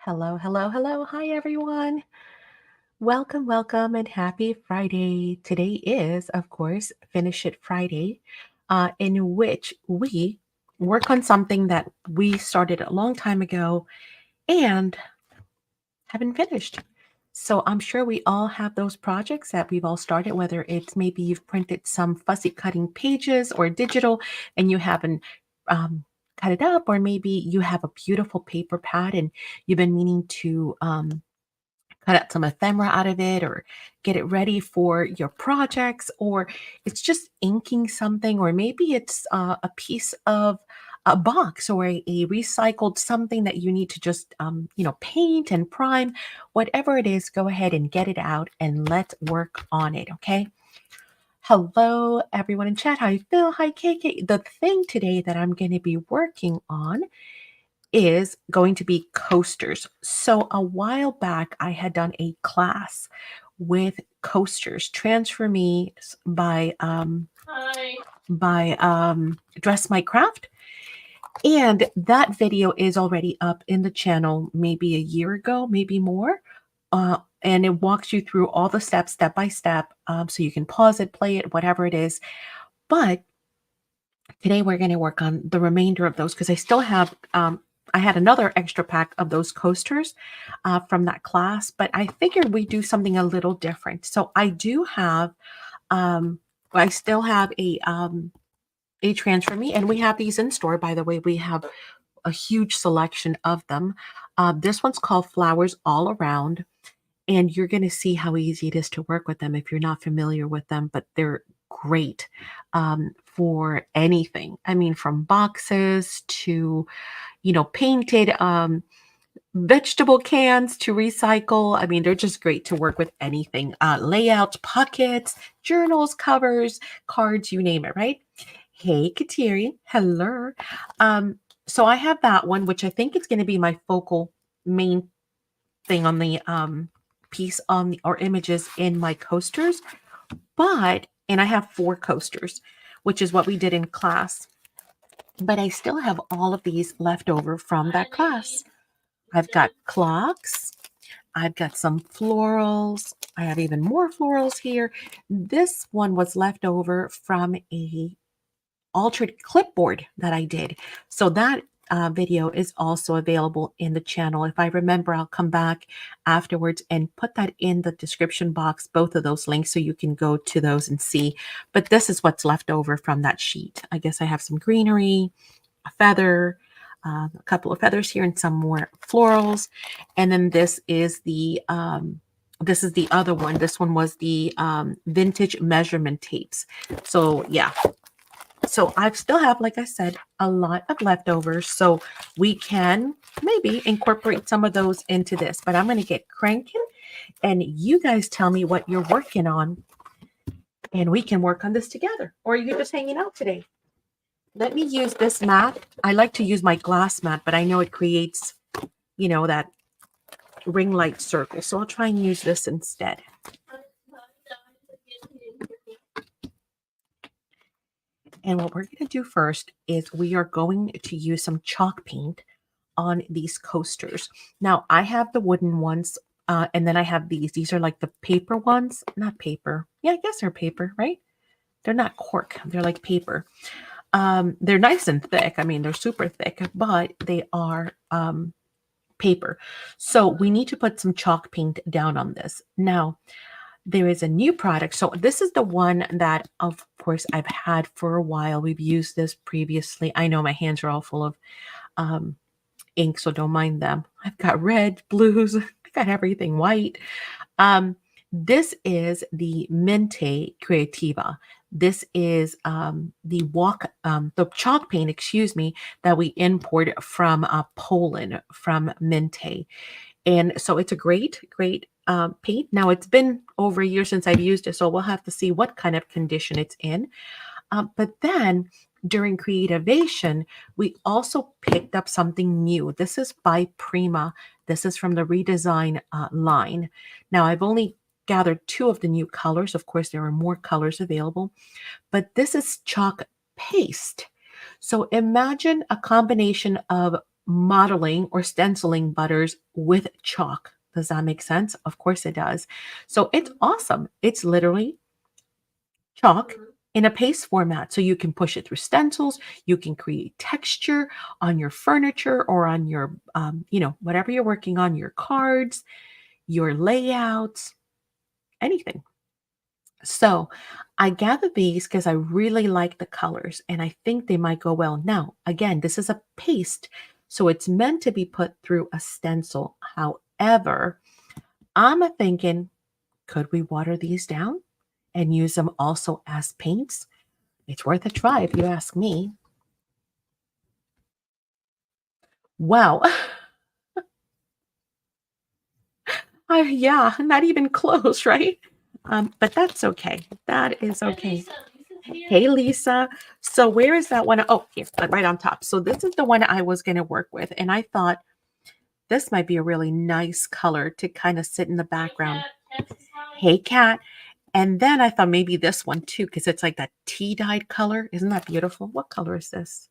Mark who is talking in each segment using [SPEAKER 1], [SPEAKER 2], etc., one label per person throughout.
[SPEAKER 1] Hello, hello, hello. Hi, everyone. Welcome, welcome, and happy Friday. Today is, of course, Finish It Friday, in which we work on something that we started a long time ago and haven't finished. So I'm sure we all have those projects that we've all started, whether it's maybe you've printed some fussy cutting pages or digital and you haven't um, cut it up, or maybe you have a beautiful paper pad and you've been meaning to cut out some ephemera out of it or get it ready for your projects, or it's just inking something, or maybe it's a piece of a box or a recycled something that you need to just paint and prime. Whatever it is, go ahead and get it out and let's work on it. Okay. Hello everyone in chat. Hi Phil. Hi KK. The thing today that I'm going to be working on is going to be coasters. So a while back, I had done a class with coasters, Transfer Me
[SPEAKER 2] Hi.
[SPEAKER 1] by Dress My Craft. And that video is already up in the channel maybe a year ago, maybe more. And it walks you through all the steps, step by step. So you can pause it, play it, whatever it is. But today we're going to work on the remainder of those because I still have I had another extra pack of those coasters from that class, but I figured we do something a little different. So I do have I still have a Transfer Me, and we have these in store, by the way. We have a huge selection of them. This one's called Flowers All Around, and you're going to see how easy it is to work with them if you're not familiar with them, but they're great for anything. I mean, from boxes to, painted vegetable cans to recycle. I mean, they're just great to work with anything. Layouts, pockets, journals, covers, cards, you name it, right? Hey, Kateri. Hello. So I have that one, which I think it's going to be my focal main thing on the piece on the, or images in my coasters. And I have 4 coasters, which is what we did in class. But I still have all of these left over from that class. I've got clocks. I've got some florals. I have even more florals here. This one was left over from a altered clipboard that I did. So that video is also available in the channel. If I remember, I'll come back afterwards and put that in the description box, both of those links, so you can go to those and see. But this is what's left over from that sheet. I guess I have some greenery, a feather, a couple of feathers here, and some more florals. And then this is the other one. This one was the vintage measurement tapes. So yeah, so I still have, like I said, a lot of leftovers. So we can maybe incorporate some of those into this. But I'm going to get cranking and you guys tell me what you're working on and we can work on this together. Or you're just hanging out today. Let me use this mat. I like to use my glass mat, but I know it creates, that ring light circle. So I'll try and use this instead. And what we're going to do first is we are going to use some chalk paint on these coasters. Now, I have the wooden ones, and then I have these. These are like the paper ones. Not paper. Yeah, I guess they're paper, right? They're not cork. They're like paper. They're nice and thick. I mean, they're super thick, but they are paper. So we need to put some chalk paint down on this. Now, there is a new product. So this is the one that, of course, I've had for a while. We've used this previously. I know my hands are all full of ink, so don't mind them. I've got red, blues, I got everything white. This is the Mintay Kreative. This is the chalk paint, excuse me, that we import from Poland, from Mintay. And so it's a great, great paint. Now, it's been over a year since I've used it, so we'll have to see what kind of condition it's in. But then during Creativation, we also picked up something new. This is by Prima. This is from the redesign line. Now, I've only gathered 2 of the new colors. Of course, there are more colors available, but this is chalk paste. So imagine a combination of modeling or stenciling butters with chalk. Does that make sense? Of course it does. So it's awesome. It's literally chalk in a paste format. So you can push it through stencils. You can create texture on your furniture or on your, whatever you're working on, your cards, your layouts, anything. So I gathered these because I really like the colors and I think they might go well. Now, again, this is a paste, so it's meant to be put through a stencil. However, I'm thinking, could we water these down and use them also as paints? It's worth a try if you ask me. Wow. Yeah, not even close, right? But that's okay. That is okay. Hey, Lisa. So where is that one? Oh, here, right on top. So this is the one I was going to work with. And I thought this might be a really nice color to kind of sit in the background. Hey, Cat. And then I thought maybe this one too, because it's like that tea-dyed color. Isn't that beautiful? What color is this?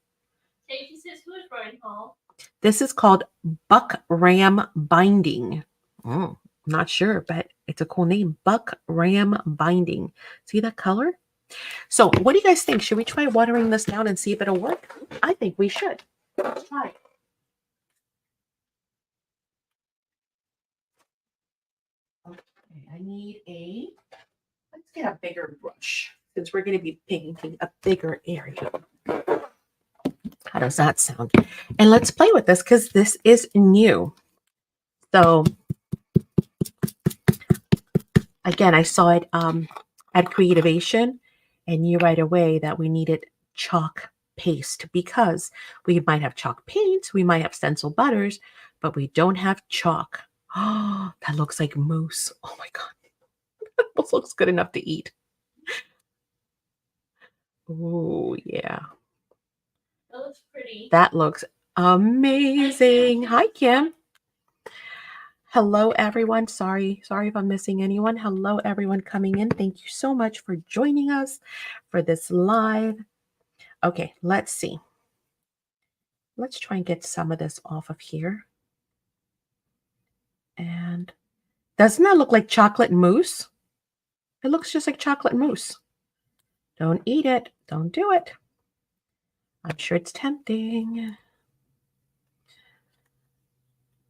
[SPEAKER 1] This is called Buck Ram Binding. Not sure, but it's a cool name. Buck Ram Binding. See that color? So what do you guys think? Should we try watering this down and see if it'll work? I think we should. Let's try. Okay, I need let's get a bigger brush since we're going to be painting a bigger area. How does that sound? And let's play with this because this is new. So again, I saw it at Creativation and knew right away that we needed chalk paste because we might have chalk paints, we might have stencil butters, but we don't have chalk. Oh, that looks like mousse. Oh my God. This looks good enough to eat. Oh, yeah.
[SPEAKER 2] That looks pretty.
[SPEAKER 1] That looks amazing. Hi, Kim. Hello, everyone. Sorry if I'm missing anyone. Hello, everyone coming in. Thank you so much for joining us for this live. Okay, let's see. Let's try and get some of this off of here. And doesn't that look like chocolate mousse? It looks just like chocolate mousse. Don't eat it. Don't do it. I'm sure it's tempting.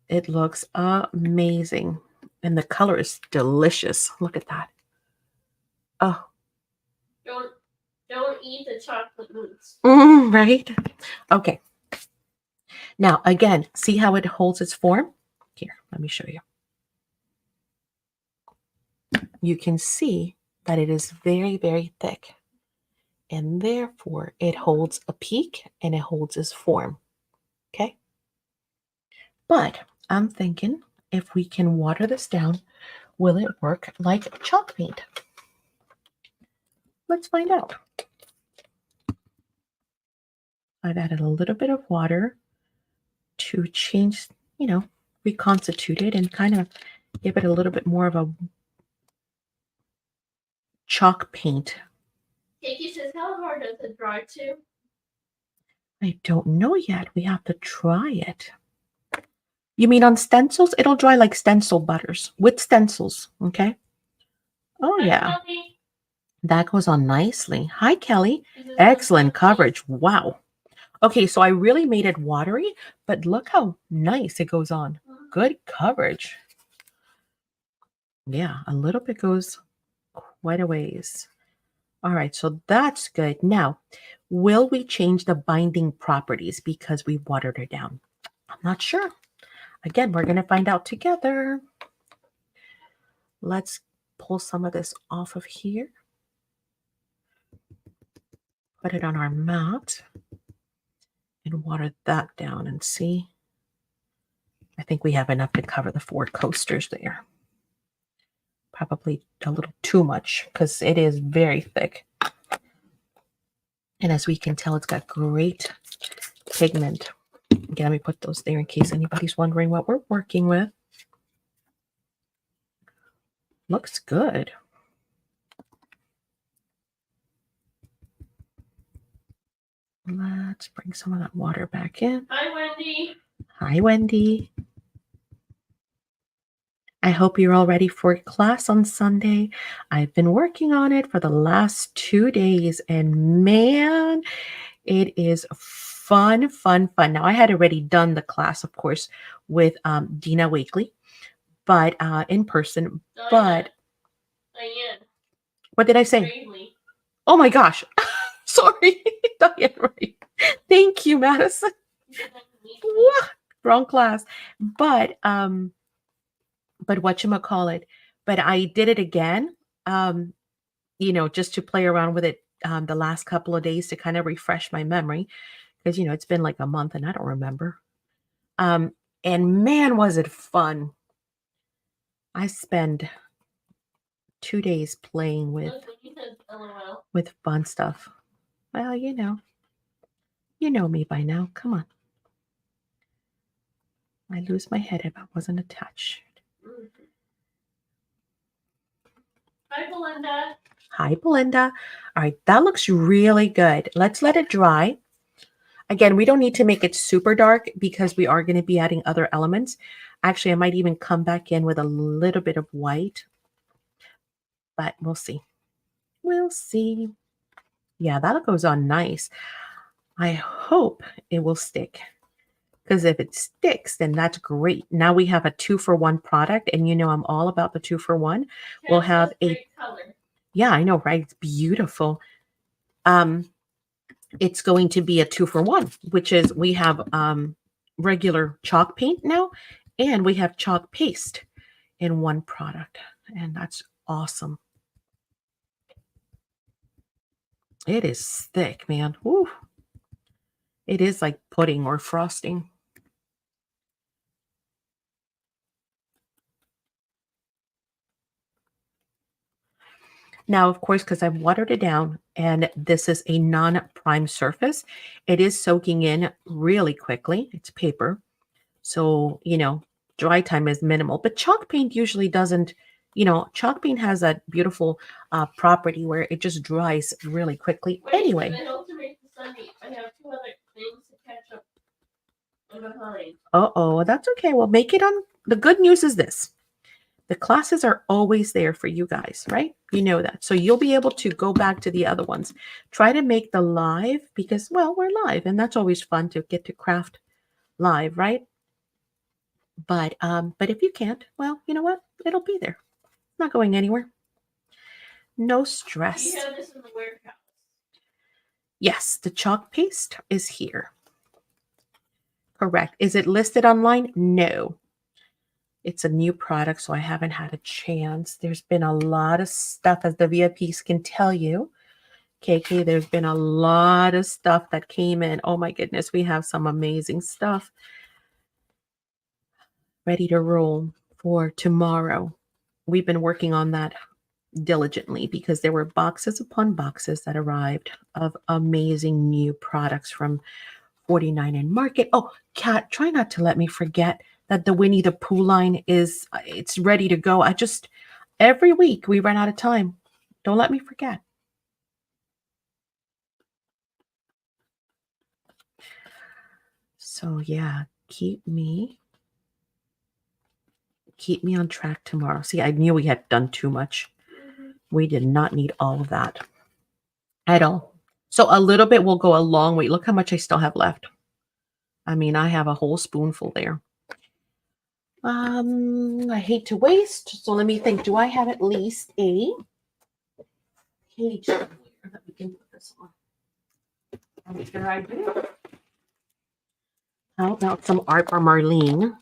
[SPEAKER 1] It looks amazing. And the color is delicious. Look at that. Oh.
[SPEAKER 2] Don't eat the chocolate mousse.
[SPEAKER 1] Right? Okay. Now, again, see how it holds its form? Here, let me show you. You can see that it is very, very thick. And therefore, it holds a peak and it holds its form. Okay? But I'm thinking if we can water this down, will it work like chalk paint? Let's find out. I've added a little bit of water to change, reconstitute it and kind of give it a little bit more of a chalk paint.
[SPEAKER 2] Katie says, how hard does it dry to?
[SPEAKER 1] I don't know yet. We have to try it. You mean on stencils? It'll dry like stencil butters with stencils. Okay. Oh, yeah. That goes on nicely. Hi, Kelly. Excellent coverage. Wow. Okay, so I really made it watery, but look how nice it goes on. Good coverage. Yeah, a little bit goes quite a ways. All right, so that's good. Now, will we change the binding properties because we watered it down? I'm not sure. Again, we're going to find out together. Let's pull some of this off of here. Put it on our mat and water that down and see. I think we have enough to cover the 4 coasters there. Probably a little too much because it is very thick. And as we can tell, it's got great pigment. Again, let me put those there in case anybody's wondering what we're working with. Looks good. Let's bring some of that water back in.
[SPEAKER 2] Hi, Wendy.
[SPEAKER 1] Hi, Wendy. I hope you're all ready for class on Sunday. I've been working on it for the last 2 days, and man, it is fun, fun, fun. Now, I had already done the class, of course, with Dina Wakely, but in person. But
[SPEAKER 2] Diane.
[SPEAKER 1] what did I say?
[SPEAKER 2] Bravely.
[SPEAKER 1] Oh my gosh. Sorry. Diane, right. Thank you, Madison. What? Wrong class. But whatchamacallit, but I did it again, just to play around with it the last couple of days to kind of refresh my memory because it's been like a month and I don't remember. And man, was it fun. I spent 2 days playing with
[SPEAKER 2] Look, when you said LOL.
[SPEAKER 1] with fun stuff. Well, you know me by now. Come on. I lose my head if I wasn't attached.
[SPEAKER 2] Mhm. Hi, Belinda.
[SPEAKER 1] Hi, Belinda. All right, that looks really good. Let's let it dry. Again, we don't need to make it super dark because we are going to be adding other elements. Actually, I might even come back in with a little bit of white, but we'll see. We'll see. Yeah, that goes on nice. I hope it will stick because if it sticks, then that's great. Now we have a 2-for-1 product, and I'm all about the 2-for-1. We'll have a
[SPEAKER 2] great color.
[SPEAKER 1] Yeah, I know, right? It's beautiful. It's going to be a 2-for-1, which is we have regular chalk paint now, and we have chalk paste in one product, and that's awesome. It is thick, man. Woo. It is like pudding or frosting. Now, of course, because I've watered it down and this is a non-prime surface, it is soaking in really quickly. It's paper. So, dry time is minimal. But chalk paint usually doesn't, chalk paint has that beautiful property where it just dries really quickly. Anyway.
[SPEAKER 2] I hope to make the Sunday. I have 2 other things to catch up. I'm behind.
[SPEAKER 1] Uh-oh, that's okay. Well, make it on. The good news is this. The classes are always there for you guys, right? You know that. So you'll be able to go back to the other ones. Try to make the live because, well, we're live and that's always fun to get to craft live, right? But if you can't, well, you know what? It'll be there. It's not going anywhere. No stress.
[SPEAKER 2] You have this in the warehouse.
[SPEAKER 1] Yes, the chalk paste is here. Correct. Is it listed online? No. It's a new product, so I haven't had a chance. There's been a lot of stuff, as the VIPs can tell you. KK, there's been a lot of stuff that came in. Oh my goodness, we have some amazing stuff ready to roll for tomorrow. We've been working on that diligently because there were boxes upon boxes that arrived of amazing new products from 49 and Market. Oh, Kat, try not to let me forget that the Winnie the Pooh line it's ready to go. Every week we run out of time. Don't let me forget. So yeah, keep me on track tomorrow. See, I knew we had done too much. We did not need all of that at all. So a little bit will go a long way. Look how much I still have left. I mean, I have a whole spoonful there. I hate to waste. So let me think. Do I have at least a page that we can put this on? I'm sure I do. How about some art by Marlene?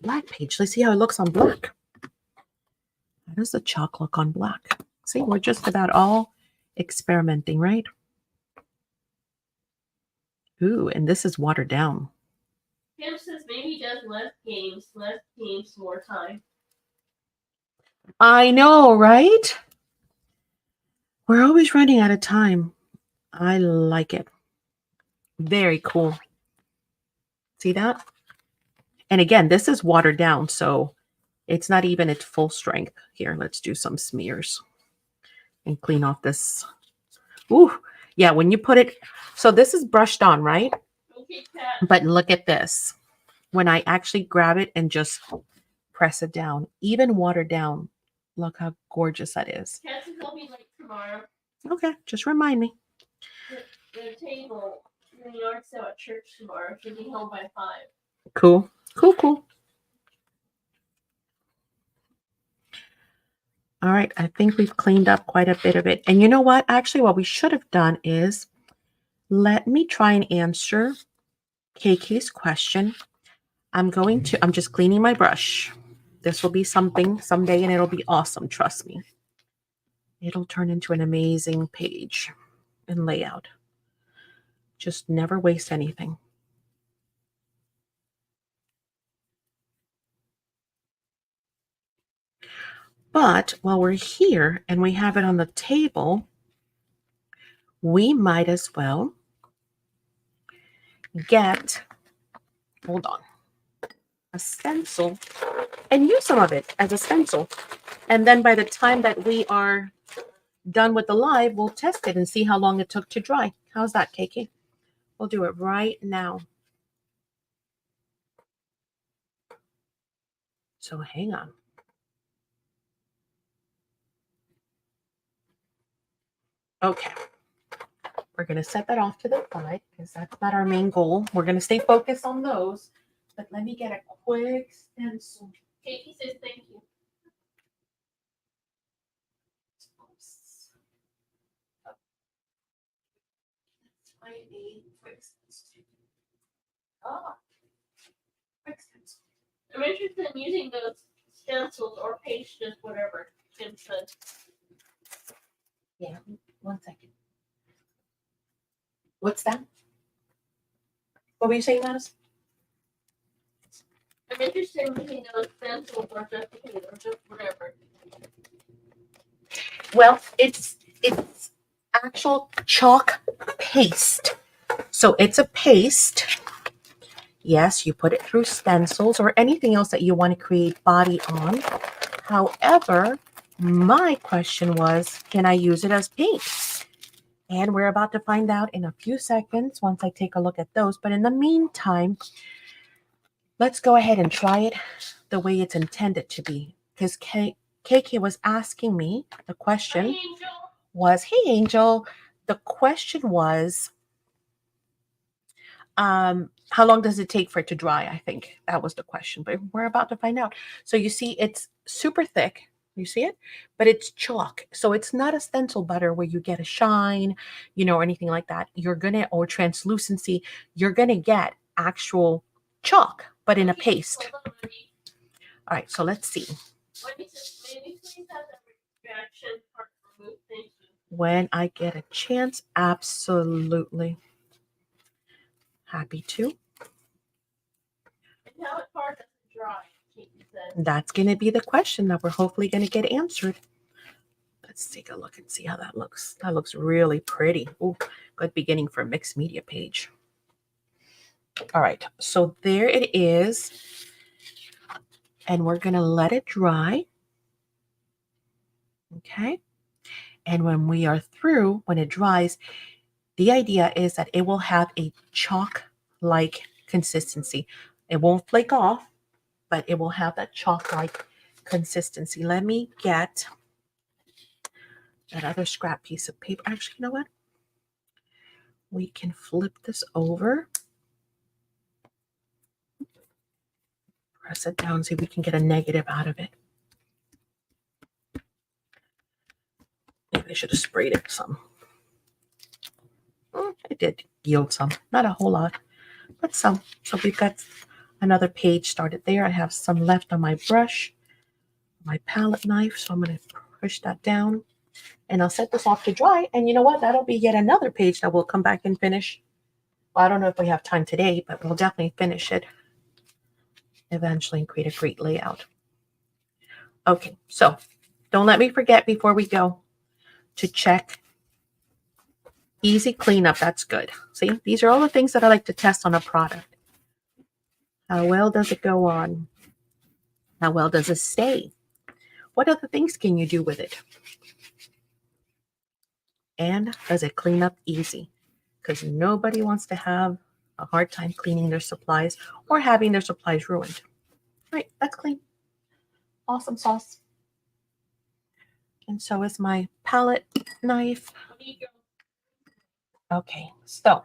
[SPEAKER 1] Black page. Let's see how it looks on black. How does the chalk look on black? See, we're just about all experimenting, right? Ooh, and this is watered down.
[SPEAKER 2] Kim says maybe he does less games, more time.
[SPEAKER 1] I know, right? We're always running out of time. I like it. Very cool. See that? And again, this is watered down, so it's not even at full strength. Here, let's do some smears and clean off this. Ooh, yeah, when you put it, so this is brushed on, right?
[SPEAKER 2] Kit Kat.
[SPEAKER 1] But look at this. When I actually grab it and just press it down, even watered down, look how gorgeous that is.
[SPEAKER 2] Cassie will be late tomorrow.
[SPEAKER 1] Okay, just remind me.
[SPEAKER 2] The table in the yard sale at church tomorrow. She'll be home by 5.
[SPEAKER 1] Cool. Cool, cool. All right, I think we've cleaned up quite a bit of it. And you know what? Actually, what we should have done is let me try and answer KK's question. I'm just cleaning my brush. This will be something someday and it'll be awesome. Trust me. It'll turn into an amazing page and layout. Just never waste anything. But while we're here and we have it on the table, we might as well get, hold on, a stencil and use some of it as a stencil. And then by the time that we are done with the live, we'll test it and see how long it took to dry. How's that, KK? We'll do it right now. So hang on. Okay. We're going to set that off to the side because that's not our main goal. We're going to stay focused on those. But let me get a quick stencil.
[SPEAKER 2] Katie says thank you.
[SPEAKER 1] I need quick stencil. Oh, quick stencil.
[SPEAKER 2] I'm interested in using those stencils or pastes, whatever Tim said.
[SPEAKER 1] Yeah, 1 second. What's that? What were you saying, Alice?
[SPEAKER 2] I'm interested in using those stencils or just whatever.
[SPEAKER 1] Well, it's actual chalk paste. So it's a paste. Yes, you put it through stencils or anything else that you want to create body on. However, my question was, can I use it as paint? And we're about to find out in a few seconds once I take a look at those. But in the meantime, let's go ahead and try it the way it's intended to be. Because KK was asking me, the question was, hey, Angel, the question was, how long does it take for it to dry? I think that was the question, but we're about to find out. So you see, it's super thick. You see it? But it's chalk. So it's not a stencil butter where you get a shine, or anything like that. Or translucency. You're going to get actual chalk, but in a paste. All right, so let's see.
[SPEAKER 2] Maybe please have the reaction part removed. Thank you.
[SPEAKER 1] When I get a chance, absolutely. Happy to.
[SPEAKER 2] And how far does it dry?
[SPEAKER 1] That's going to be the question that we're hopefully going to get answered. Let's take a look and see how that looks. That looks really pretty. Ooh, good beginning for a mixed media page. All right, so there it is. And we're going to let it dry. Okay. And when we are through, when it dries, the idea is that it will have a chalk-like consistency. It won't flake off, but it will have that chalk-like consistency. Let me get that other scrap piece of paper. Actually, you know what? We can flip this over. Press it down, see if we can get a negative out of it. Maybe I should have sprayed it some. It did yield some. Not a whole lot, but some. So we've got another page started there. I have some left on my brush, my palette knife. So I'm going to push that down. And I'll set this off to dry. And you know what? That'll be yet another page that we'll come back and finish. Well, I don't know if we have time today, but we'll definitely finish it eventually and create a great layout. Okay, so don't let me forget before we go to check. Easy cleanup, that's good. See, these are all the things that I like to test on a product. How well does it go on? How well does it stay? What other things can you do with it? And does it clean up easy? Because nobody wants to have a hard time cleaning their supplies or having their supplies ruined. All right, that's clean. Awesome sauce. And so is my palette knife. Okay, so.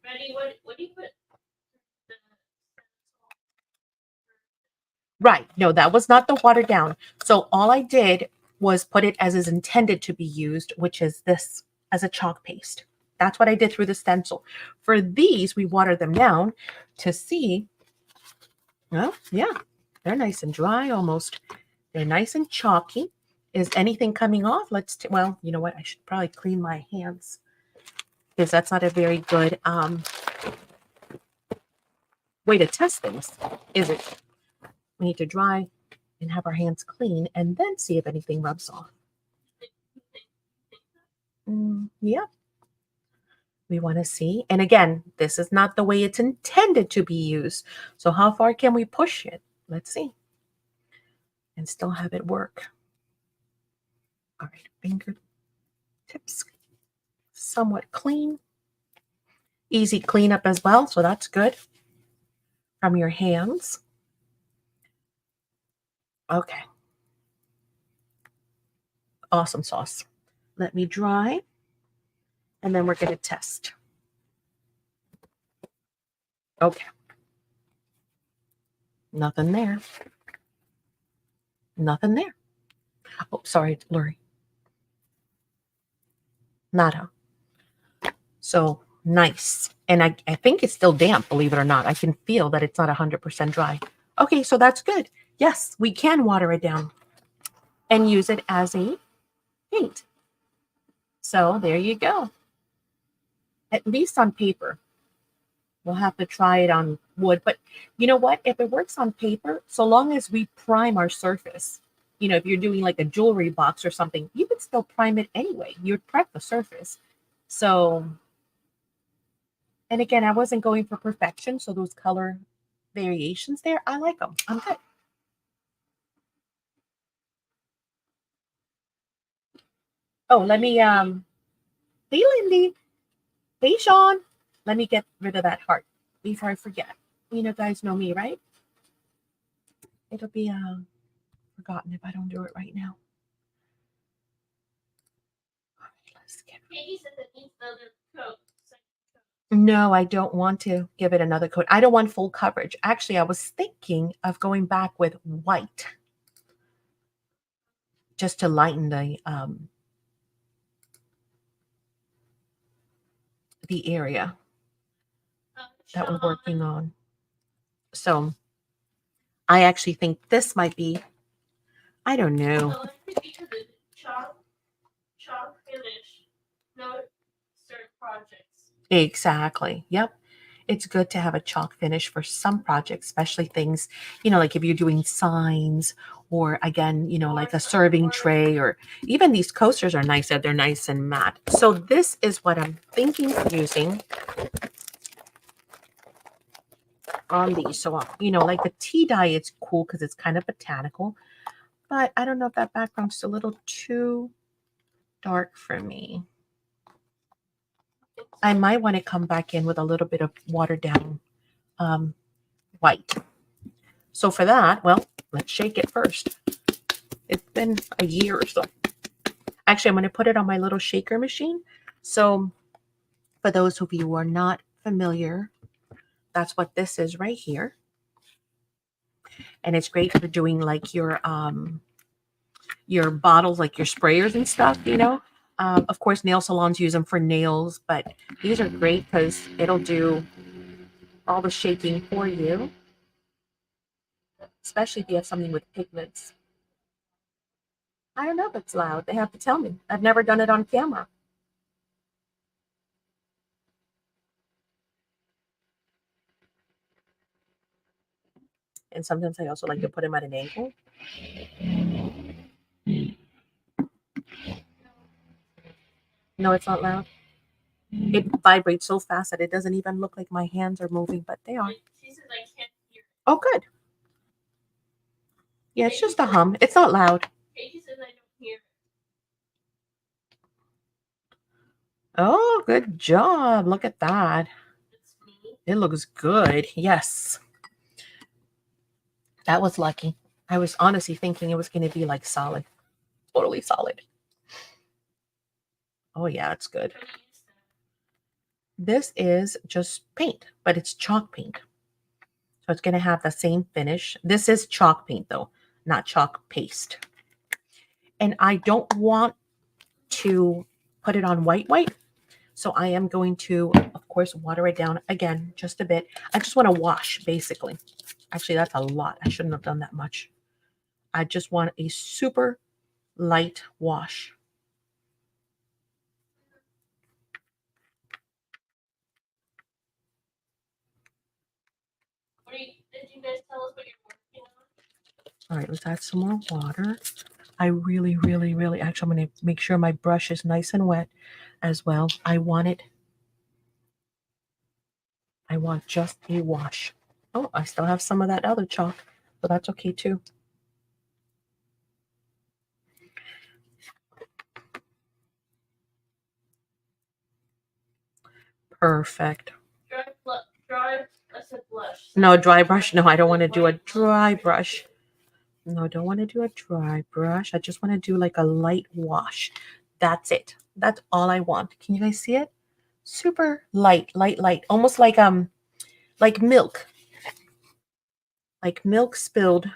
[SPEAKER 2] Ready? What do you put?
[SPEAKER 1] Right. No, that was not the watered down. So all I did was put it as is intended to be used, which is this as a chalk paste. That's what I did through the stencil. For these, we water them down to see. Well, yeah, they're nice and dry almost. They're nice and chalky. Is anything coming off? Well, you know what? I should probably clean my hands because that's not a very good way to test things, is it? We need to dry and have our hands clean and then see if anything rubs off. Yeah. We want to see. And again, this is not the way it's intended to be used. So how far can we push it? Let's see. And still have it work. All right, fingertips. Somewhat clean. Easy cleanup as well, so that's good. From your hands. Okay. Awesome sauce. Let me dry. And then we're going to test. Okay. Nothing there. Nothing there. Oh, sorry, it's blurry. Nada. So nice. And I think it's still damp, believe it or not. I can feel that it's not 100% dry. Okay, so that's good. Yes, we can water it down and use it as a paint. So there you go. At least on paper. We'll have to try it on wood. But you know what? If it works on paper, so long as we prime our surface, if you're doing like a jewelry box or something, you would still prime it anyway. You'd prep the surface. So, and again, I wasn't going for perfection. So those color variations there, I like them. I'm good. Oh, let me, hey, Lindy. Hey, Sean. Let me get rid of that heart before I forget. You guys know me, right? It'll be forgotten if I don't do it right now. All right, let's get No, I don't want to give it another coat. I don't want full coverage. Actually, I was thinking of going back with white just to lighten the area that we're working on. So I actually think this might be, I don't know.
[SPEAKER 2] Chalk finish, no certain projects.
[SPEAKER 1] Exactly. Yep. It's good to have a chalk finish for some projects, especially things, like if you're doing signs or again, like a serving tray or even these coasters are nice that they're nice and matte. So this is what I'm thinking of using on these. So, like the tea dye, it's cool because it's kind of botanical, but I don't know if that background's a little too dark for me. I might want to come back in with a little bit of watered down white. So for that, well, let's shake it first. It's been a year or so. Actually, I'm going to put it on my little shaker machine. So for those of you who are not familiar, that's what this is right here. And it's great for doing like your bottles, like your sprayers and stuff, Of course, nail salons use them for nails, but these are great because it'll do all the shaking for you, especially if you have something with pigments. I don't know if it's loud. They have to tell me. I've never done it on camera. And sometimes I also like to put them at an angle. No, it's not loud. It vibrates so fast that it doesn't even look like my hands are moving, but they are.
[SPEAKER 2] She says I can't hear.
[SPEAKER 1] Oh, good. Yeah, it's just a hum. It's not loud.
[SPEAKER 2] She says I don't hear.
[SPEAKER 1] Oh, good job. Look at that. It looks good. Yes. That was lucky. I was honestly thinking it was going to be like solid. Totally solid. Oh, yeah, it's good. This is just paint, but it's chalk paint. So it's going to have the same finish. This is chalk paint, though, not chalk paste. And I don't want to put it on white. So I am going to, of course, water it down again, just a bit. I just want to wash, basically. Actually, that's a lot. I shouldn't have done that much. I just want a super light wash.
[SPEAKER 2] Did you guys tell us what you're working on?
[SPEAKER 1] All right, let's add some more water. I really, actually, I'm going to make sure my brush is nice and wet as well. I want just a wash. Oh, I still have some of that other chalk, but that's okay too.
[SPEAKER 2] Dry,
[SPEAKER 1] Perfect.
[SPEAKER 2] I said blush.
[SPEAKER 1] No, dry brush. No, I don't want to do a dry brush. No, I don't want to do a dry brush. I just want to do like a light wash. That's it. That's all I want. Can you guys see it? Super light. Almost like milk. Like milk spilled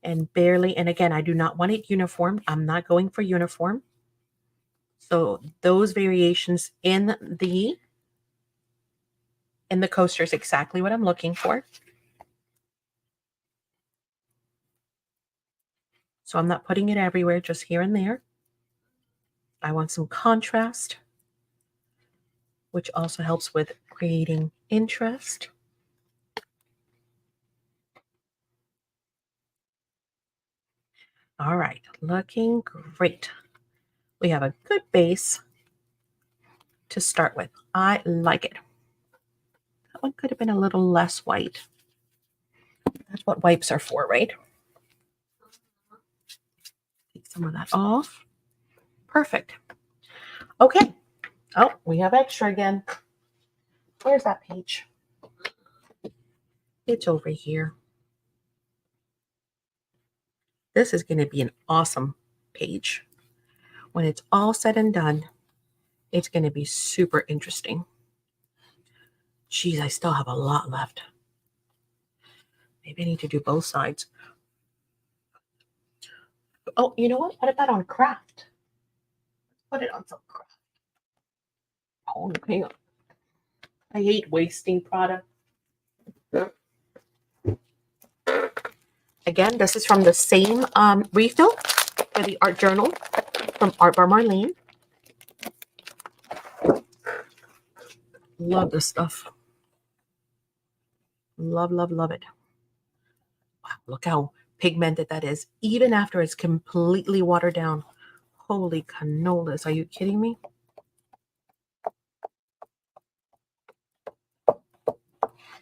[SPEAKER 1] and barely. And again, I do not want it uniform. I'm not going for uniform. So those variations in the coaster is exactly what I'm looking for. So I'm not putting it everywhere, just here and there. I want some contrast, which also helps with creating interest. All right, looking great. We have a good base to start with. I like it. That one could have been a little less white. That's what wipes are for, right? Take some of that off. Perfect. Okay. Oh, we have extra again. Where's that page? It's over here. This is going to be an awesome page. When it's all said and done, it's going to be super interesting. Geez, I still have a lot left. Maybe I need to do both sides. Oh, you know what? Put that on craft. Put it on some craft. Oh, hang on. I hate wasting product. Again, this is from the same refill for the art journal from Art by Marlene. Love this stuff. Love it. Wow, look how pigmented that is, even after it's completely watered down. Holy canolas, are you kidding me?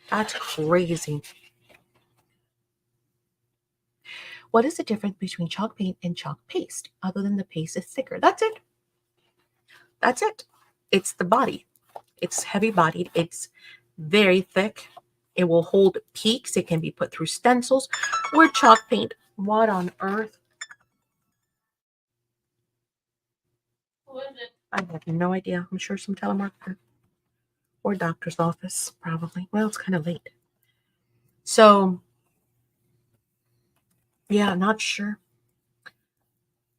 [SPEAKER 1] That's crazy. What is the difference between chalk paint and chalk paste, other than the paste is thicker? That's it. That's it. It's the body. It's heavy bodied. It's very thick. It will hold peaks. It can be put through stencils. Or chalk paint. What on earth?
[SPEAKER 2] Who is it?
[SPEAKER 1] I have no idea. I'm sure some telemarketer or doctor's office, probably. Well, it's kind of late. So, yeah, not sure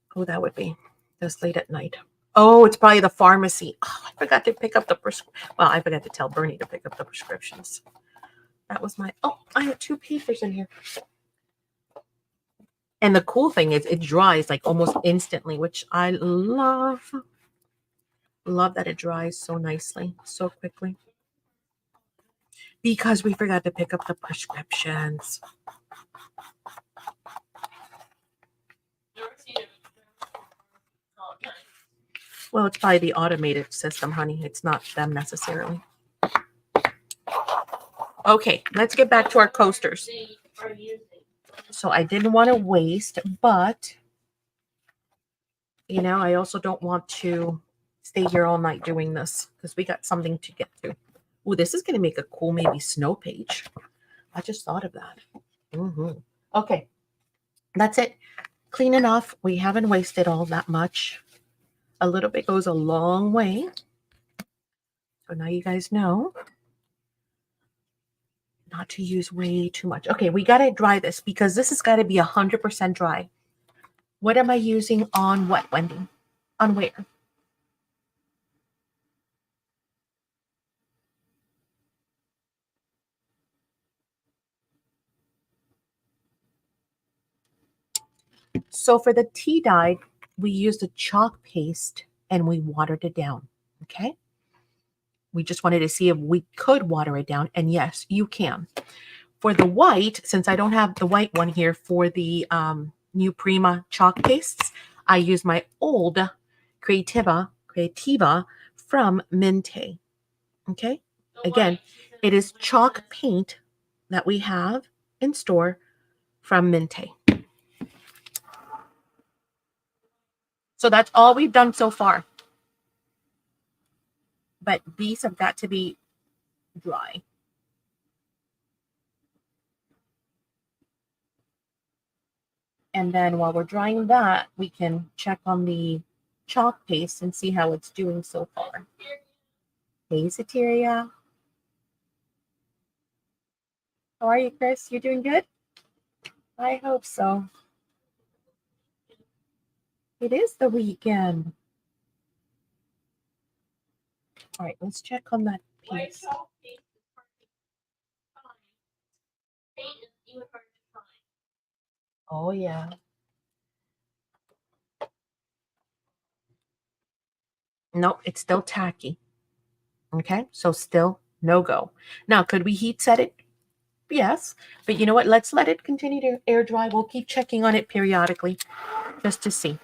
[SPEAKER 1] who that would be this late at night. Oh, it's probably the pharmacy. Oh, I forgot to pick up the Well, I forgot to tell Bernie to pick up the prescriptions. That was my. Oh, I have 2 papers in here. And the cool thing is it dries like almost instantly, which I love. Love that it dries so nicely, so quickly. Because we forgot to pick up the prescriptions. Well, it's probably the automated system, honey. It's not them necessarily. Okay, let's get back to our coasters. So I didn't want to waste, but, you know, I also don't want to stay here all night doing this because we got something to get to. Oh, this is going to make a cool maybe snow page. I just thought of that. Okay, that's it. Clean enough. We haven't wasted all that much. A little bit goes a long way. So now you guys know not to use way too much. Okay, we got to dry this because this has got to be 100% dry. What am I using on what, Wendy? On where? So for the tea dye, we used a chalk paste and we watered it down. Okay. We just wanted to see if we could water it down. And yes, you can. For the white, since I don't have the white one here for the new Prima chalk pastes, I use my old Creativa from Mintay. Okay. Again, it is chalk paint that we have in store from Mintay. So that's all we've done so far. But these have got to be dry. And then while we're drying that, we can check on the chalk paste and see how it's doing so far. Hey, Sateria. How are you, Chris? You doing good? I hope so. It is the weekend. All right, let's check on that piece. Oh, yeah. Nope, it's still tacky. Okay, so still no go. Now, could we heat set it? Yes, but you know what? Let's let it continue to air dry. We'll keep checking on it periodically just to see.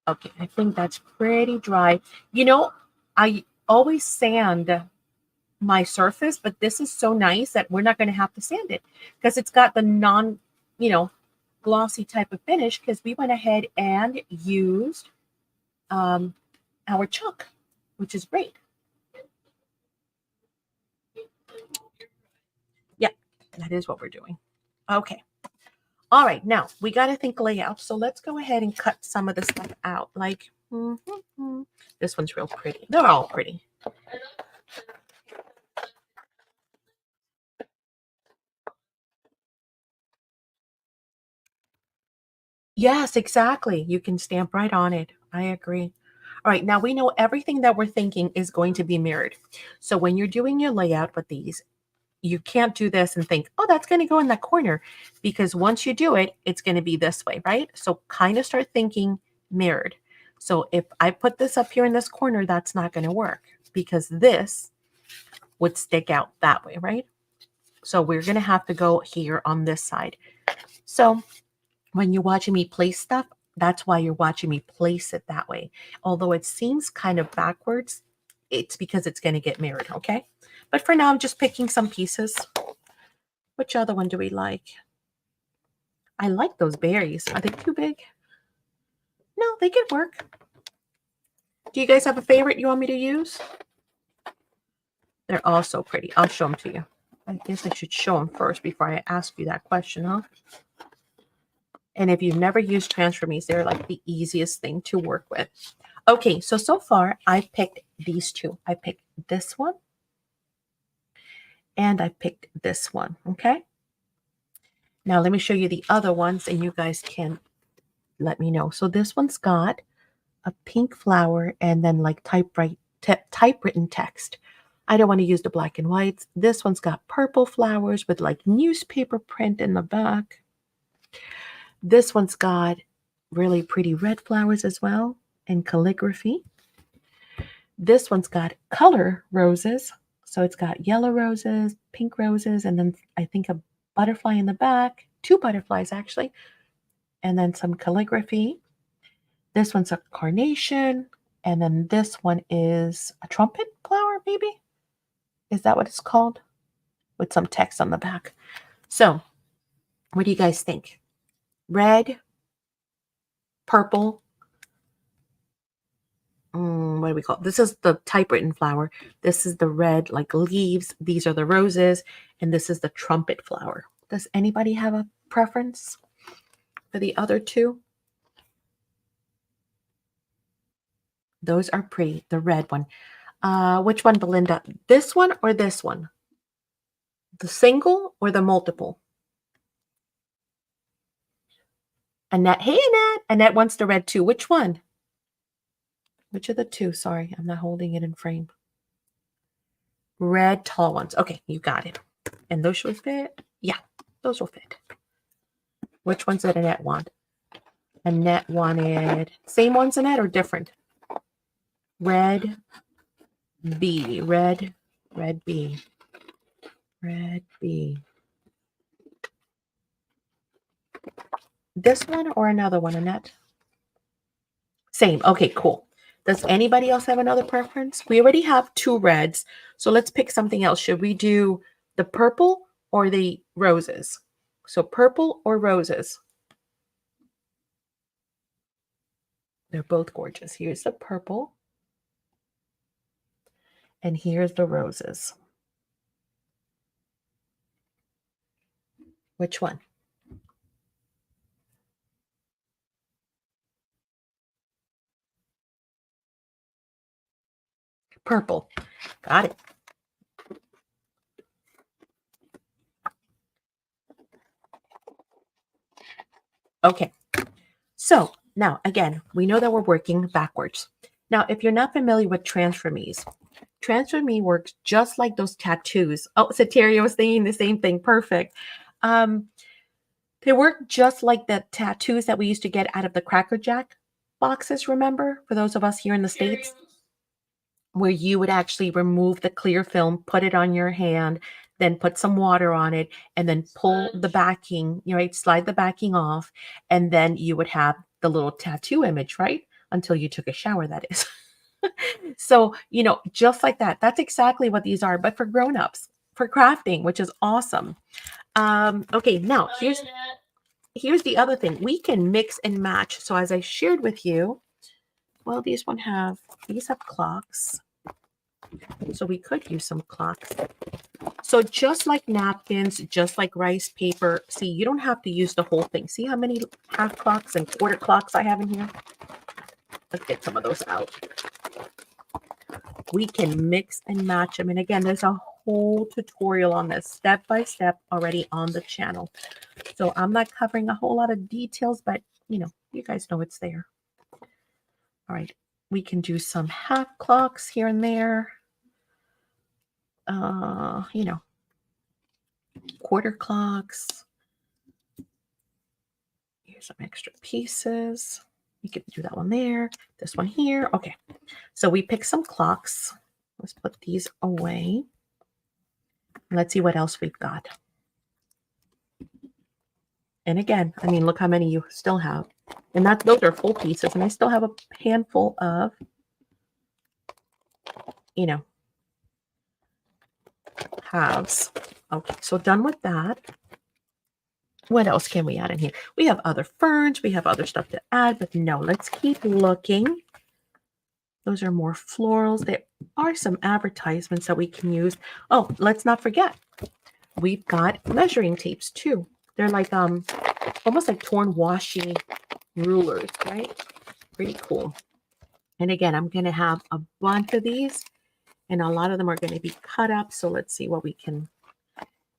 [SPEAKER 1] Okay, I think that's pretty dry. You know, I always sand my surface, but this is so nice that we're not going to have to sand it because it's got the non, glossy type of finish because we went ahead and used our chalk, which is great. Yeah, that is what we're doing. Okay. All right, now we got to think layout. So let's go ahead and cut some of the stuff out. Like, this one's real pretty. They're all pretty. Yes, exactly. You can stamp right on it. I agree. All right, now we know everything that we're thinking is going to be mirrored. So when you're doing your layout with these, you can't do this and think, oh, that's going to go in that corner, because once you do it, it's going to be this way, right? So kind of start thinking mirrored. So if I put this up here in this corner, that's not going to work because this would stick out that way, right? So we're going to have to go here on this side. So when you're watching me place stuff, that's why you're watching me place it that way. Although it seems kind of backwards, it's because it's going to get mirrored, okay? But for now, I'm just picking some pieces. Which other one do we like? I like those berries. Are they too big? No, they could work. Do you guys have a favorite you want me to use? They're all so pretty. I'll show them to you. I guess I should show them first before I ask you that question, huh? And if you've never used Transformers, they're like the easiest thing to work with. Okay, so far I picked these two. I picked this one and I picked this one, okay? Now let me show you the other ones and you guys can let me know. So this one's got a pink flower and then like typewritten text. I don't want to use the black and whites. This one's got purple flowers with like newspaper print in the back. This one's got really pretty red flowers as well and calligraphy. This one's got color roses. So it's got yellow roses, pink roses, and then I think a butterfly in the back, two butterflies actually, and then some calligraphy. This one's a carnation, and then this one is a trumpet flower, maybe? Is that what it's called? With some text on the back. So, what do you guys think? Red, purple, what do we call it? This is the typewritten flower. This is the red, like leaves. These are the roses. And this is the trumpet flower. Does anybody have a preference for the other two? Those are pretty. The red one. Which one, Belinda? This one or this one? The single or the multiple? Annette. Hey, Annette. Annette wants the red too. Which one? Which of the two? Sorry, I'm not holding it in frame. Red tall ones. Okay, you got it. And those will fit? Yeah, those will fit. Which ones did Annette want? Annette wanted same ones, Annette, or different? Red B. Red B. Red B. This one or another one, Annette? Same. Okay, cool. Does anybody else have another preference? We already have two reds, so let's pick something else. Should we do the purple or the roses? So purple or roses? They're both gorgeous. Here's the purple, and here's the roses. Which one? Purple. Got it. Okay. So now, again, we know that we're working backwards. Now, if you're not familiar with Transfer Me's works just like those tattoos. Oh, Sateria was saying the same thing. Perfect. They work just like the tattoos that we used to get out of the Cracker Jack boxes, remember? For those of us here in the States, where you would actually remove the clear film, put it on your hand, then put some water on it, and then pull the backing, right? Slide the backing off, and then you would have the little tattoo image, right? Until you took a shower, that is. So, just like that. That's exactly what these are, but for grown-ups, for crafting, which is awesome. Okay, now here's the other thing. We can mix and match. So as I shared with you, well, these have clocks. So we could use some clocks. So just like napkins, just like rice paper, see, you don't have to use the whole thing. See how many half clocks and quarter clocks I have in here? Let's get some of those out. We can mix and match them. And again, there's a whole tutorial on this step by step already on the channel. So I'm not covering a whole lot of details, but you guys know it's there. All right. We can do some half clocks here and there. Quarter clocks. Here's some extra pieces. You can do that one there, this one here. Okay, so we pick some clocks. Let's put these away. Let's see what else we've got. And again, I mean, look how many you still have. And those are full pieces. And I still have a handful of, halves. Okay, so done with that. What else can we add in here? We have other ferns. We have other stuff to add, but no, let's keep looking. Those are more florals. There are some advertisements that we can use. Oh, let's not forget. We've got measuring tapes too. They're like almost like torn washi rulers, right? Pretty cool. And again, I'm going to have a bunch of these, and a lot of them are going to be cut up. So let's see what we can.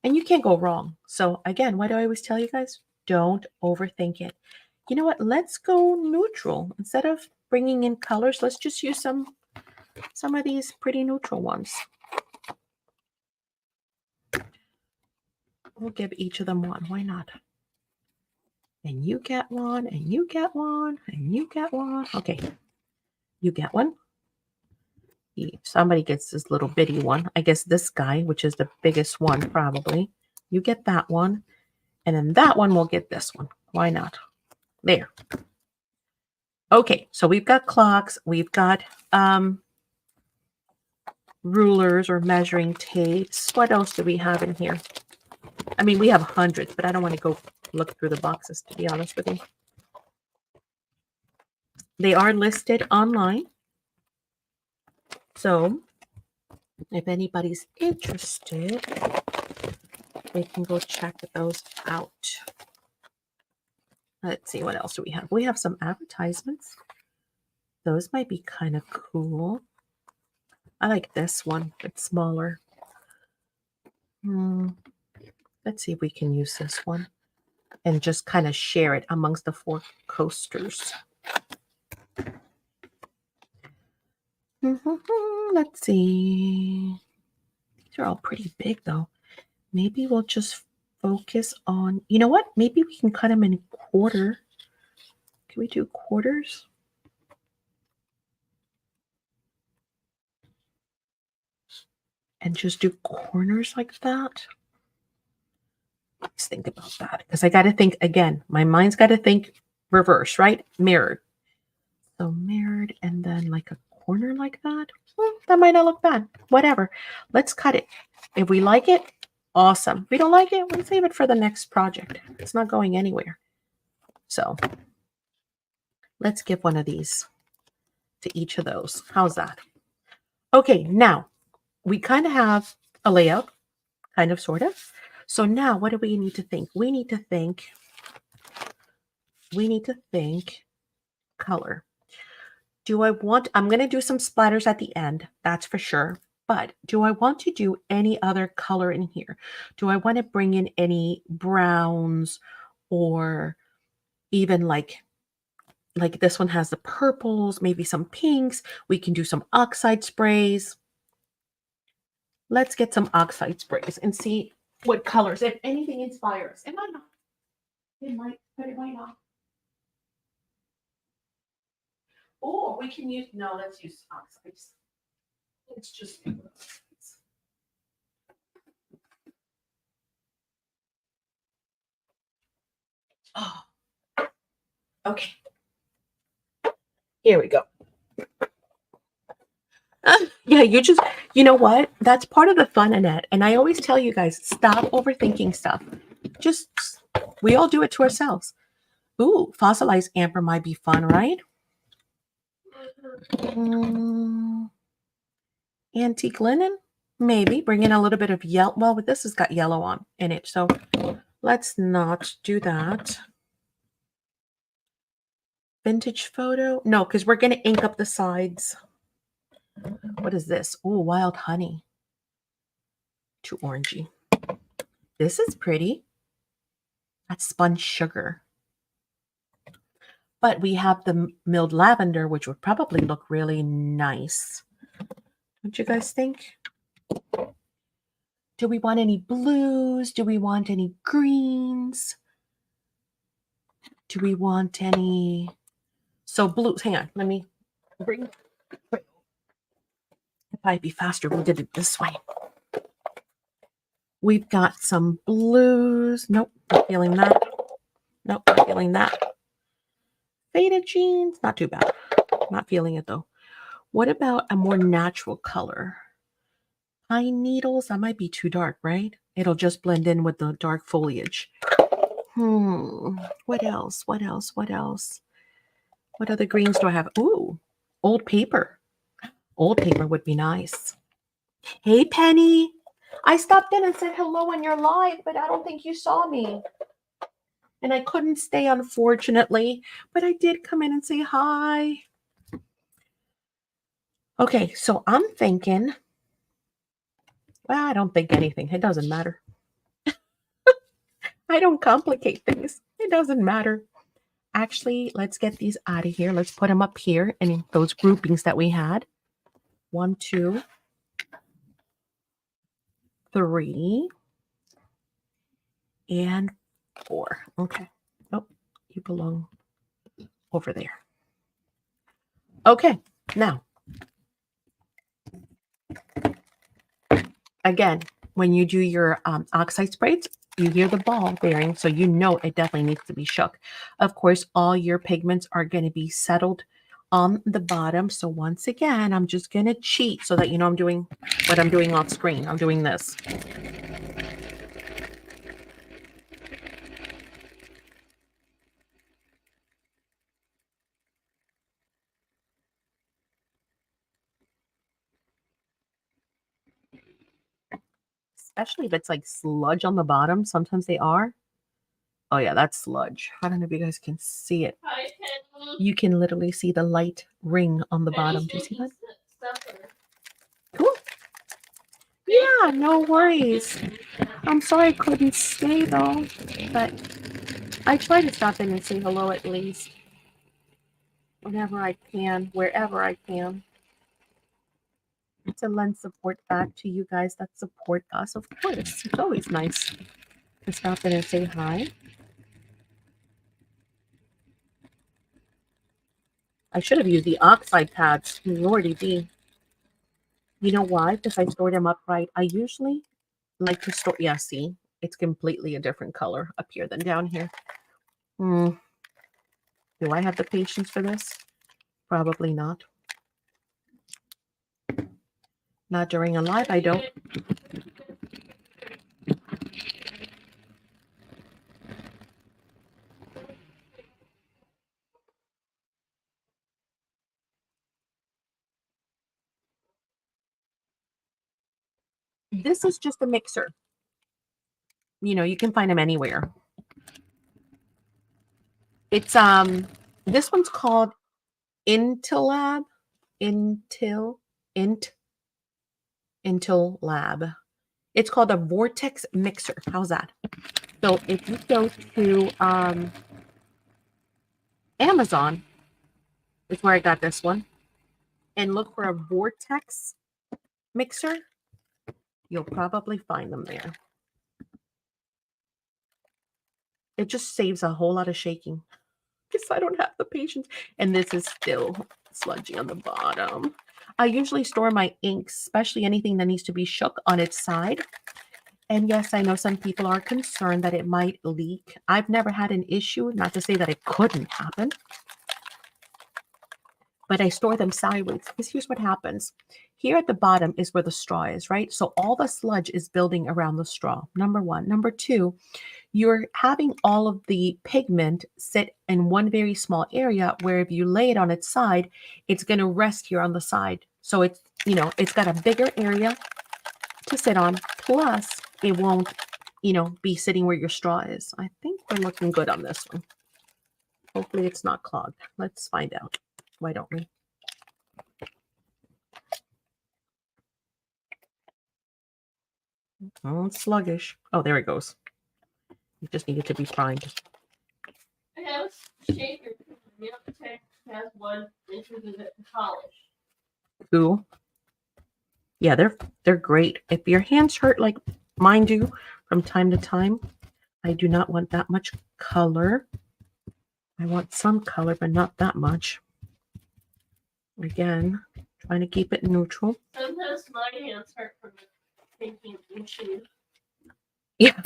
[SPEAKER 1] And you can't go wrong. So again, what do I always tell you guys? Don't overthink it. You know what? Let's go neutral. Instead of bringing in colors, let's just use some of these pretty neutral ones. We'll give each of them one. Why not? And you get one, and you get one, and you get one. Okay. You get one. Somebody gets this little bitty one. I guess this guy, which is the biggest one probably. You get that one. And then that one will get this one. Why not? There. Okay, so we've got clocks. We've got rulers or measuring tapes. What else do we have in here? I mean, we have hundreds, but I don't want to go look through the boxes, to be honest with you. They are listed online. So if anybody's interested, they can go check those out. Let's see, what else do we have? We have some advertisements. Those might be kind of cool. I like this one. It's smaller. Let's see if we can use this one and just kind of share it amongst the 4 coasters. Let's see. These are all pretty big though. Maybe we'll just focus on, you know what? Maybe we can cut them in quarter. Can we do quarters? And just do corners like that? Let's think about that. Because I got to think again. My mind's got to think reverse, right? Mirrored. So mirrored and then like a corner like that. That might not look bad. Whatever. Let's cut it. If we like it, awesome. If we don't like it, we'll save it for the next project. It's not going anywhere. So let's give one of these to each of those. How's that? Okay, now we kind of have a layout, kind of, sort of. So now what do we need to think? We need to think color. Do I want, I'm going to do some splatters at the end, that's for sure. But do I want to do any other color in here? Do I want to bring in any browns or even like this one has the purples, maybe some pinks? We can do some oxide sprays. Let's get some oxide sprays and see what colors, if anything, inspires. It might not. It might, but it might not. Or we can use, no, let's use oxides. Let's just do oxides. Oh, okay. Here we go. Yeah, you know what? That's part of the fun, Annette. And I always tell you guys, stop overthinking stuff. Just, we all do it to ourselves. Ooh, fossilized amber might be fun, right? Antique linen? Maybe. Bring in a little bit of yellow. Well, but this has got yellow on in it. So let's not do that. Vintage photo? No, because we're going to ink up the sides. What is this? Oh, wild honey. Too orangey. This is pretty. That's spun sugar. But we have the milled lavender, which would probably look really nice. Don't you guys think? Do we want any blues? Do we want any greens? Do we want any? So blues, hang on. Let me bring. It'd probably be faster if we did it this way. We've got some blues. Nope, not feeling that. Nope, not feeling that. Faded jeans, not too bad. Not feeling it though. What about a more natural color? Pine needles, that might be too dark, right? It'll just blend in with the dark foliage. What else? What else? What else? What other greens do I have? Ooh, old paper. Old paper would be nice. Hey, Penny. I stopped in and said hello on your live, but I don't think you saw me. And I couldn't stay, unfortunately, but I did come in and say hi. Okay, so I'm thinking, well, I don't think anything. It doesn't matter. I don't complicate things. It doesn't matter. Actually, let's get these out of here. Let's put them up here in those groupings that we had. 1, 2, 3, and 4. Okay. Oh, you belong over there. Okay, now, again, when you do your oxide sprays, you hear the ball bearing, so you know it definitely needs to be shook. Of course, all your pigments are going to be settled on the bottom. So once again, I'm just going to cheat so that you know I'm doing what I'm doing off screen. I'm doing this. especially if it's like sludge on the bottom. Sometimes they are. Oh yeah, that's sludge. I don't know if you guys can see it.
[SPEAKER 2] Hi, Penny.
[SPEAKER 1] You can literally see the light ring on the bottom. Do you see that? Cool. Yeah, no worries. I'm sorry I couldn't stay though, but I try to stop in and say hello at least. Whenever I can, wherever I can. To lend support back to you guys that support us, of course. It's always nice to stop in and say hi. I should have used the oxide pads. Lordy D. You know why? Because I stored them upright. I usually like to store, yeah, see, it's completely a different color up here than down here. Do I have the patience for this? Probably not. Not during a live, I don't. This is just a mixer. You know, you can find them anywhere. It's this one's called Intil Lab. It's called a vortex mixer. How's that? So if you go to Amazon, is where I got this one, and look for a vortex mixer, you'll probably find them there. It just saves a whole lot of shaking because I don't have the patience. And this is still sludgy on the bottom. I usually store my inks, especially anything that needs to be shook, on its side. And yes, I know some people are concerned that it might leak. I've never had an issue, not to say that it couldn't happen. But I store them sideways because here's what happens. Here at the bottom is where the straw is, right? So all the sludge is building around the straw, number one. Number two, you're having all of the pigment sit in one very small area where if you lay it on its side, it's going to rest here on the side. So it's, you know, it's got a bigger area to sit on. Plus, it won't, you know, be sitting where your straw is. I think we're looking good on this one. Hopefully it's not clogged. Let's find out. Why don't we? Oh, it's sluggish. Oh, there it goes. You just need it to be primed.
[SPEAKER 2] I have a shaker. Mintay has one. Interested in polish.
[SPEAKER 1] Cool. Yeah, they're great. If your hands hurt like mine do from time to time, I do not want that much color. I want some color, but not that much. Again, trying to keep it neutral.
[SPEAKER 2] Sometimes my hands hurt from taking issues.
[SPEAKER 1] Yeah.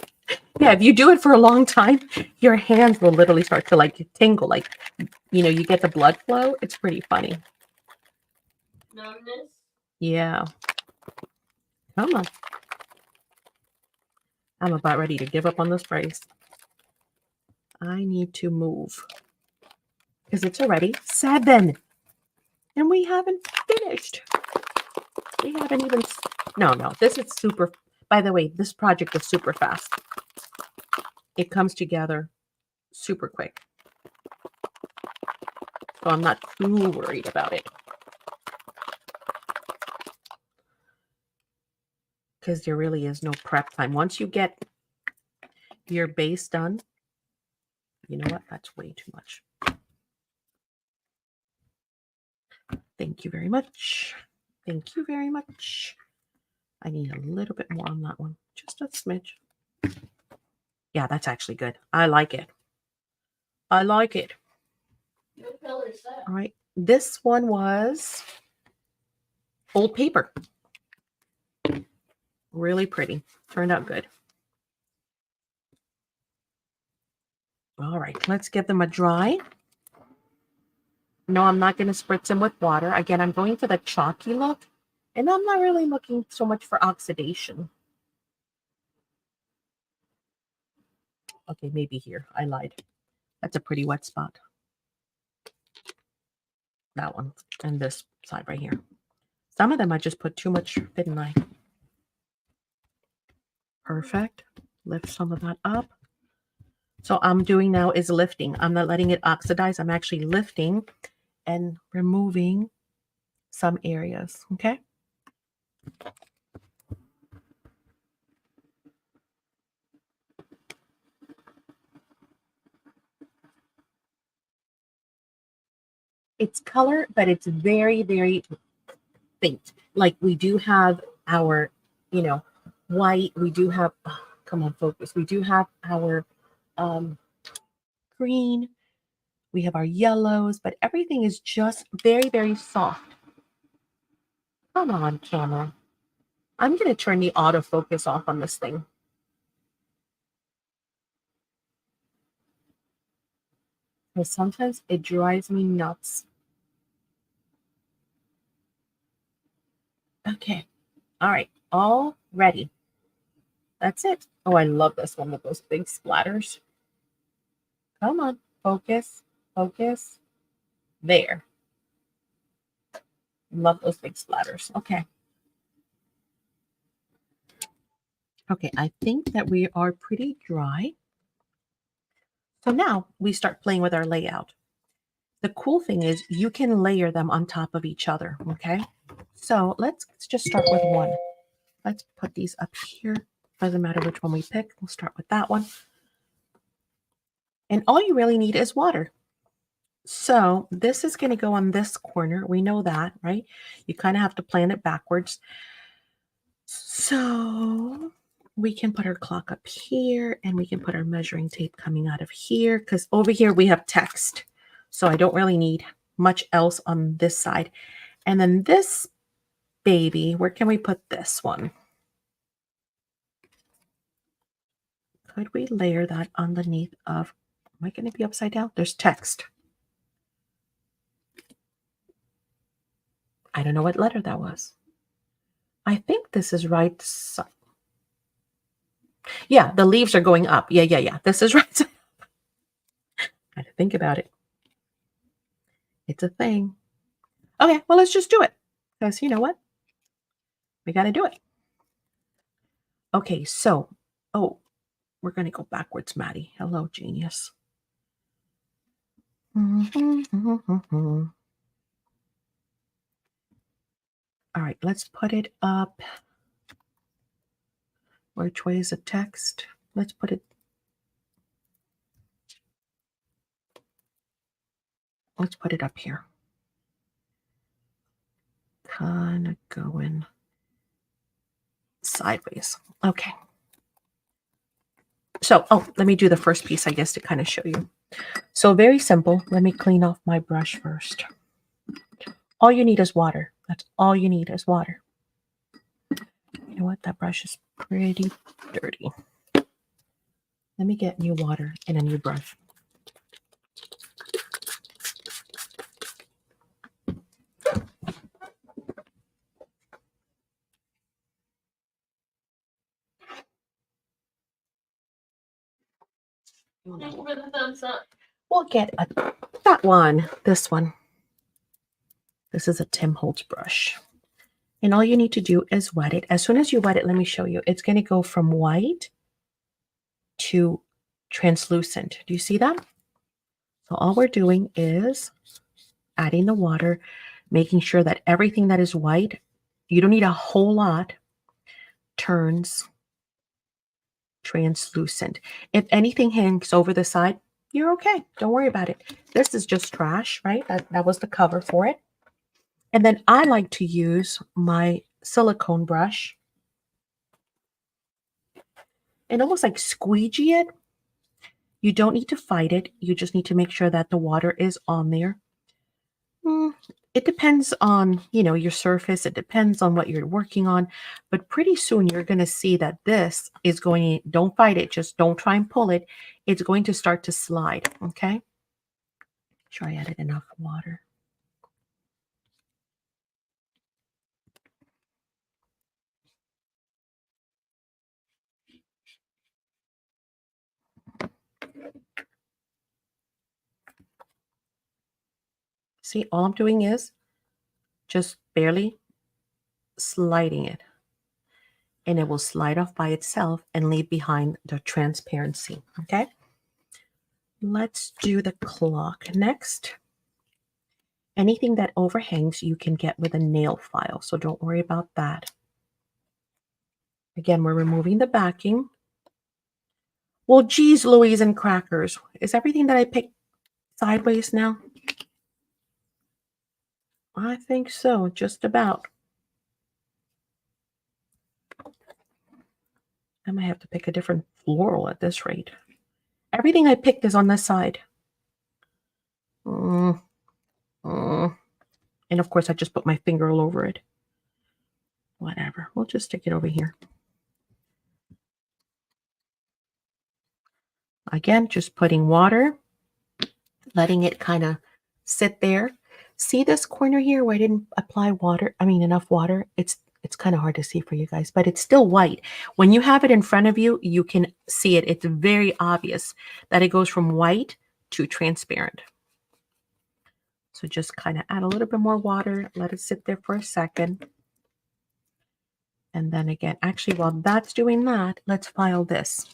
[SPEAKER 1] Yeah, if you do it for a long time, your hands will literally start to like tingle. Like, you know, you get the blood flow. It's pretty funny.
[SPEAKER 2] Numbness?
[SPEAKER 1] Yeah. Come on. I'm about ready to give up on this race. I need to move. Because it's already 7. And we haven't finished. We haven't even... No. This is super... By the way, this project was super fast. It comes together super quick. So I'm not too worried about it. Because there really is no prep time. Once you get your base done, you know what? That's way too much. Thank you very much. Thank you very much. I need a little bit more on that one. Just a smidge. Yeah, that's actually good. I like it. I like it.
[SPEAKER 2] What color is that?
[SPEAKER 1] All right. This one was old paper. Really pretty. Turned out good. All right. Let's give them a dry. No, I'm not going to spritz them with water. Again, I'm going for the chalky look. And I'm not really looking so much for oxidation. Okay, maybe here. I lied. That's a pretty wet spot. That one. And this side right here. Some of them I just put too much, didn't I? Perfect. Lift some of that up. So I'm doing now is lifting. I'm not letting it oxidize. I'm actually lifting and removing some areas. Okay. It's color, but it's very, very faint. Like we do have our, white. We do have, oh, come on, focus. We do have our green. We have our yellows, but everything is just very, very soft. Come on, camera. I'm going to turn the autofocus off on this thing. Because sometimes it drives me nuts. Okay. All right. All ready. That's it. Oh, I love this one with those big splatters. Come on. Focus. Focus. There. Love those big splatters. Okay. Okay. I think that we are pretty dry. So now we start playing with our layout. The cool thing is you can layer them on top of each other. Okay. So let's just start with one. Let's put these up here. Doesn't matter which one we pick. We'll start with that one. And all you really need is water. So this is going to go on this corner. We know that, right? You kind of have to plan it backwards. So we can put our clock up here and we can put our measuring tape coming out of here because over here we have text. So I don't really need much else on this side. And then this baby, where can we put this one? Could we layer that underneath of, am I going to be upside down? There's text. I don't know what letter that was. I think this is right. Yeah, the leaves are going up. Yeah. This is right. I had to think about it. It's a thing. Okay, well, let's just do it. Because you know what? We got to do it. Okay, so, oh, we're going to go backwards, Maddie. Hello, genius. All right, let's put it up. Which way is the text? Let's put it. Let's put it up here. Kind of going sideways. Okay. So, let me do the first piece, I guess, to kind of show you. So very simple. Let me clean off my brush first. All you need is water. That's all you need is water. You know what? That brush is pretty dirty. Let me get new water and a new brush.
[SPEAKER 2] Thank you for the thumbs up.
[SPEAKER 1] We'll get that one. This one. This is a Tim Holtz brush. And all you need to do is wet it. As soon as you wet it, let me show you. It's going to go from white to translucent. Do you see that? So all we're doing is adding the water, making sure that everything that is white, you don't need a whole lot, turns translucent. If anything hangs over the side, you're okay. Don't worry about it. This is just trash, right? That was the cover for it. And then I like to use my silicone brush and almost like squeegee it. You don't need to fight it. You just need to make sure that the water is on there. It depends on, your surface. It depends on what you're working on. But pretty soon you're going to see that this is going, don't fight it. Just don't try and pull it. It's going to start to slide. Okay. Make sure I added enough water. See, all I'm doing is just barely sliding it. and it will slide off by itself and leave behind the transparency. Okay. Let's do the clock next. Anything that overhangs you can get with a nail file, so don't worry about that. Again, we're removing the backing. Well, geez, Louise and crackers. Is everything that I picked sideways now? I think so, just about. I might have to pick a different floral at this rate. Everything I picked is on this side. And of course, I just put my finger all over it. Whatever. We'll just stick it over here. Again, just putting water, letting it kind of sit there. See this corner here where I didn't apply water? I mean, enough water. It's kind of hard to see for you guys, but it's still white. When you have it in front of you, you can see it. It's very obvious that it goes from white to transparent. So just kind of add a little bit more water, let it sit there for a second. And then again, actually, while that's doing that, let's file this.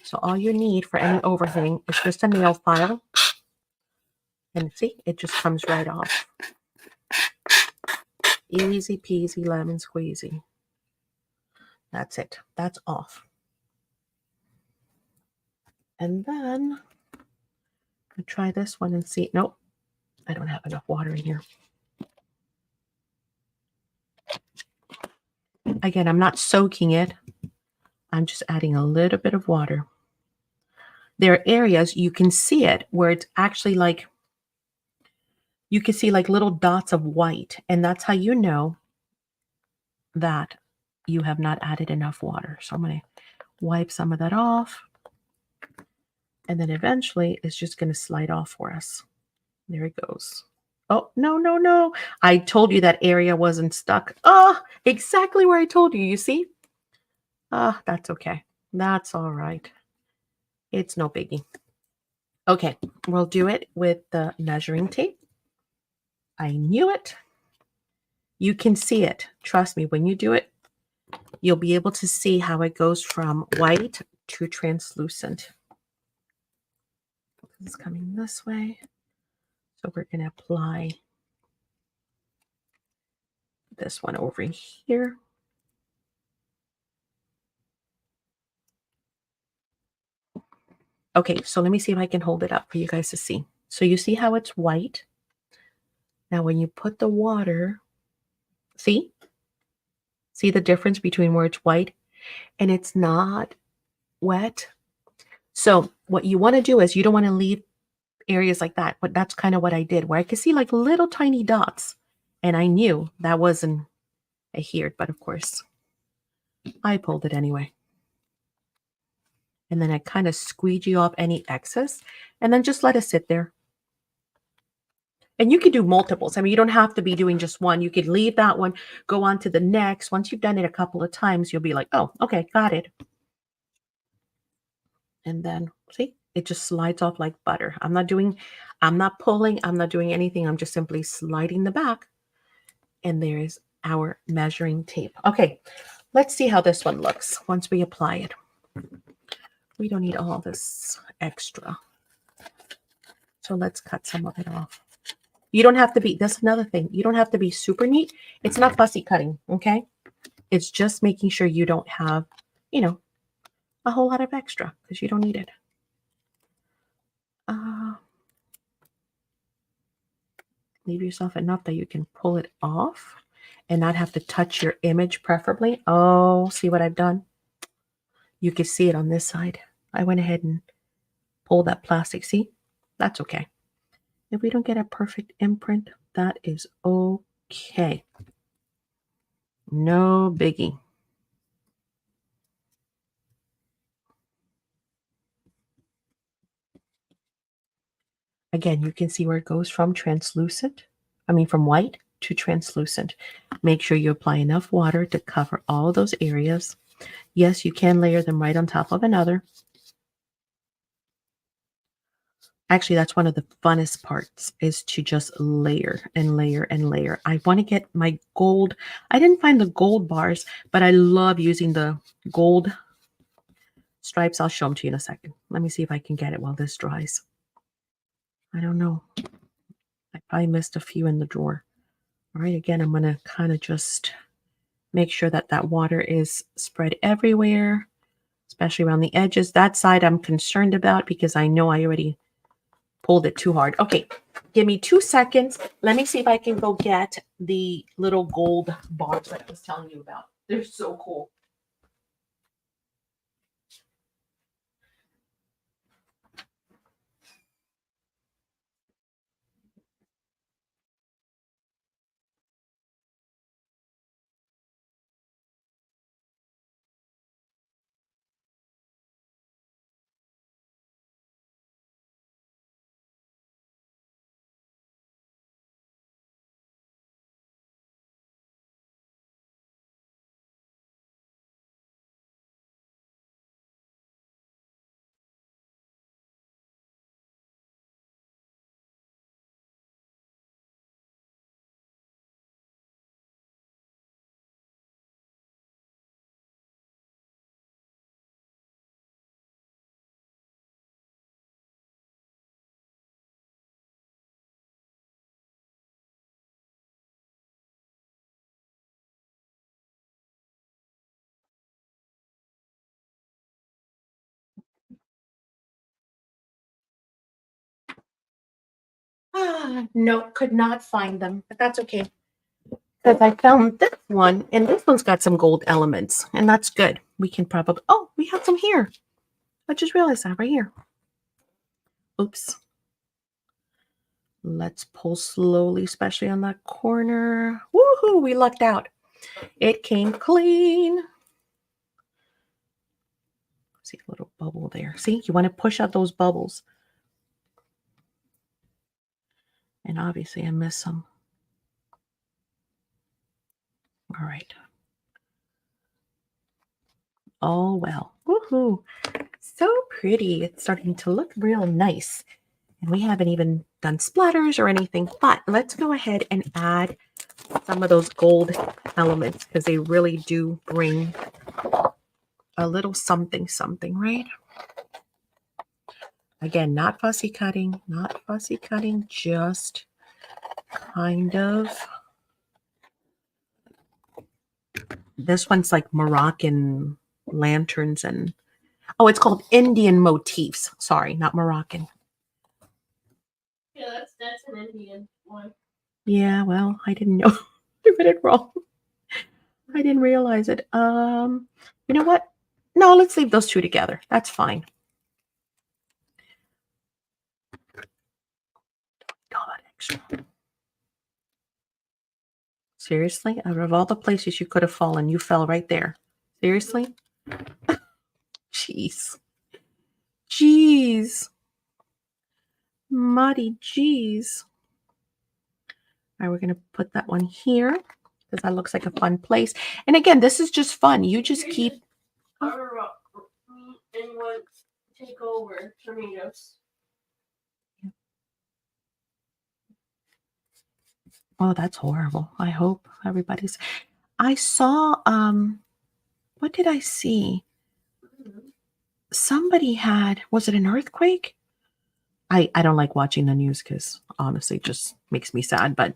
[SPEAKER 1] So all you need for any overhang is just a nail file. And see, it just comes right off. Easy peasy lemon squeezy. That's it. That's off. And then I'll try this one and see. Nope, I don't have enough water in here. Again, I'm not soaking it. I'm just adding a little bit of water. There are areas you can see it where it's actually like, you can see like little dots of white. And that's how you know that you have not added enough water. So I'm going to wipe some of that off. And then eventually it's just going to slide off for us. There it goes. Oh, no, no, no. I told you that area wasn't stuck. Oh, exactly where I told you. You see? Ah, that's okay. That's all right. It's no biggie. Okay, we'll do it with the measuring tape. I knew it. You can see it. Trust me, when you do it, you'll be able to see how it goes from white to translucent. This is coming this way. So we're going to apply this one over here. Okay, so let me see if I can hold it up for you guys to see. So you see how it's white? Now when you put the water, see? See the difference between where it's white and it's not wet? So what you want to do is you don't want to leave areas like that, but that's kind of what I did, where I could see like little tiny dots. And I knew that wasn't adhered, but of course, I pulled it anyway. And then I kind of squeegee off any excess and then just let it sit there. And you could do multiples. I mean, you don't have to be doing just one. You could leave that one, go on to the next. Once you've done it a couple of times, you'll be like, oh, okay, got it. And then, see, it just slides off like butter. I'm not pulling, I'm not doing anything. I'm just simply sliding the back. And there's our measuring tape. Okay, let's see how this one looks once we apply it. We don't need all this extra. So let's cut some of it off. You don't have to be, that's another thing. You don't have to be super neat. It's not fussy cutting, okay? It's just making sure you don't have, you know, a whole lot of extra because you don't need it. Leave yourself enough that you can pull it off and not have to touch your image preferably. Oh, see what I've done? You can see it on this side. I went ahead and pulled that plastic. See? That's okay. If we don't get a perfect imprint, that is okay. No biggie. Again, you can see where it goes from from white to translucent. Make sure you apply enough water to cover all those areas. Yes, you can layer them right on top of another. Actually, that's one of the funnest parts is to just layer and layer and layer. I want to get my gold. I didn't find the gold bars, but I love using the gold stripes. I'll show them to you in a second. Let me see if I can get it while this dries. I don't know. I probably missed a few in the drawer. All right, again, I'm going to kind of just make sure that that water is spread everywhere, especially around the edges. That side I'm concerned about because I know I already pulled it too hard. Okay, give me 2 seconds. Let me see if I can go get the little gold bars that I was telling you about. They're so cool. No, could not find them, but that's okay. Because I found this one, and this one's got some gold elements, and that's good. We can probably, oh, we have some here. I just realized that right here. Oops. Let's pull slowly, especially on that corner. Woohoo, we lucked out. It came clean. See a little bubble there. See, you want to push out those bubbles. And obviously I missed some. All right. Oh, well. Woohoo. So pretty. It's starting to look real nice. And we haven't even done splatters or anything, but let's go ahead and add some of those gold elements because they really do bring a little something, something, right? Again, not fussy cutting, just kind of. This one's like Moroccan lanterns and, oh, it's called Indian motifs. Sorry, not Moroccan.
[SPEAKER 2] Yeah, that's an Indian one.
[SPEAKER 1] Yeah, well, I didn't know. I read it wrong. I didn't realize it. You know what? No, let's leave those two together. That's fine. God, extra. Seriously? Out of all the places you could have fallen, you fell right there. Seriously? Jeez. Jeez. Muddy jeez. All right, we're going to put that one here because that looks like a fun place. And again, this is just fun. You just keep.
[SPEAKER 2] Anyone take over tornadoes.
[SPEAKER 1] Oh, that's horrible. I hope everybody's. I saw, what did I see? Somebody had, was it an earthquake? I don't like watching the news because honestly, it just makes me sad. But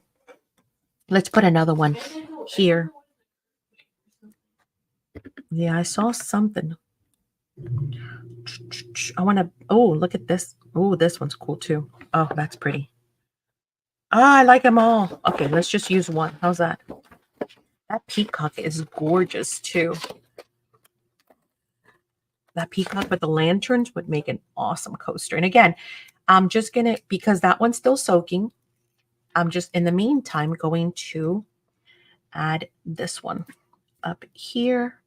[SPEAKER 1] let's put another one here. Yeah, I saw something. I want to, oh, look at this. Oh, this one's cool too. Oh, that's pretty. Ah, I like them all. Okay, let's just use one. How's that? That peacock is gorgeous too. That peacock with the lanterns would make an awesome coaster. And again, I'm just going to, because that one's still soaking, I'm just in the meantime going to add this one up here.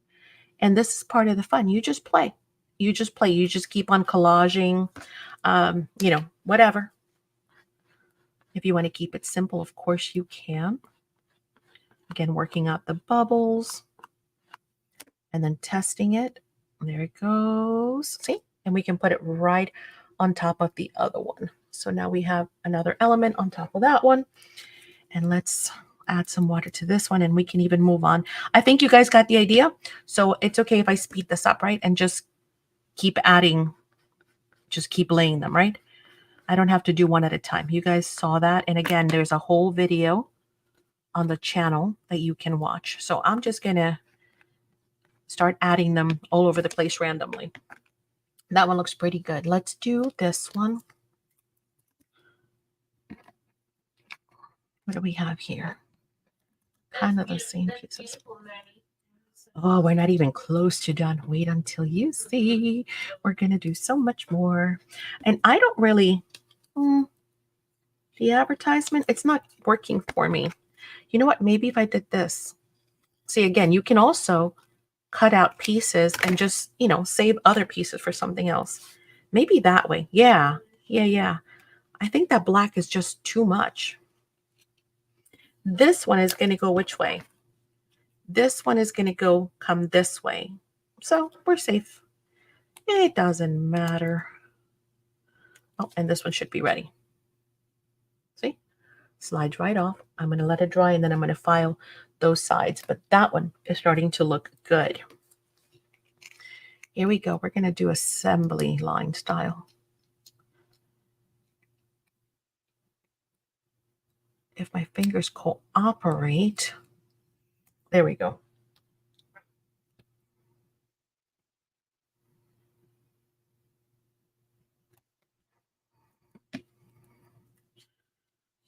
[SPEAKER 1] And this is part of the fun. You just play. You just play. You just keep on collaging, you know, whatever. If you want to keep it simple, of course you can. Again, working out the bubbles and then testing it. There it goes. See? And we can put it right on top of the other one. So now we have another element on top of that one. And let's add some water to this one and we can even move on. I think you guys got the idea. So it's okay if I speed this up, right? And just keep adding, just keep laying them, right? I don't have to do one at a time. You guys saw that. And again, there's a whole video on the channel that you can watch. So I'm just going to start adding them all over the place randomly. That one looks pretty good. Let's do this one. What do we have here? Kind of the same pieces. Oh, we're not even close to done. Wait until you see. We're going to do so much more. And I don't really, the advertisement, it's not working for me. You know what? Maybe if I did this. See, again, you can also cut out pieces and just, save other pieces for something else. Maybe that way. Yeah. I think that black is just too much. This one is going to go which way? This one is going to come this way. So we're safe. It doesn't matter. Oh, and this one should be ready. See? Slides right off. I'm going to let it dry and then I'm going to file those sides. But that one is starting to look good. Here we go. We're going to do assembly line style. If my fingers cooperate, there we go.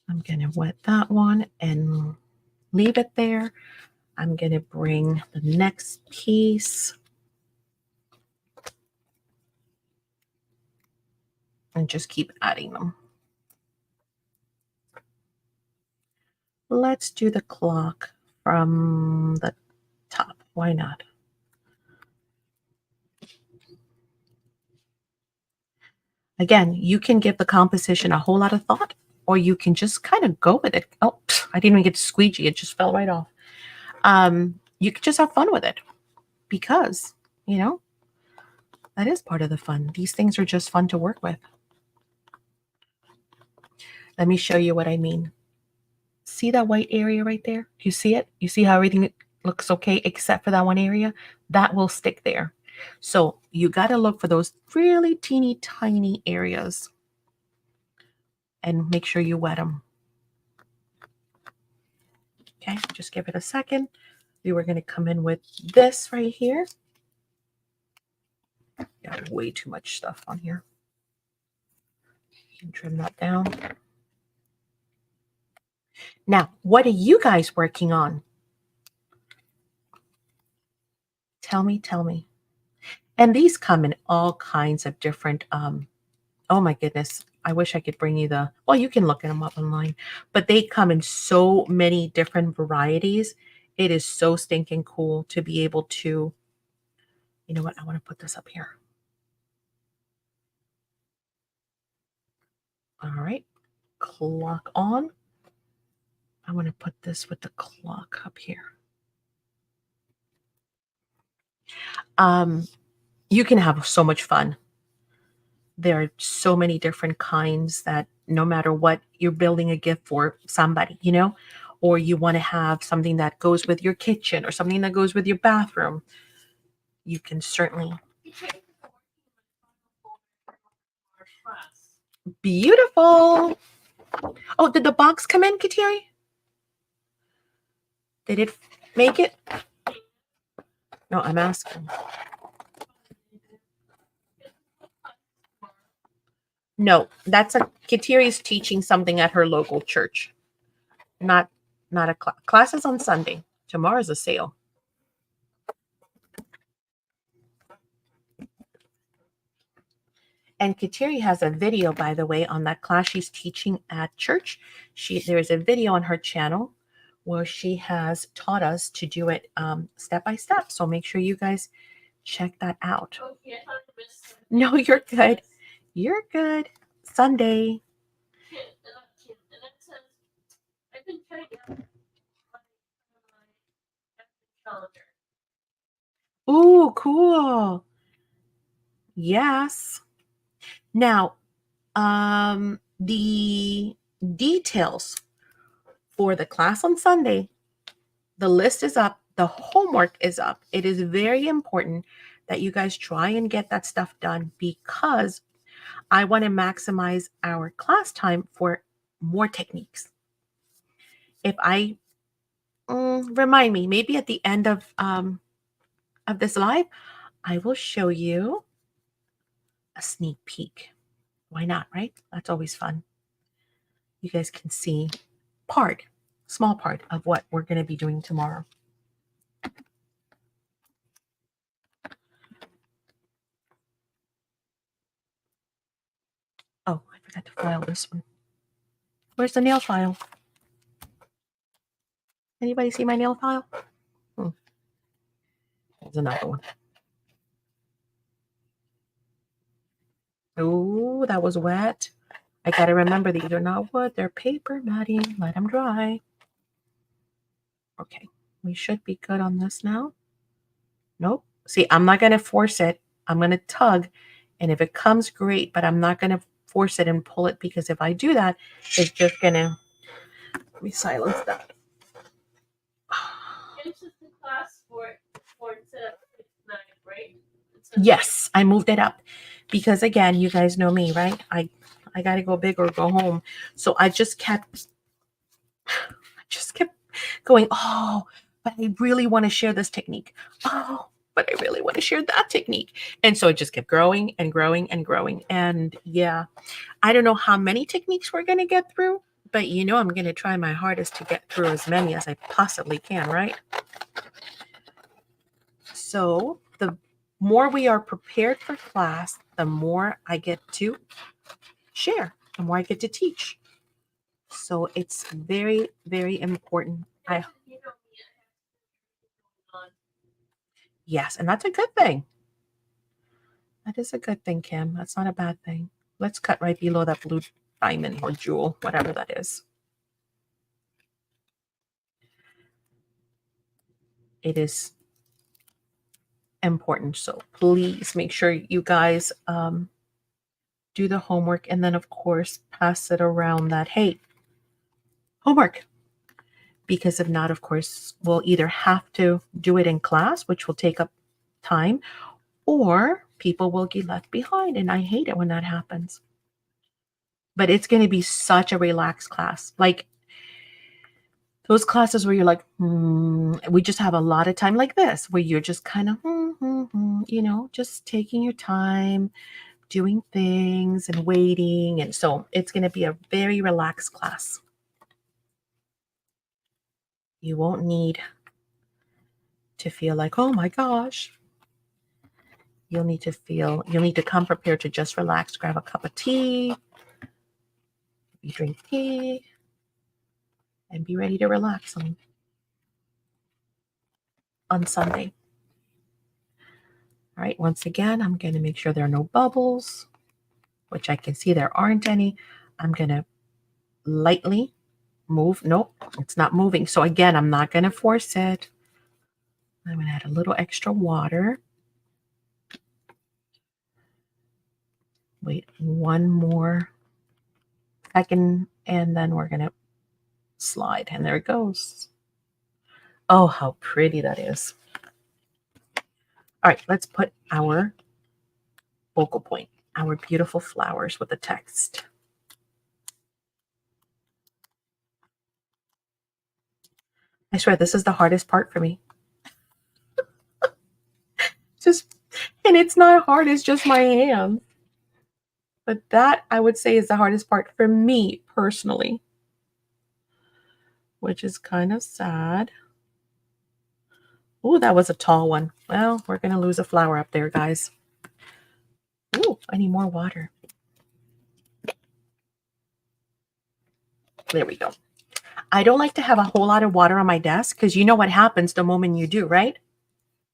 [SPEAKER 1] I'm going to wet that one and leave it there. I'm going to bring the next piece and just keep adding them. Let's do the clock from the top. Why not? Again, you can give the composition a whole lot of thought, or you can just kind of go with it. Oh, I didn't even get to squeegee. It just fell right off. You could just have fun with it because, that is part of the fun. These things are just fun to work with. Let me show you what I mean. See that white area right there? Do you see it? You see how everything looks okay except for that one area? That will stick there. So you got to look for those really teeny tiny areas and make sure you wet them. Okay, just give it a second. We were going to come in with this right here. Got way too much stuff on here. You can trim that down. Now, what are you guys working on? Tell me. And these come in all kinds of different, oh my goodness. I wish I could bring you well, you can look at them up online, but they come in so many different varieties. It is so stinking cool to be able to, you know what? I want to put this up here. All right. Clock on. I want to put this with the clock up here. You can have so much fun. There are so many different kinds that no matter what, you're building a gift for somebody, or you want to have something that goes with your kitchen or something that goes with your bathroom. You can certainly. Beautiful. Oh, did the box come in, Kateri? Did it make it? No, I'm asking. No, that's Kateri's teaching something at her local church. Not a class. Class is on Sunday. Tomorrow's a sale. And Kateri has a video, by the way, on that class she's teaching at church. There's a video on her channel where she has taught us to do it step by step. So make sure you guys check that out.
[SPEAKER 2] Okay, I thought I missed
[SPEAKER 1] No, you're good. You're good. Sunday.
[SPEAKER 2] And it says, I've been cutting out my calendar.
[SPEAKER 1] Ooh, cool. Yes. Now, The details for the class on Sunday, the list is up, the homework is up. It is very important that you guys try and get that stuff done because I want to maximize our class time for more techniques. If I remind me, maybe at the end of this live, I will show you a sneak peek. Why not, right? That's always fun. You guys can see small part of what we're going to be doing tomorrow. Oh, I forgot to file this one. Where's the nail file? Anybody see my nail file? There's another one. Oh, that was wet. I got to remember these are not wood. They're paper, Maddie. Let them dry. Okay, we should be good on this now. Nope. See, I'm not going to force it. I'm going to tug. And if it comes, great. But I'm not going to force it and pull it because if I do that, it's just going to... Let me silence that.
[SPEAKER 2] It's just the class for right?
[SPEAKER 1] Yes, I moved it up because again, you guys know me, right? I got to go big or go home. So I just kept going, oh, but I really want to share this technique. Oh, but I really want to share that technique. And so it just kept growing and growing and growing. And yeah, I don't know how many techniques we're going to get through, but you know, I'm going to try my hardest to get through as many as I possibly can, right? So the more we are prepared for class, the more I get to share, the more I get to teach. So it's very, very important. Yes, and that's a good thing. That is a good thing, Kim. That's not a bad thing. Let's cut right below that blue diamond or jewel, whatever that is. It is important. So please make sure you guys do the homework and then, of course, pass it around that, hey, homework. Because if not, of course, we'll either have to do it in class, which will take up time, or people will get left behind. And I hate it when that happens. But it's going to be such a relaxed class. Like those classes where you're like, we just have a lot of time like this, where you're just kind of, you know, just taking your time, doing things and waiting. And so it's going to be a very relaxed class. You won't need to feel like, oh my gosh. You'll need to come prepared to just relax, grab a cup of tea. You drink tea and be ready to relax on Sunday. All right, once again, I'm going to make sure there are no bubbles, which I can see there aren't any. I'm going to lightly move. Nope, it's not moving. So again, I'm not going to force it. I'm going to add a little extra water. Wait one more second, and then we're going to slide. And there it goes. Oh, how pretty that is. All right, let's put our focal point, our beautiful flowers with the text. I swear this is the hardest part for me. And it's not hard, it's just my hands. But that I would say is the hardest part for me personally, which is kind of sad. Oh, that was a tall one. Well, we're going to lose a flower up there, guys. Oh, I need more water. There we go. I don't like to have a whole lot of water on my desk because you know what happens the moment you do, right?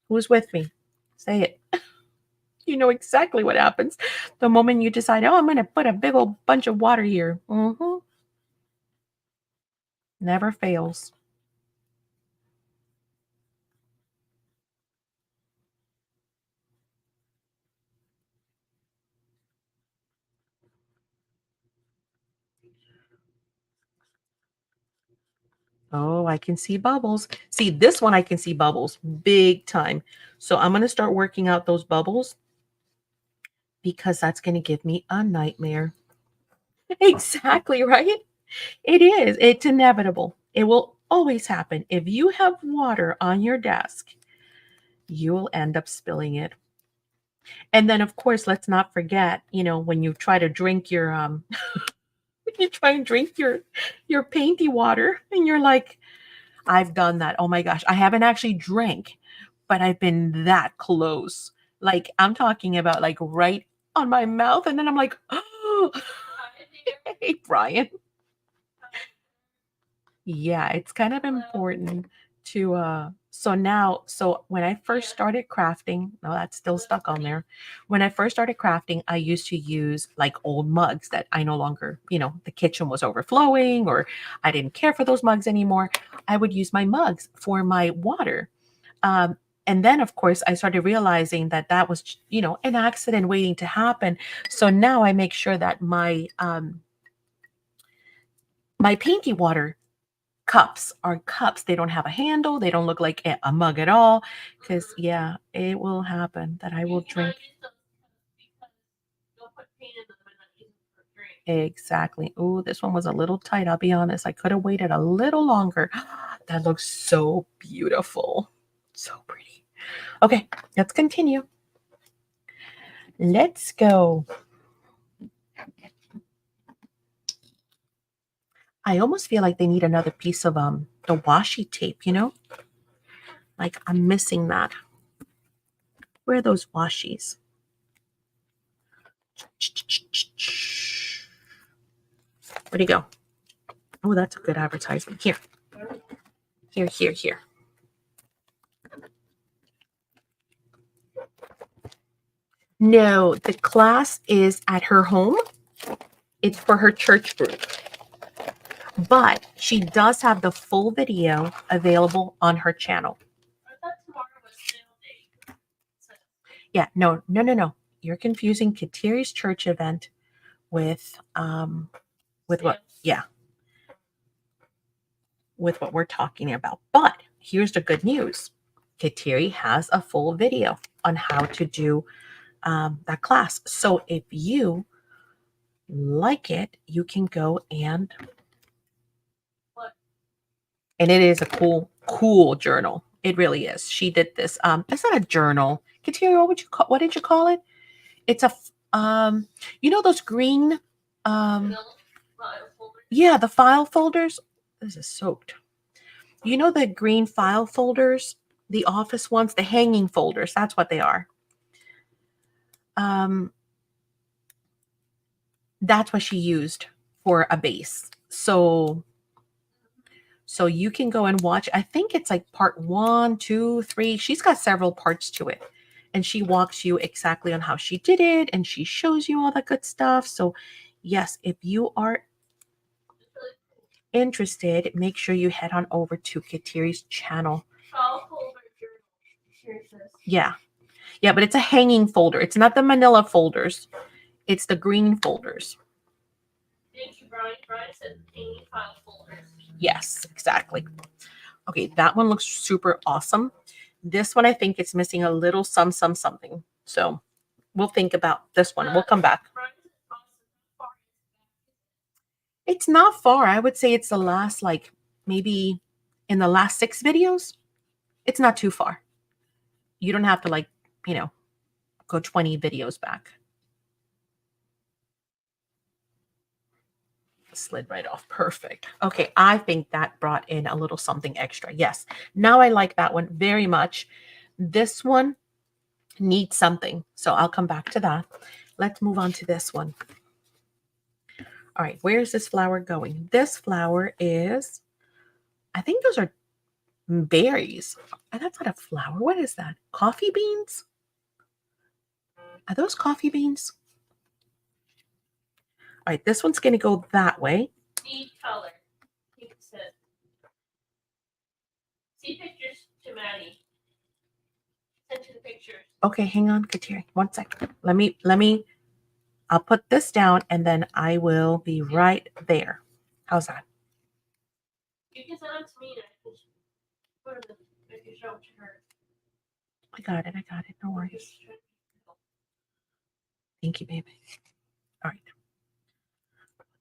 [SPEAKER 1] Who's with me? Say it. You know exactly what happens the moment you decide, oh, I'm going to put a big old bunch of water here. Never fails. Oh, I can see bubbles. See, this one I can see bubbles big time. So I'm going to start working out those bubbles because that's going to give me a nightmare. Exactly, right? It is. It's inevitable. It will always happen. If you have water on your desk, you will end up spilling it. And then of course, let's not forget, when you try to drink your you try and drink your painty water and you're like, I've done that. Oh my gosh, I haven't actually drank, but I've been that close. Like I'm talking about like right on my mouth and then I'm like, "Oh, hey Brian." Yeah, it's kind of important to so when I first started crafting, no, that's still stuck on there. When I first started crafting, I used to use like old mugs that I no longer, the kitchen was overflowing or I didn't care for those mugs anymore. I would use my mugs for my water. And then of course I started realizing that that was, an accident waiting to happen. So now I make sure that my painty water cups are cups. They don't have a handle. They don't look like a mug at all. Because, yeah, it will happen that I will drink. Exactly. Oh, this one was a little tight. I'll be honest. I could have waited a little longer. That looks so beautiful. So pretty. Okay, let's continue. Let's go. I almost feel like they need another piece of the washi tape, Like I'm missing that. Where are those washies? Where'd he go? Oh, that's a good advertisement. Here. Here, here, here. No, the class is at her home. It's for her church group. But she does have the full video available on her channel.
[SPEAKER 2] I thought tomorrow was sale day.
[SPEAKER 1] Yeah, no. You're confusing Katiri's church event with what? Yeah, with what we're talking about. But here's the good news. Katiri has a full video on how to do that class. So if you like it, you can go and it is a cool journal. It really is. She did this. It's not a journal. Katiri, what did you call it? It's a those green yeah, the file folders. This is soaked. The green file folders, the office ones, the hanging folders. That's what they are. That's what she used for a base. So you can go and watch. I think it's like part 1, 2, 3. She's got several parts to it. And she walks you exactly on how she did it. And she shows you all that good stuff. So yes, if you are interested, make sure you head on over to Katiri's channel. Yeah. Yeah, but it's a hanging folder. It's not the manila folders. It's the green folders.
[SPEAKER 2] Thank you, Brian. Brian said hanging file folders.
[SPEAKER 1] Yes, exactly. Okay, that one looks super awesome. This one, I think it's missing a little something. So we'll think about this one. We'll come back. It's not far. I would say it's the last, like maybe in the last 6 videos. It's not too far. You don't have to go 20 videos back. Slid right off. Perfect. Okay, I think that brought in a little something extra. Yes. Now I like that one very much. This one needs something. So I'll come back to that. Let's move on to this one. All right, where's this flower going? This flower is, I think those are berries. That's not a flower. What is that? Coffee beans? Are those coffee beans? All right, this one's going to go that way.
[SPEAKER 2] Need color. See pictures to Maddie. Send to the pictures.
[SPEAKER 1] Okay, hang on, Katiri. 1 second. Let me. I'll put this down and then I will be right there. How's that?
[SPEAKER 2] You can send it to me and I can put it in the show to her.
[SPEAKER 1] I got it. No worries. Thank you, baby. All right.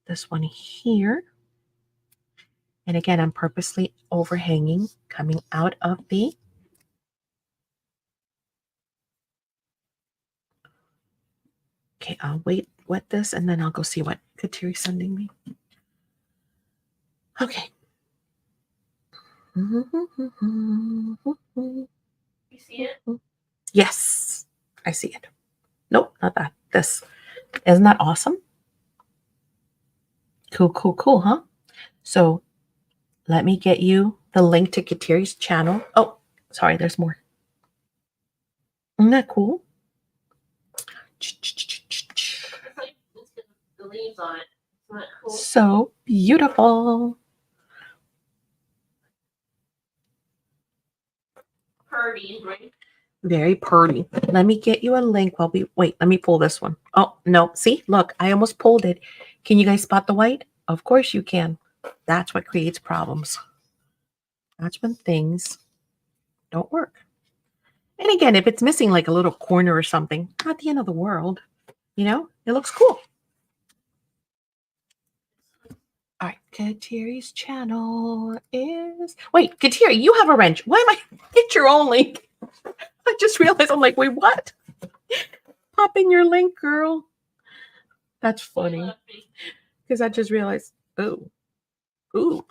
[SPEAKER 1] This one here. And again, I'm purposely overhanging, coming out of the okay, I'll wet this and then I'll go see what Katiri's sending me. Okay.
[SPEAKER 2] You see it?
[SPEAKER 1] Yes, I see it. Nope, not that. This. Isn't that awesome? Cool, huh? So let me get you the link to Katiri's channel. Oh, sorry, there's more. Isn't that cool?
[SPEAKER 2] It's like the leaves on it. Isn't that cool?
[SPEAKER 1] So beautiful.
[SPEAKER 2] Purdy, right?
[SPEAKER 1] Very pretty. Let me get you a link while we wait. Let me pull this one. Oh, no. See, look, I almost pulled it. Can you guys spot the white? Of course you can. That's what creates problems. That's when things don't work. And again, if it's missing like a little corner or something, not the end of the world. You know, it looks cool. All right, Katiri's channel is... Wait, Katiri, you have a wrench. Why am I... Hit your own link. I just realized, I'm like, wait, what? Pop in your link, girl. That's funny. Because I just realized, ooh,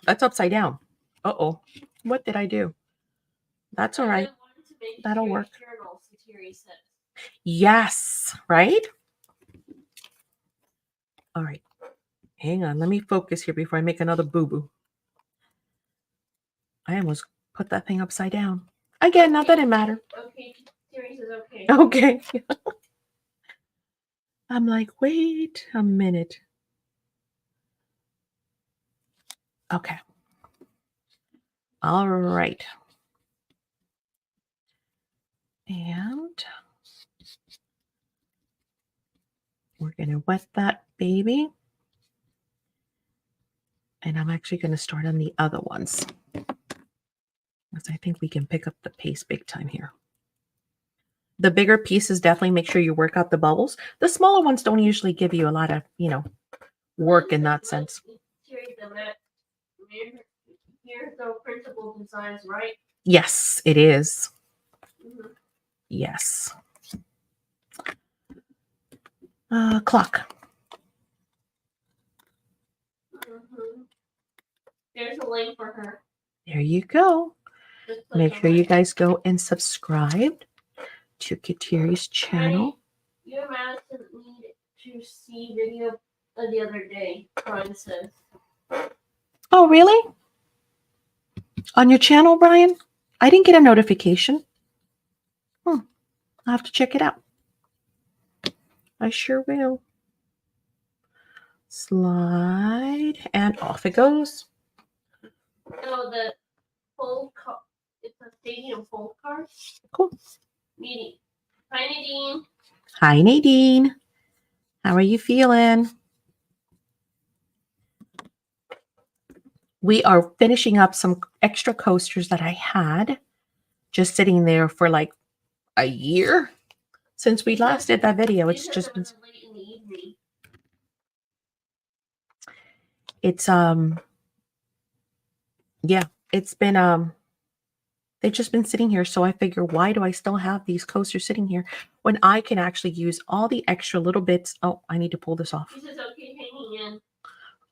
[SPEAKER 1] that's upside down. Uh-oh. What did I do? That's all right. That'll work. Yes, right? All right. Hang on. Let me focus here before I make another boo-boo. I almost put that thing upside down. Again, not that it mattered.
[SPEAKER 2] Okay, Katiri says okay.
[SPEAKER 1] Okay. I'm like, wait a minute. Okay. All right. And we're going to wet that baby. And I'm actually going to start on the other ones, because I think we can pick up the pace big time here. The bigger pieces, definitely make sure you work out the bubbles. The smaller ones don't usually give you a lot of, work in that sense.
[SPEAKER 2] Here's the printable designs, right?
[SPEAKER 1] Yes, it is.
[SPEAKER 2] Mm-hmm.
[SPEAKER 1] Yes. Clock.
[SPEAKER 2] Mm-hmm. There's a link for her.
[SPEAKER 1] There you go. Make sure you guys go and subscribe to Katiri's channel.
[SPEAKER 2] You and Madison need to see video of the other day, Brian says.
[SPEAKER 1] Oh, really? On your channel, Brian? I didn't get a notification. I'll have to check it out. I sure will. Slide, and off it goes.
[SPEAKER 2] No, the fold card. It's a stadium fold card.
[SPEAKER 1] Cool.
[SPEAKER 2] Meeting. Hi, Nadine.
[SPEAKER 1] Hi, Nadine. How are you feeling? We are finishing up some extra coasters that I had just sitting there for like a year since we last did that video. It's just been...
[SPEAKER 2] late in the evening.
[SPEAKER 1] It's yeah, it's been they've just been sitting here, so I figure, why do I still have these coasters sitting here when I can actually use all the extra little bits? Oh, I need to pull this off.
[SPEAKER 2] This is okay hanging in.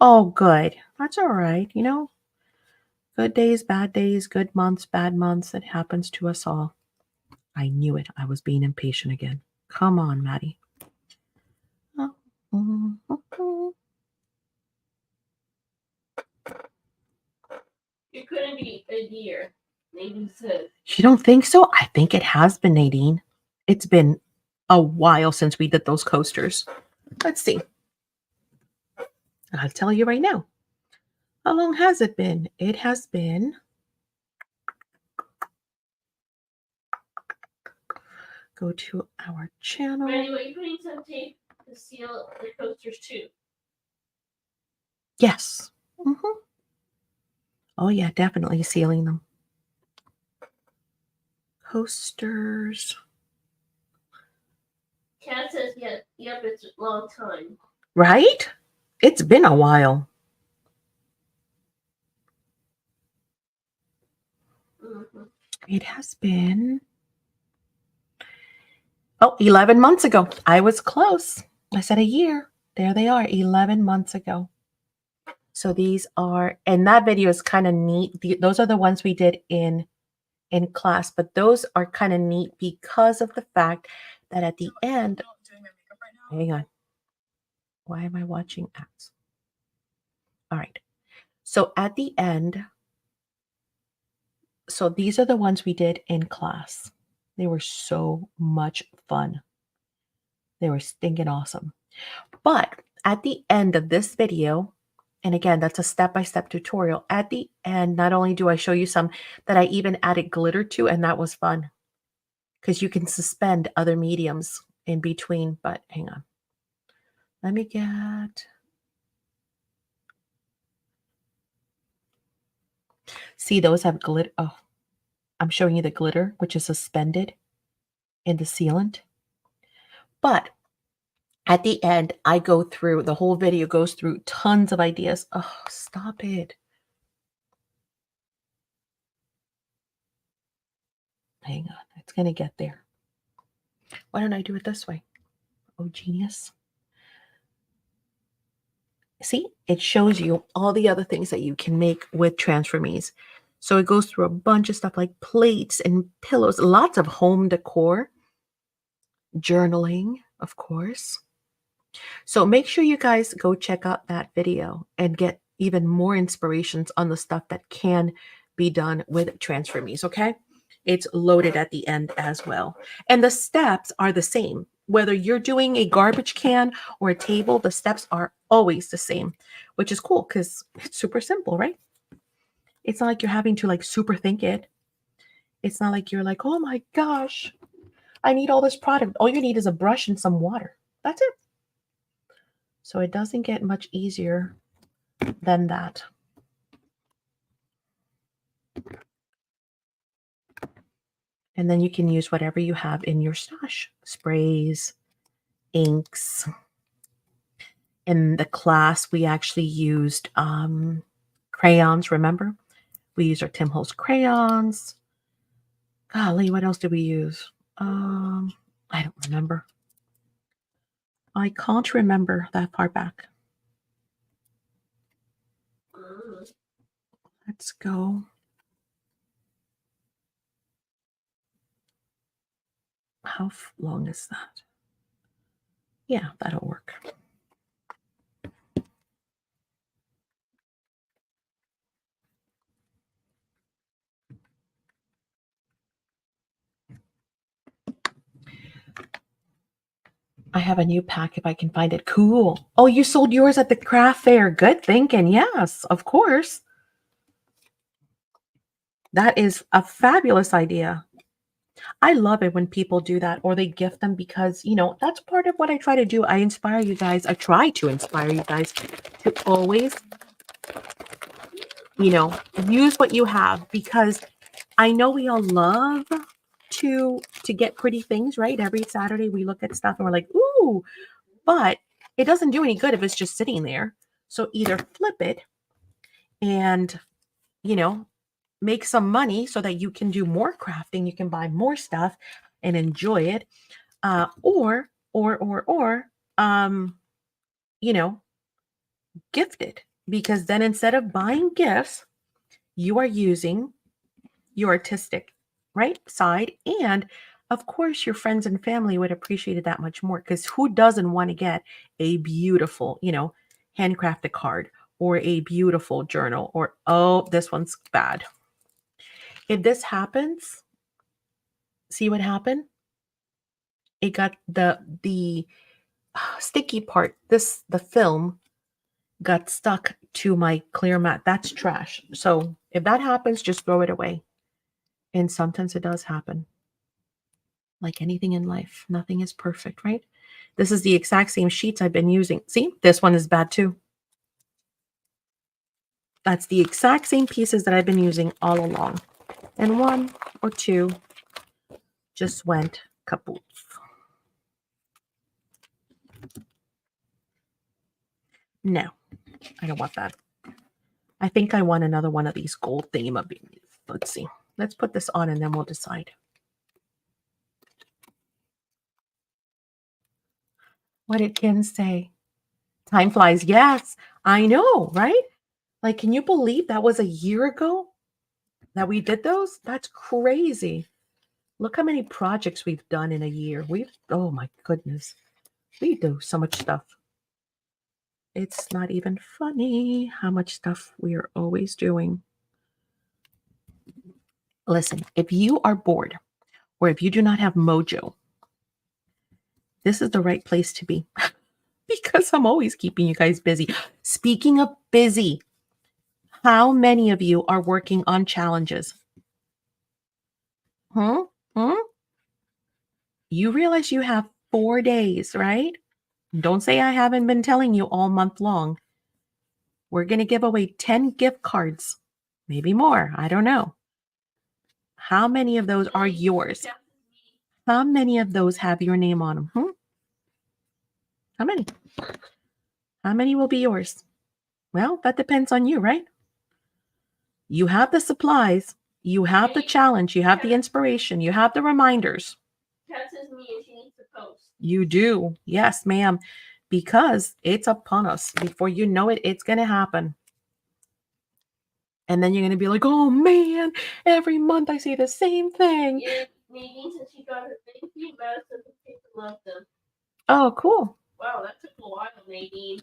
[SPEAKER 1] Oh, good. That's all right. Good days, bad days, good months, bad months. It happens to us all. I knew it. I was being impatient again. Come on, Maddie.
[SPEAKER 2] It couldn't be a year. Nadine said.
[SPEAKER 1] You don't think so? I think it has been, Nadine. It's been a while since we did those coasters. Let's see. I'll tell you right now. How long has it been? It has been... Go to our channel.
[SPEAKER 2] Randy, what are you putting some tape? seal the coasters too.
[SPEAKER 1] Yes. Mm-hmm. Oh, yeah, definitely sealing them. Coasters.
[SPEAKER 2] Kat says, yep, it's a long time.
[SPEAKER 1] Right? It's been a while.
[SPEAKER 2] Mm-hmm.
[SPEAKER 1] It has been. Oh, 11 months ago. I was close. I said a year. There they are, 11 months ago. So these are, and that video is kind of neat. Those are the ones we did in class, but those are kind of neat because of the fact that at the end, hang on. Why am I watching ads? All right. So at the end, so these are the ones we did in class. They were so much fun. They were stinking awesome. But at the end of this video, and again, that's a step-by-step tutorial. At the end, not only do I show you some that I even added glitter to, and that was fun because you can suspend other mediums in between. But hang on. Let me get... See, those have glitter. Oh, I'm showing you the glitter, which is suspended in the sealant. But at the end, I go through, the whole video goes through tons of ideas. Oh, stop it. Hang on, it's going to get there. Why don't I do it this way? Oh, genius. See, it shows you all the other things that you can make with Transformees. So it goes through a bunch of stuff like plates and pillows, lots of home decor, journaling, of course. So make sure you guys go check out that video and get even more inspirations on the stuff that can be done with Transformees, okay? It's loaded at the end as well. And the steps are the same. Whether you're doing a garbage can or a table, the steps are always the same, which is cool because it's super simple, right? It's not like you're having to like super think it. It's not like you're like, oh my gosh, I need all this product. All you need is a brush and some water. That's it. So it doesn't get much easier than that. And then you can use whatever you have in your stash. Sprays, inks. In the class, we actually used crayons, remember? We used our Tim Holtz crayons. Golly, what else did we use? I don't remember. I can't remember that far back. Let's go. How long is that? Yeah, that'll work. I have a new pack if I can find it. Cool. Oh, you sold yours at the craft fair. Good thinking. Yes, of course. That is a fabulous idea. I love it when people do that or they gift them because, you know, that's part of what I try to do. I inspire you guys. I try to inspire you guys to always, you know, use what you have because I know we all love to get pretty things, right? Every Saturday we look at stuff and we're like, ooh, but it doesn't do any good if it's just sitting there. So either flip it and, you know, make some money so that you can do more crafting, you can buy more stuff and enjoy it, or you know, gift it, because then instead of buying gifts, you are using your artistic right side, and of course your friends and family would appreciate it that much more, because who doesn't want to get a beautiful, you know, handcrafted card or a beautiful journal, or oh, this one's bad. If this happens, see what happened? It got the sticky part, the film got stuck to my clear mat. That's trash. So if that happens, just throw it away. And sometimes it does happen. Like anything in life, nothing is perfect, right? This is the exact same sheets I've been using. See, this one is bad too. That's the exact same pieces that I've been using all along. And one or two just went kaput. No, I don't want that. I think I want another one of these gold thingamabobbies. Let's see. Let's put this on and then we'll decide. What did Ken say? Time flies. Yes, I know, right? Like, can you believe that was a year ago that we did those? That's crazy. Look how many projects we've done in a year. Oh my goodness. We do so much stuff. It's not even funny how much stuff we are always doing. Listen, if you are bored or if you do not have mojo, this is the right place to be because I'm always keeping you guys busy. Speaking of busy, how many of you are working on challenges? You realize you have 4 days, right? Don't say I haven't been telling you all month long. We're going to give away 10 gift cards, maybe more. I don't know. How many of those are yours? How many of those have your name on them? How many? How many will be yours? Well, that depends on you, right? You have the supplies. You have the challenge. You have the inspiration. You have the reminders.
[SPEAKER 2] Kat says me and she needs to post.
[SPEAKER 1] You do. Yes, ma'am. Because it's upon us. Before you know it, it's going to happen. And then you're going to be like, oh, man, every month I see the same thing.
[SPEAKER 2] Yeah, Nadine, since she got her thank you, Madison loved them.
[SPEAKER 1] Oh, cool.
[SPEAKER 2] Wow, that took a while, Nadine.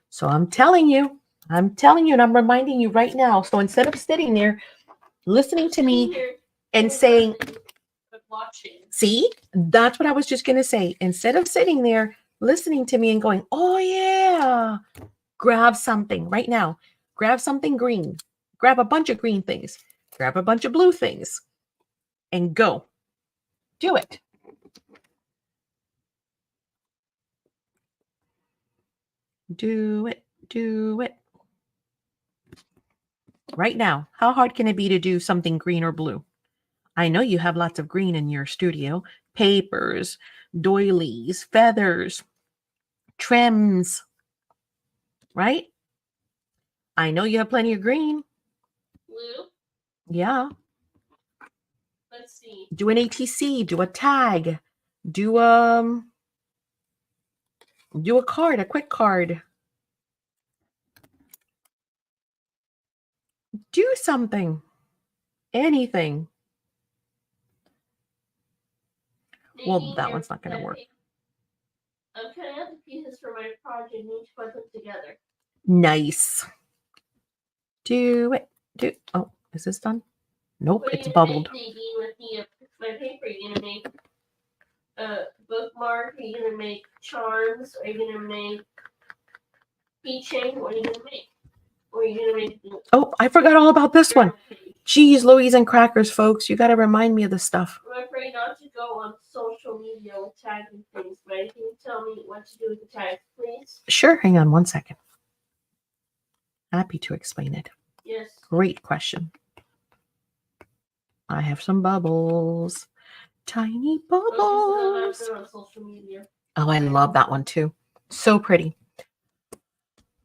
[SPEAKER 1] So I'm telling you, and I'm reminding you right now. So instead of sitting there listening to me and saying, see, that's what I was just going to say. Instead of sitting there listening to me and going, oh, yeah, grab something right now. Grab something green. Grab a bunch of green things. Grab a bunch of blue things and go. Do it. Do it. Do it. Right now, how hard can it be to do something green or blue? I know you have lots of green in your studio. Papers, doilies, feathers, trims, right? I know you have plenty of green.
[SPEAKER 2] Blue?
[SPEAKER 1] Yeah.
[SPEAKER 2] Let's see.
[SPEAKER 1] Do an ATC, do a tag, do a card, a quick card. Do something. Anything. Well, that one's not going to work.
[SPEAKER 2] I'm cutting out the pieces for my project and need to put them together.
[SPEAKER 1] Nice. Do it. Oh, is this done? Nope, it's bubbled.
[SPEAKER 2] With my paper, you're going to make bookmark, are you going to make charms, are you going to make keychain, what are you going to make? Or are you going to make...
[SPEAKER 1] Oh, I forgot all about this one. Cheese, Louise, and crackers, folks. You got to remind me of this stuff.
[SPEAKER 2] I'm afraid not to go on social media with tagging things, but can you tell me what to do with the tags, please?
[SPEAKER 1] Sure. Hang on one second. Happy to explain it.
[SPEAKER 2] Yes.
[SPEAKER 1] Great question. I have some bubbles. Tiny bubbles.
[SPEAKER 2] On social media.
[SPEAKER 1] Oh, I love that one too. So pretty.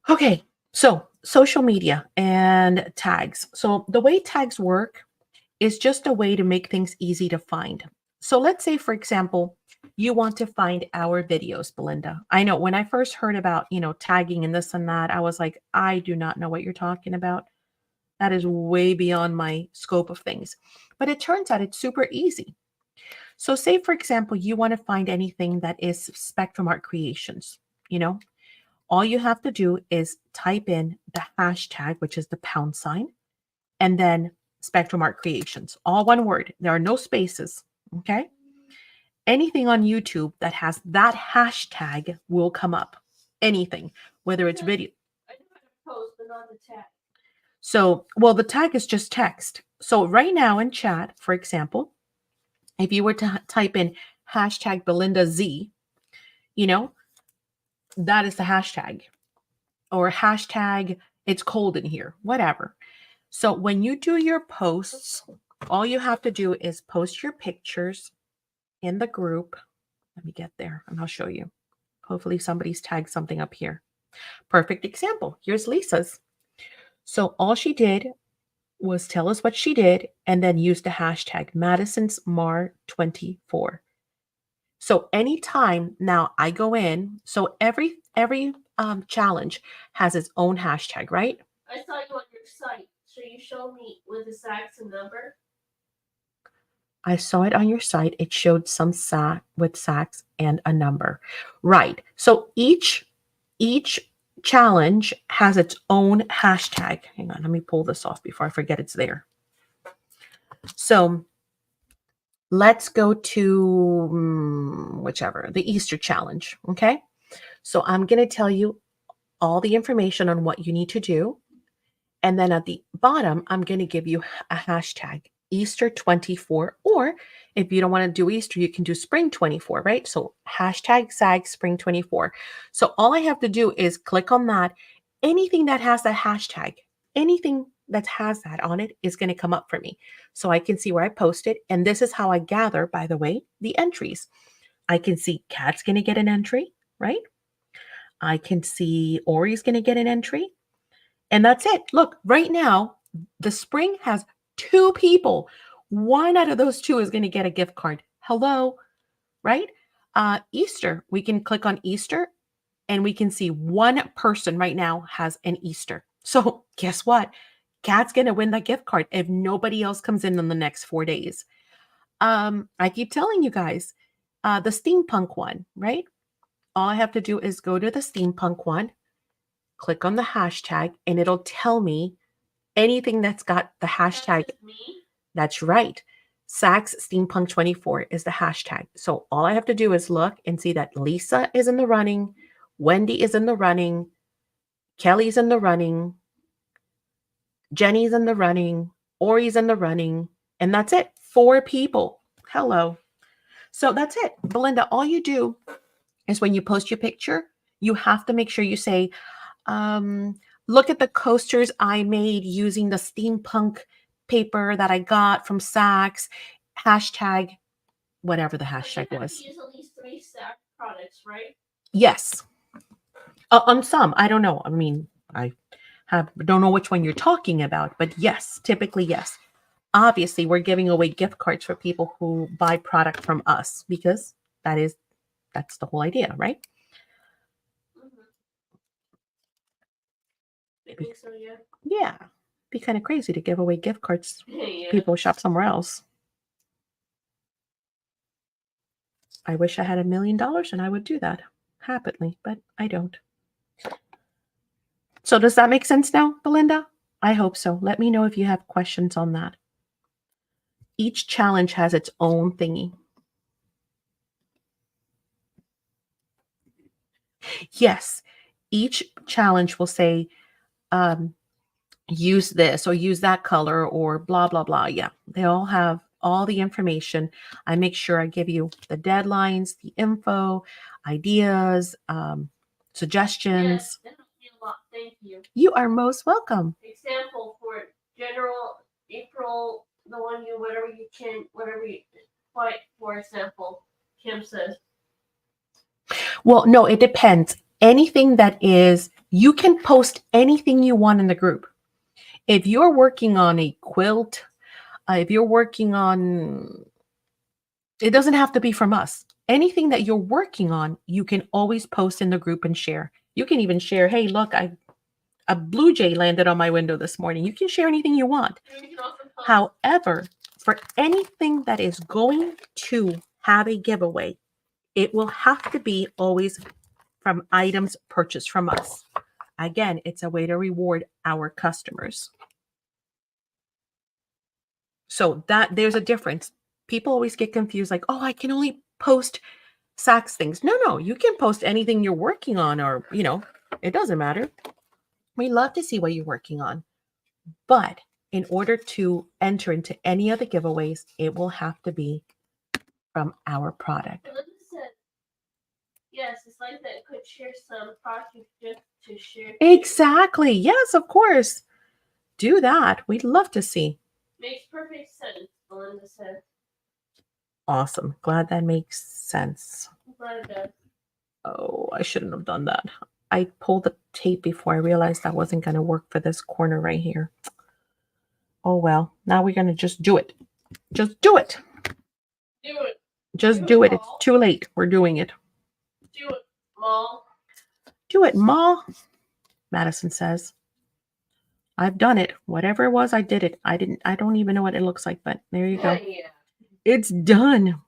[SPEAKER 1] Okay, so social media and tags. So the way tags work is just a way to make things easy to find. So let's say, for example, you want to find our videos, Belinda. I know when I first heard about, tagging and this and that, I was like, I do not know what you're talking about. That is way beyond my scope of things. But it turns out it's super easy. So say, for example, you want to find anything that is Spectrum Art Creations, all you have to do is type in the hashtag, which is the #, and then Spectrum Art Creations, all one word. There are no spaces, okay? Anything on YouTube that has that hashtag will come up. Anything, whether it's video.
[SPEAKER 2] I know how to post, but not the tag.
[SPEAKER 1] So, well, the tag is just text. So right now in chat, for example, if you were to type in hashtag Belinda Z, that is the hashtag, or hashtag it's cold in here, whatever. So when you do your posts, all you have to do is post your pictures in the group. Let me get there and I'll show you. Hopefully somebody's tagged something up here. Perfect example. Here's Lisa's. So all she did was tell us what she did and then use the hashtag Madison's Mar24. So anytime now I go in, so every challenge has its own hashtag, right?
[SPEAKER 2] I saw you on your site. So you showed me with the SACs and number.
[SPEAKER 1] I saw it on your site. It showed some SAC with SACs and a number. Right. So each challenge has its own hashtag. Hang on, let me pull this off before I forget it's there. So let's go to whichever, the Easter challenge. Okay. So I'm going to tell you all the information on what you need to do. And then at the bottom, I'm going to give you a hashtag Easter 24, or if you don't want to do Easter, you can do Spring 24, right? So hashtag SAG Spring 24. So all I have to do is click on that. Anything that has that hashtag, anything that has that on it is going to come up for me. So I can see where I posted. And this is how I gather, by the way, the entries. I can see Kat's going to get an entry, right? I can see Ori's going to get an entry. And that's it. Look, right now, the spring has 2 people. One out of those 2 is going to get a gift card. Hello, right? Easter, we can click on Easter and we can see one person right now has an Easter. So guess what? Kat's going to win that gift card if nobody else comes in the next 4 days. I keep telling you guys, the steampunk one, right? All I have to do is go to the steampunk one, click on the hashtag, and it'll tell me anything that's got the hashtag.
[SPEAKER 2] That's me?
[SPEAKER 1] That's right. Sax Steampunk 24 is the hashtag. So all I have to do is look and see that Lisa is in the running, Wendy is in the running, Kelly's in the running, Jenny's in the running, Ori's in the running, and that's it. 4 people. Hello. So that's it. Belinda, all you do is when you post your picture, you have to make sure you say, look at the coasters I made using the steampunk paper that I got from Saks, hashtag, whatever the hashtag
[SPEAKER 2] You have
[SPEAKER 1] was.
[SPEAKER 2] to use at least 3 SAC products, right?
[SPEAKER 1] Yes. On some, I don't know. I mean, I don't know which one you're talking about, but yes, typically yes. Obviously, we're giving away gift cards for people who buy product from us because that's the whole idea, right?
[SPEAKER 2] Mm-hmm. I think so, yeah.
[SPEAKER 1] Yeah. Be kind of crazy to give away gift cards.
[SPEAKER 2] Yeah.
[SPEAKER 1] People shop somewhere else. I wish I had $1 million and I would do that happily, but I don't. So does that make sense now, Belinda? I hope so. Let me know if you have questions on that. Each challenge has its own thingy. Yes, each challenge will say, use this or use that color or blah, blah, blah. Yeah, they all have all the information. I make sure I give you the deadlines, the info, ideas, suggestions.
[SPEAKER 2] Yes, that helped me a lot. Thank you.
[SPEAKER 1] You are most welcome.
[SPEAKER 2] Example for general April, the one you whatever you quite for example, Kim says.
[SPEAKER 1] Well, no, it depends. Anything that is, you can post anything you want in the group. If you're working on a quilt, if you're working on, it doesn't have to be from us. Anything that you're working on, you can always post in the group and share. You can even share, hey, look, a blue jay landed on my window this morning. You can share anything you want.
[SPEAKER 2] You can also post.
[SPEAKER 1] However, for anything that is going to have a giveaway, it will have to be always from items purchased from us. Again, it's a way to reward our customers. So that there's a difference. People always get confused like, oh, I can only post Saks things. No, you can post anything you're working on or, it doesn't matter. We love to see what you're working on. But in order to enter into any of the giveaways, it will have to be from our product.
[SPEAKER 2] Linda said, yes, it's like that. Could share some products just to share.
[SPEAKER 1] Exactly. Yes, of course. Do that. We'd love to see.
[SPEAKER 2] Makes perfect sense, Belinda said.
[SPEAKER 1] Awesome. Glad that makes sense.
[SPEAKER 2] I'm glad it does.
[SPEAKER 1] Oh, I shouldn't have done that. I pulled the tape before I realized that wasn't going to work for this corner right here. Oh, well. Now we're going to just do it. Just do it.
[SPEAKER 2] Do it.
[SPEAKER 1] Just do it. It's too late. We're doing it.
[SPEAKER 2] Do it, Ma.
[SPEAKER 1] Do it, Ma. Madison says. I've done it. Whatever it was, I did it. I don't even know what it looks like, but there you go.
[SPEAKER 2] Yeah.
[SPEAKER 1] It's done.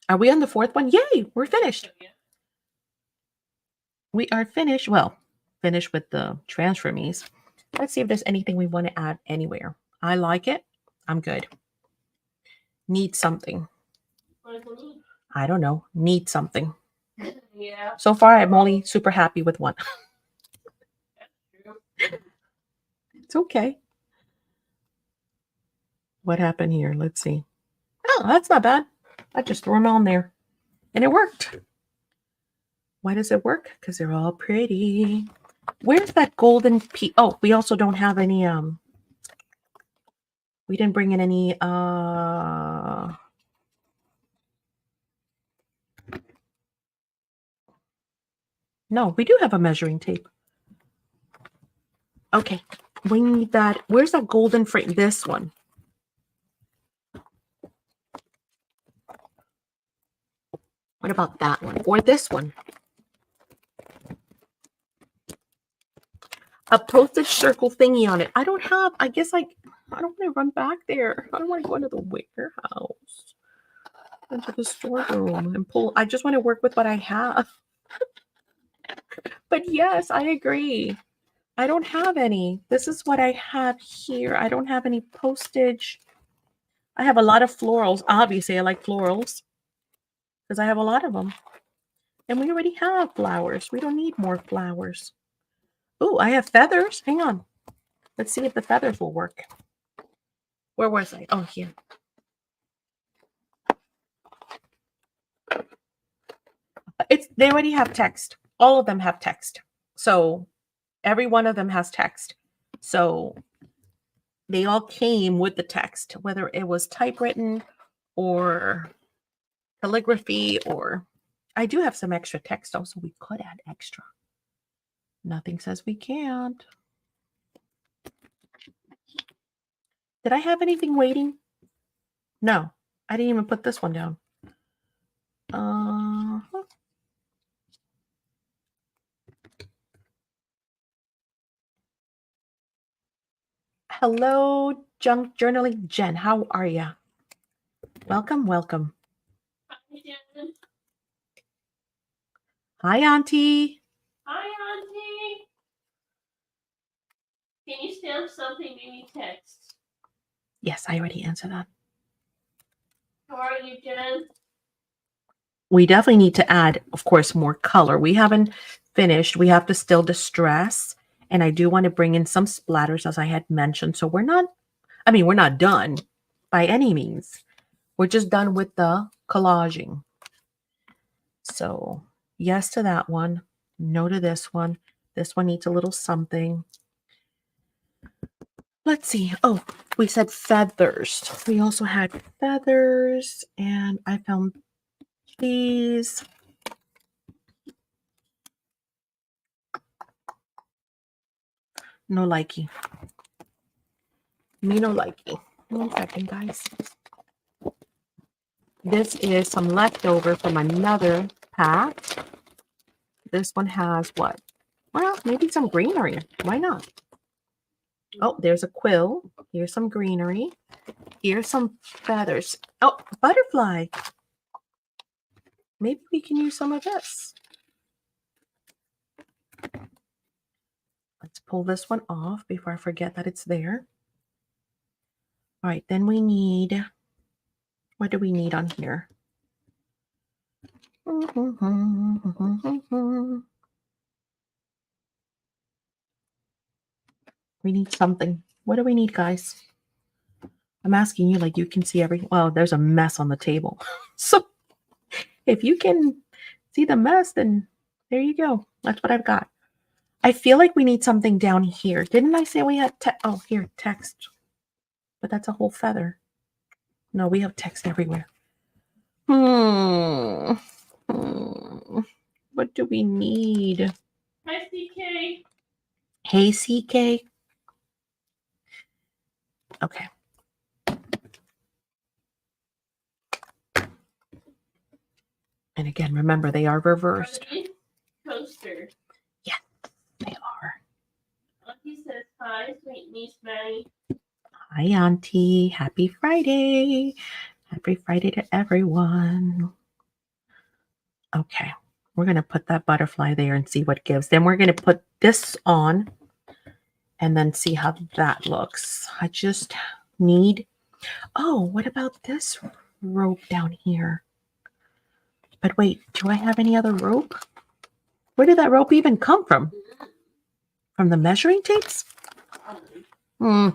[SPEAKER 1] Are we on the fourth one? Yay, we're finished. We are finished. Well, finished with the transfer me's. Let's see if there's anything we want to add anywhere. I like it. I'm good. Need something.
[SPEAKER 2] What does it mean?
[SPEAKER 1] I don't know. Need something.
[SPEAKER 2] Yeah.
[SPEAKER 1] So far, I'm only super happy with one.
[SPEAKER 2] That's true.
[SPEAKER 1] It's okay. What happened here? Let's see. Oh, that's not bad. I just threw them on there. And it worked. Why does it work? Because they're all pretty. Where's that golden piece? Oh, we also don't have any, we didn't bring in any, no, we do have a measuring tape. Okay, we need that. Where's that golden frame? This one. What about that one? Or this one? A postage circle thingy on it. I don't have, I guess I don't want to run back there. I don't want to go into the warehouse, into the storeroom and pull. I just want to work with what I have. But yes, I agree. I don't have any. This is what I have here. I don't have any postage. I have a lot of florals. Obviously, I like florals because I have a lot of them. And we already have flowers. We don't need more flowers. Oh, I have feathers. Hang on. Let's see if the feathers will work. Where was I? Oh, here. They already have text. All of them have text. So every one of them has text. So they all came with the text, whether it was typewritten or calligraphy, or I do have some extra text also. We could add extra. Nothing says we can't. Did I have anything waiting? No, I didn't even put this one down. Hello, Junk Journaling Jen. How are you? Welcome, welcome.
[SPEAKER 2] Hi, Jen.
[SPEAKER 1] Hi, Auntie.
[SPEAKER 2] Hi, Auntie. Can you stamp something in your text?
[SPEAKER 1] Yes, I already answered that.
[SPEAKER 2] How are you, Jen?
[SPEAKER 1] We definitely need to add, of course, more color. We haven't finished. We have to still distress. And I do want to bring in some splatters, as I had mentioned. So we're not done by any means. We're just done with the collaging. So yes to that one. No to this one. This one needs a little something. Let's see. Oh, we said feathers. We also had feathers. And I found these. No likey. Me no likey. 1 second, guys. This is some leftover from another pack. This one has what? Well, maybe some greenery. Why not? Oh, there's a quill. Here's some greenery. Here's some feathers. Oh, butterfly. Maybe we can use some of this. Let's pull this one off before I forget that it's there. All right, then we need, what do we need on here? We need something. What do we need, guys? I'm asking you like you can see everything. Well, there's a mess on the table. So if you can see the mess, then there you go. That's what I've got. I feel like we need something down here. Didn't I say we had oh, here, text. But that's a whole feather. No, we have text everywhere. Hmm. What do we need?
[SPEAKER 2] Hi, CK.
[SPEAKER 1] Hey, CK. Okay. And again, remember, they are reversed.
[SPEAKER 2] Are these coasters?
[SPEAKER 1] Yeah, they are.
[SPEAKER 2] Auntie says hi, sweet niece Maddie.
[SPEAKER 1] Hi, Auntie. Happy Friday. Happy Friday to everyone. Okay. We're going to put that butterfly there and see what gives. Then we're going to put this on and then see how that looks. I just need... Oh, what about this rope down here? But wait, do I have any other rope? Where did that rope even come from? From the measuring tapes? Hmm.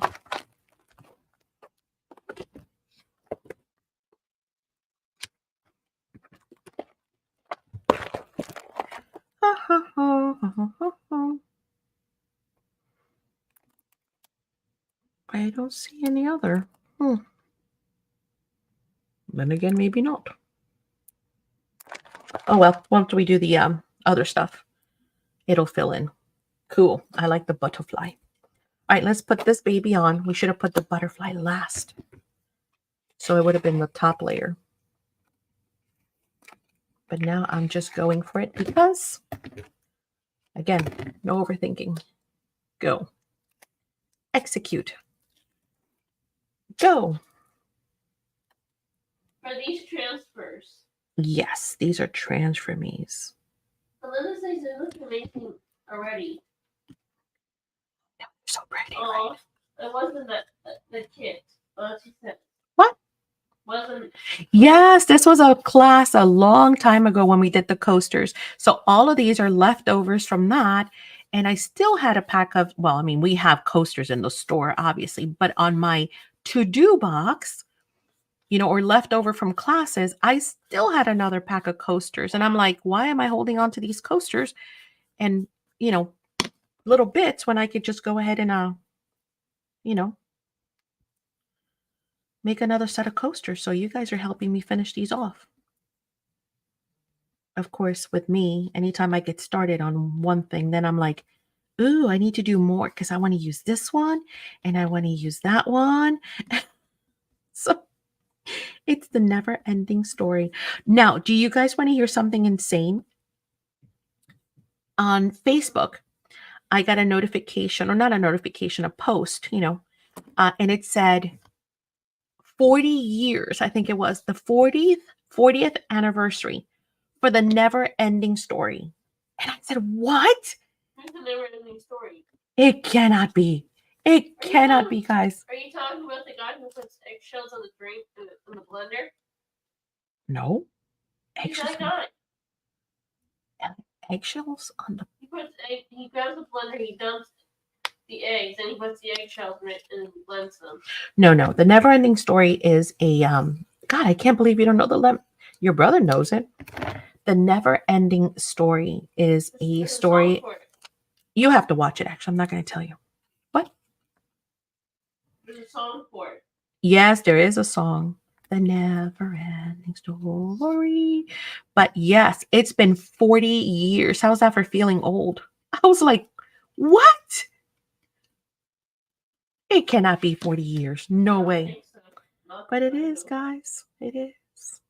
[SPEAKER 1] I don't see any other. Then again, maybe not. Oh well, once we do the other stuff, it'll fill in. Cool. I like the butterfly. All right, let's put this baby on. We should have put the butterfly last. So it would have been the top layer. But now I'm just going for it because, again, no overthinking. Go. Execute. Go.
[SPEAKER 2] Are these transfers?
[SPEAKER 1] Yes, these are transformees.
[SPEAKER 2] Belinda says they look amazing already.
[SPEAKER 1] They're so pretty.
[SPEAKER 2] Oh, right? It wasn't the kit. She said.
[SPEAKER 1] What?
[SPEAKER 2] Wasn't.
[SPEAKER 1] Yes, this was a class a long time ago when we did the coasters. So all of these are leftovers from that. And I still had a pack of, well, I mean, we have coasters in the store, obviously, but on my to-do box, you know, or leftover from classes, I still had another pack of coasters. And I'm like, why am I holding on to these coasters and, you know, little bits when I could just go ahead and, you know, make another set of coasters. So you guys are helping me finish these off. Of course, with me, anytime I get started on one thing, then I'm like, ooh, I need to do more because I want to use this one and I want to use that one. So it's the never ending story. Now, do you guys want to hear something insane? On Facebook, I got a notification, or not a notification, a post, you know, and it said 40 years, I think it was the 40th anniversary for the never ending story. And I said, what?
[SPEAKER 2] It's a never ending story.
[SPEAKER 1] It cannot be. It cannot be, guys.
[SPEAKER 2] Are you talking about the guy who puts eggshells on the drink in the blender?
[SPEAKER 1] No.
[SPEAKER 2] He's
[SPEAKER 1] Eggshells.
[SPEAKER 2] that guy.
[SPEAKER 1] Eggshells on the...
[SPEAKER 2] He grabs the blender, he dumps the eggs, and he puts the eggshells in it and blends them.
[SPEAKER 1] No. The never ending story is a God, I can't believe you don't know your brother knows it. The never ending story is a story. You have to watch it, actually. I'm not going to tell you. What?
[SPEAKER 2] There's a song for it.
[SPEAKER 1] Yes, there is a song. The never ending story. But yes, it's been 40 years. How's that for feeling old? I was like, what? It cannot be 40 years. No way.
[SPEAKER 2] So.
[SPEAKER 1] But it is, guys. It is.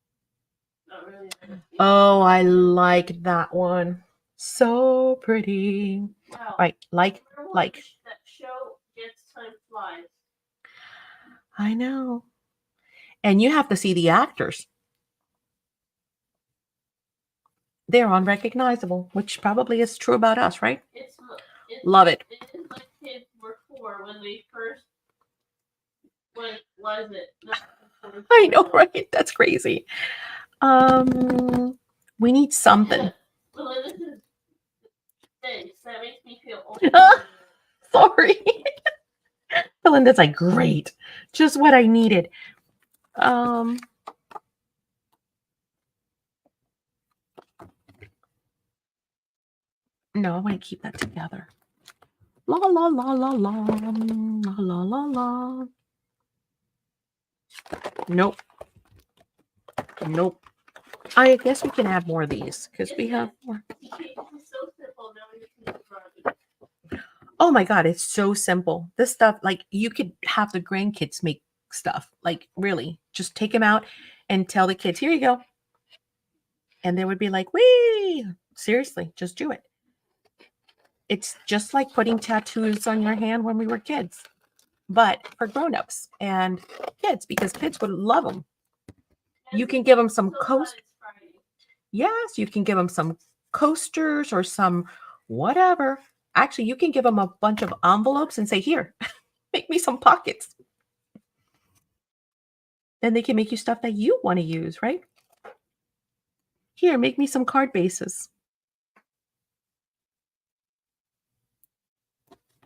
[SPEAKER 2] Not really.
[SPEAKER 1] Oh, I like that one. So pretty.
[SPEAKER 2] Wow.
[SPEAKER 1] Right, like.
[SPEAKER 2] That show gets time flies.
[SPEAKER 1] I know. And you have to see the actors. They're unrecognizable, which probably is true about us, right? Love it.
[SPEAKER 2] It's like kids were 4 when they first. When was it? No,
[SPEAKER 1] I know, right? That's crazy. We need something.
[SPEAKER 2] Well, this is thanks. That makes me feel old.
[SPEAKER 1] Sorry. Belinda's like, great. Just what I needed. No, I want to keep that together. La la la la la la la la la. Nope. Nope. I guess we can add more of these because we have more.
[SPEAKER 2] It's so simple. Now we just need to run.
[SPEAKER 1] Oh my God, it's so simple. This stuff, like you could have the grandkids make stuff. Like really, just take them out and tell the kids, here you go. And they would be like, wee, seriously, just do it. It's just like putting tattoos on your hand when we were kids, but for grown-ups and kids, because kids would love them. You can give them some coasters. Yes, you can give them some coasters or some whatever. Actually, you can give them a bunch of envelopes and say, here, make me some pockets. Then they can make you stuff that you want to use, right? Here, make me some card bases.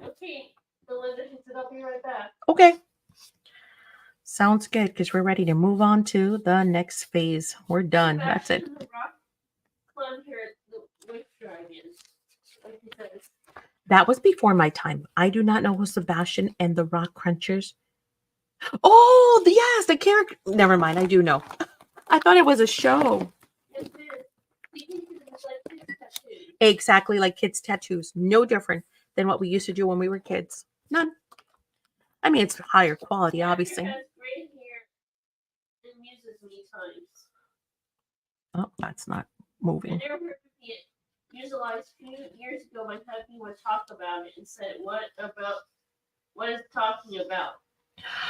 [SPEAKER 2] Okay, Belinda, I'll be right back.
[SPEAKER 1] Okay. Sounds good, because we're ready to move on to the next phase. We're done. That's it.
[SPEAKER 2] The rock plunger, the witch dragon, like he says.
[SPEAKER 1] That was before my time. I do not know who Sebastian and the Rock Crunchers. Oh, yes, the character. Never mind. I do know. I thought it was a show.
[SPEAKER 2] Yes, it is. He thinks it is like his tattoo.
[SPEAKER 1] Exactly like kids' tattoos. No different than what we used to do when we were kids. None. I mean, it's higher quality, obviously.
[SPEAKER 2] Has great hair and amuses me times.
[SPEAKER 1] Oh, that's not
[SPEAKER 2] I
[SPEAKER 1] moving.
[SPEAKER 2] never heard it utilized a few years ago. My husband would talk about it and said, what is it talking about?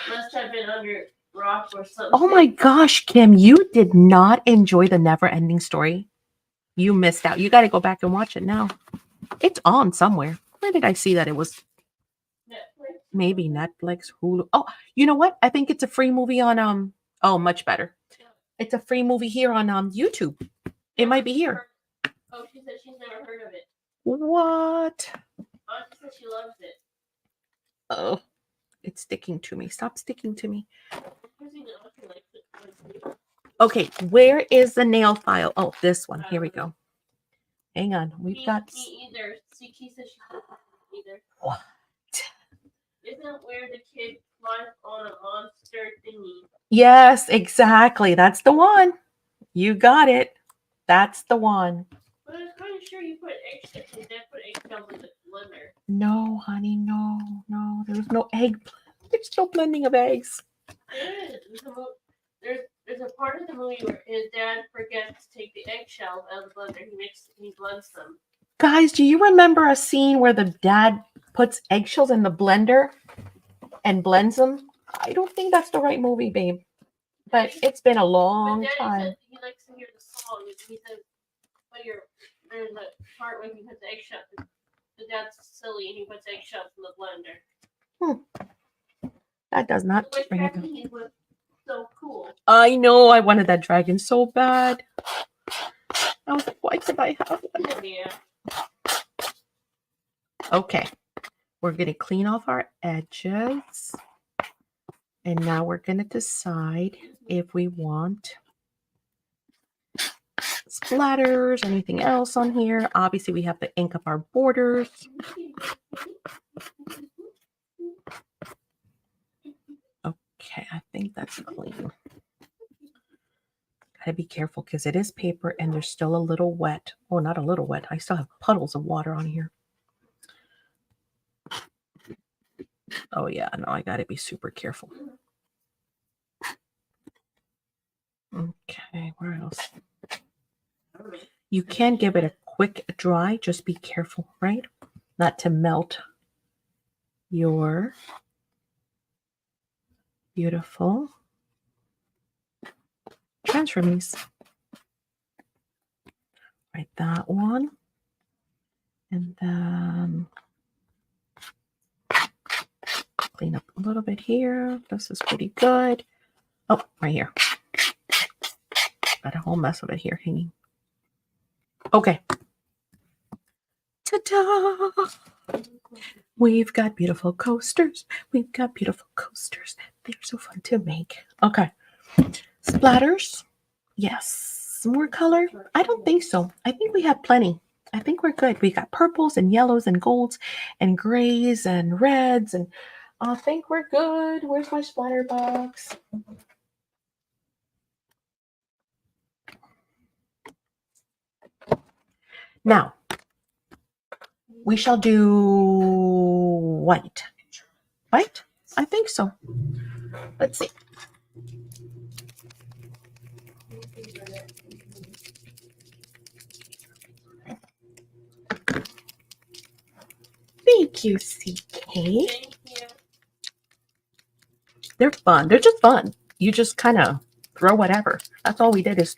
[SPEAKER 2] Must have been under rock or something.
[SPEAKER 1] Oh my gosh, Kim, you did not enjoy the Never Ending Story. You missed out. You got to go back and watch it now. It's on somewhere. Where did I see that? It was
[SPEAKER 2] Netflix?
[SPEAKER 1] maybe Netflix, Hulu. Oh, you know what? I think it's a free movie on oh, much better. It's a free movie here on YouTube. It might be here.
[SPEAKER 2] Oh, she said she's never heard of it.
[SPEAKER 1] What?
[SPEAKER 2] Auntie said she loves it.
[SPEAKER 1] Oh, it's sticking to me. Stop sticking to me. Okay, where is the nail file? Oh, this one. Here we go. Hang on. We've got.
[SPEAKER 2] Me either. She said she either.
[SPEAKER 1] What?
[SPEAKER 2] Isn't where the kid climbs on a monster thingy?
[SPEAKER 1] Yes, exactly. That's the one. You got it. That's the one.
[SPEAKER 2] But I was kind of sure you put eggshells. You didn't put eggshells in the blender.
[SPEAKER 1] No, honey, no. There's no egg. There's no blending of eggs.
[SPEAKER 2] There is. There's a part of the movie where his dad forgets to take the eggshells out of the blender. He blends them.
[SPEAKER 1] Guys, do you remember a scene where the dad puts eggshells in the blender and blends them? I don't think that's the right movie, babe. But it's been a long time.
[SPEAKER 2] Said he likes to hear the song. He says, "But there's a part where he puts eggshells. The dad's silly and he puts eggshells in the blender."
[SPEAKER 1] That does not bring it.
[SPEAKER 2] He was so cool.
[SPEAKER 1] I know. I wanted that dragon so bad. I was like, why could I have one?
[SPEAKER 2] Yeah.
[SPEAKER 1] Okay. We're going to clean off our edges. And now we're going to decide if we want splatters, anything else on here. Obviously, we have to ink up our borders. Okay, I think that's clean. Gotta be careful because it is paper and there's still a little wet. Oh, not a little wet. I still have puddles of water on here. Oh yeah, no, I gotta be super careful. Okay, where else? You can give it a quick dry. Just be careful, right? Not to melt your beautiful transformies. Right, that one. And then clean up a little bit here. This is pretty good. Oh, right here. Got a whole mess of it here hanging. Okay. Ta-da! We've got beautiful coasters. We've got beautiful coasters. They're so fun to make. Okay. Splatters. Yes. More color? I don't think so. I think we have plenty. I think we're good. We got purples and yellows and golds and grays and reds, and I think we're good. Where's my splatter box? Now, we shall do white. White? I think so. Let's see. Thank you, CK.
[SPEAKER 2] Thank you.
[SPEAKER 1] They're fun. They're just fun. You just kind of throw whatever. That's all we did is,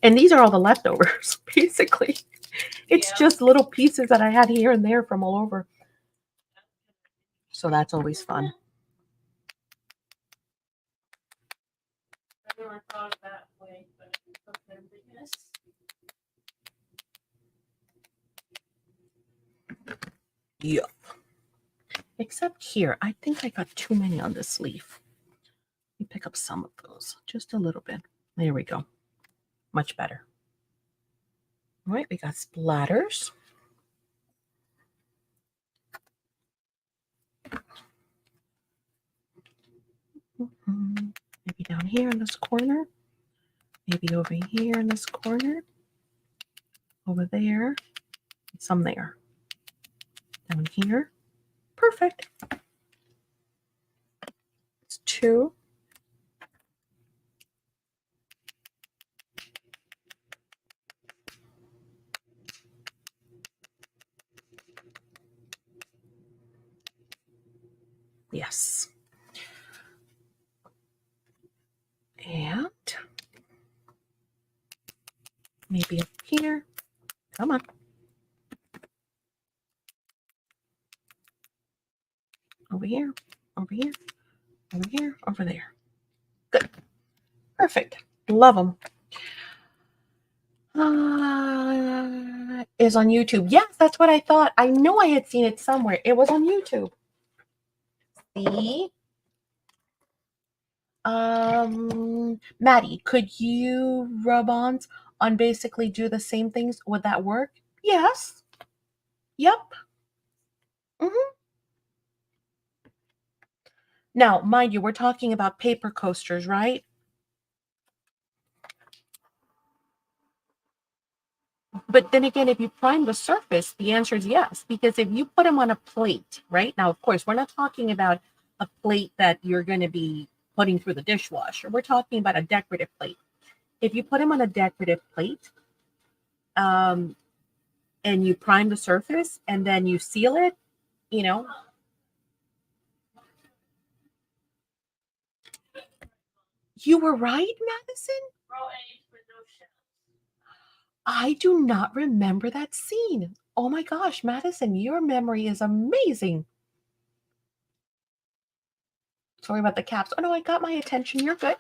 [SPEAKER 1] and these are all the leftovers, basically. It's just little pieces that I had here and there from all over. So that's always fun.
[SPEAKER 2] I never thought that way, but okay, yes.
[SPEAKER 1] Yeah. Except here, I think I got too many on this leaf. Let me pick up some of those, just a little bit. There we go. Much better. All right, we got splatters. Maybe down here in this corner. Maybe over here in this corner. Over there. Some there. Down here. Perfect. It's 2. Yes. And maybe up here. Come on. Over here. Over here. Over here. Over there. Good. Perfect. Love them. Is on YouTube. Yes, that's what I thought. I know I had seen it somewhere. It was on YouTube. See? Maddie, could you rub-ons on basically do the same things? Would that work? Yes. Yep. Now, mind you, we're talking about paper coasters, right? But then again, if you prime the surface, the answer is yes. Because if you put them on a plate, right? Now, of course, we're not talking about a plate that you're going to be putting through the dishwasher. We're talking about a decorative plate. If you put them on a decorative plate, and you prime the surface and then you seal it, you know. You were right, Madison.
[SPEAKER 2] Raw eggs with no shells.
[SPEAKER 1] I do not remember that scene. Oh my gosh, Madison, your memory is amazing. Sorry about the caps. Oh no, I got my attention. You're good.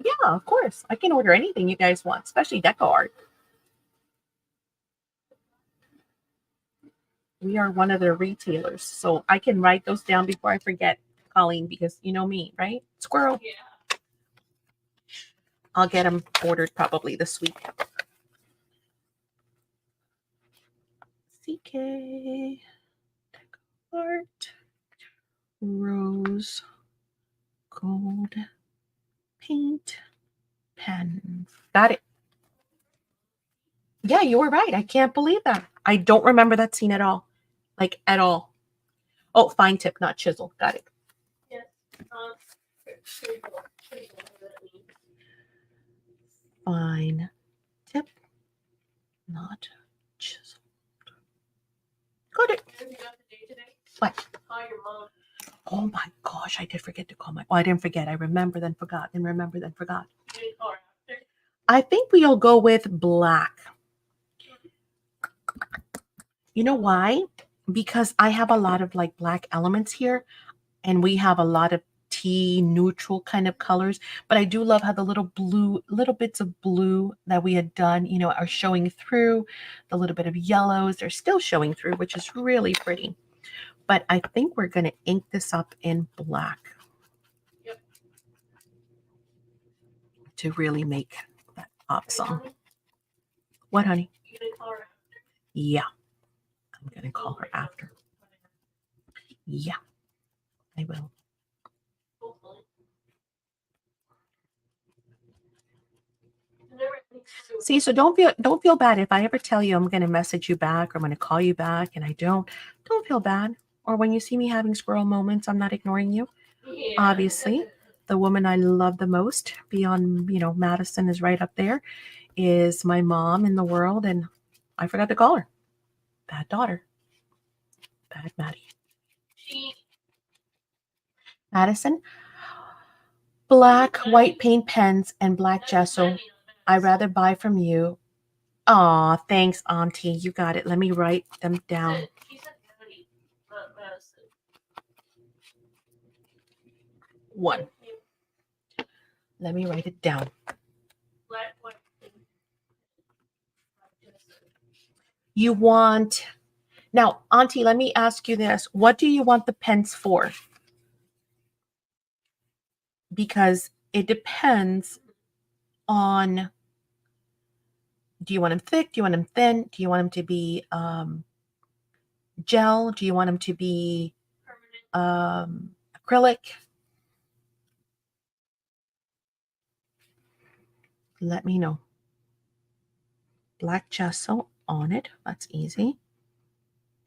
[SPEAKER 1] Yeah, of course. I can order anything you guys want, especially deco art. We are one of their retailers, so I can write those down before I forget, Colleen, because you know me, right? Squirrel.
[SPEAKER 2] Yeah.
[SPEAKER 1] I'll get them ordered probably this week. CK. Art. Rose. Gold. Paint. Pen. Got it. Yeah, you were right. I can't believe that. I don't remember that scene at all. Like, at all. Oh, fine tip, not chisel. Got it.
[SPEAKER 2] Yes.
[SPEAKER 1] Fine tip, not chisel. Got it. What?
[SPEAKER 2] Call your mom.
[SPEAKER 1] Oh my gosh, I did forget to call my. Oh, I didn't forget. I remember, then forgot, then remember, then forgot.
[SPEAKER 2] You didn't call her after?
[SPEAKER 1] I think we'll go with black. You know why? Because I have a lot of like black elements here, and we have a lot of tea neutral kind of colors, but I do love how the little bits of blue that we had done, are showing through. The little bit of yellows, they're still showing through, which is really pretty. But I think we're going to ink this up in black.
[SPEAKER 2] Yep.
[SPEAKER 1] To really make that pop some. What, honey?
[SPEAKER 2] You gonna call her after?
[SPEAKER 1] Yeah. I'm going to call her after. Yeah, I will.
[SPEAKER 2] Hopefully.
[SPEAKER 1] See, so don't feel bad if I ever tell you I'm going to message you back or I'm going to call you back and I don't feel bad. Or when you see me having squirrel moments, I'm not ignoring you.
[SPEAKER 2] Yeah.
[SPEAKER 1] Obviously, the woman I love the most beyond, Madison is right up there, is my mom in the world, and I forgot to call her. Bad daughter. Bad Maddie. Madison, black, white paint pens, and black gesso. I'd rather buy from you. Aw, thanks, Auntie. You got it. Let me write them down.
[SPEAKER 2] She said Maddie, not Madison.
[SPEAKER 1] 1. Let me write it down.
[SPEAKER 2] Black, white, pink.
[SPEAKER 1] You want... Now, Auntie, let me ask you this. What do you want the pens for? Because it depends on... Do you want them thick? Do you want them thin? Do you want them to be gel? Do you want them to be acrylic? Let me know. Black gesso on it. That's easy.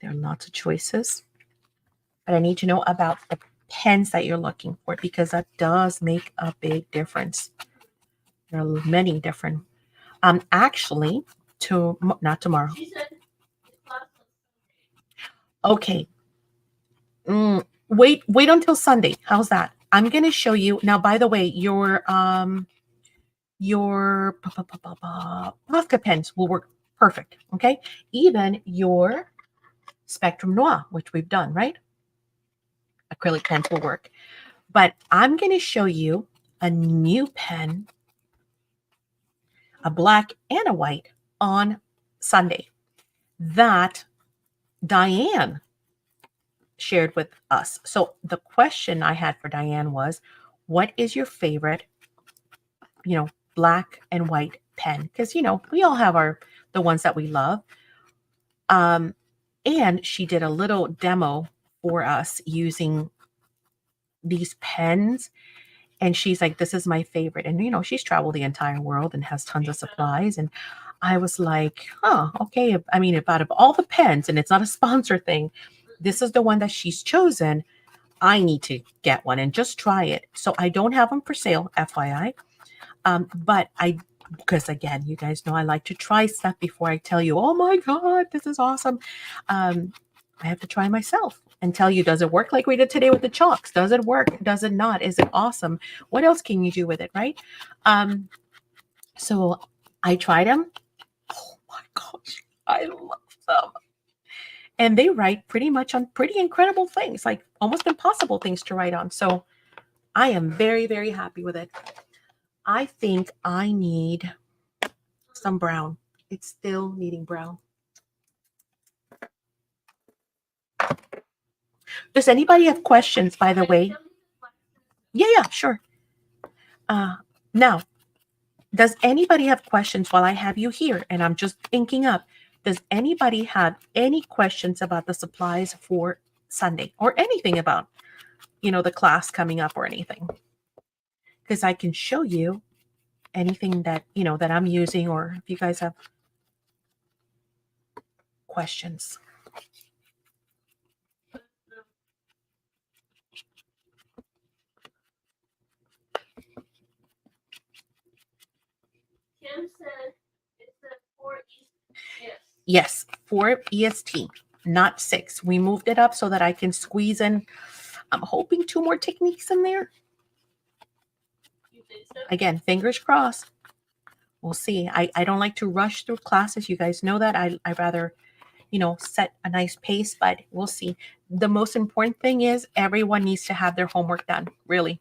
[SPEAKER 1] There are lots of choices. But I need to know about the pens that you're looking for because that does make a big difference. There are many different. Actually, not tomorrow.
[SPEAKER 2] She said
[SPEAKER 1] okay. Wait until Sunday. How's that? I'm going to show you. Now, by the way, your Posca pens will work perfect. Okay. Even your Spectrum Noir, which we've done, right? Acrylic pens will work. But I'm going to show you a new pen, a black and a white, on Sunday that Diane shared with us. So the question I had for Diane was, what is your favorite, black and white pen? Because, we all have the ones that we love. And she did a little demo for us using these pens. And she's like, this is my favorite. And, she's traveled the entire world and has tons of supplies. And I was like, okay. I mean, if out of all the pens, and it's not a sponsor thing, this is the one that she's chosen, I need to get one and just try it. So I don't have them for sale, FYI. But because again, you guys know I like to try stuff before I tell you, oh my God, this is awesome. I have to try myself and tell you, does it work like we did today with the chalks? Does it work? Does it not? Is it awesome? What else can you do with it, right? So I tried them. Oh my gosh, I love them. And they write pretty much on pretty incredible things, like almost impossible things to write on. So I am very, very happy with it. I think I need some brown. It's still needing brown. Does anybody have questions, by the way? Yeah, sure. Now, does anybody have questions while I have you here? And I'm just inking up. Does anybody have any questions about the supplies for Sunday or anything about, the class coming up or anything? Because I can show you anything that, that I'm using, or if you guys have questions.
[SPEAKER 2] Kim said it's a 4 EST.
[SPEAKER 1] Yes, 4 EST, not 6. We moved it up so that I can squeeze in, I'm hoping 2 more techniques in there.
[SPEAKER 2] You think so?
[SPEAKER 1] Again, fingers crossed. We'll see. I don't like to rush through classes. You guys know that. I rather, set a nice pace, but we'll see. The most important thing is everyone needs to have their homework done, really.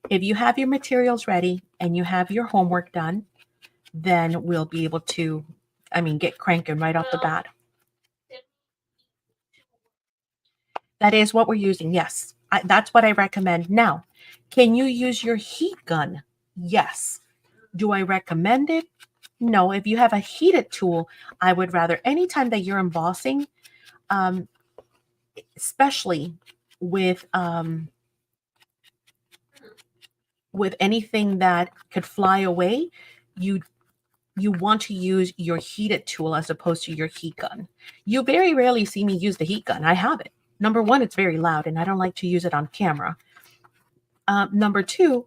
[SPEAKER 1] If you have your materials ready and you have your homework done, then we'll be able to, get cranking right off the bat. That is what we're using. Yes, that's what I recommend. Now, can you use your heat gun? Yes. Do I recommend it? No. If you have a heated tool, I would rather, anytime that you're embossing, especially with anything that could fly away, you want to use your heated tool as opposed to your heat gun. You very rarely see me use the heat gun. I have it. Number one, it's very loud and I don't like to use it on camera. Number two,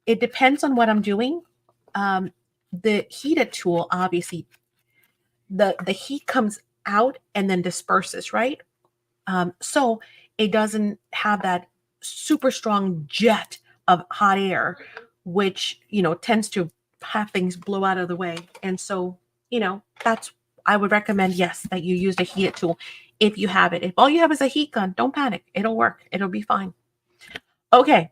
[SPEAKER 1] it depends on what I'm doing. The heated tool, obviously, the heat comes out and then disperses, right? So it doesn't have that super strong jet of hot air, which, tends to have things blow out of the way. And so, I would recommend, yes, that you use a heated tool if you have it. If all you have is a heat gun, don't panic. It'll work. It'll be fine. Okay.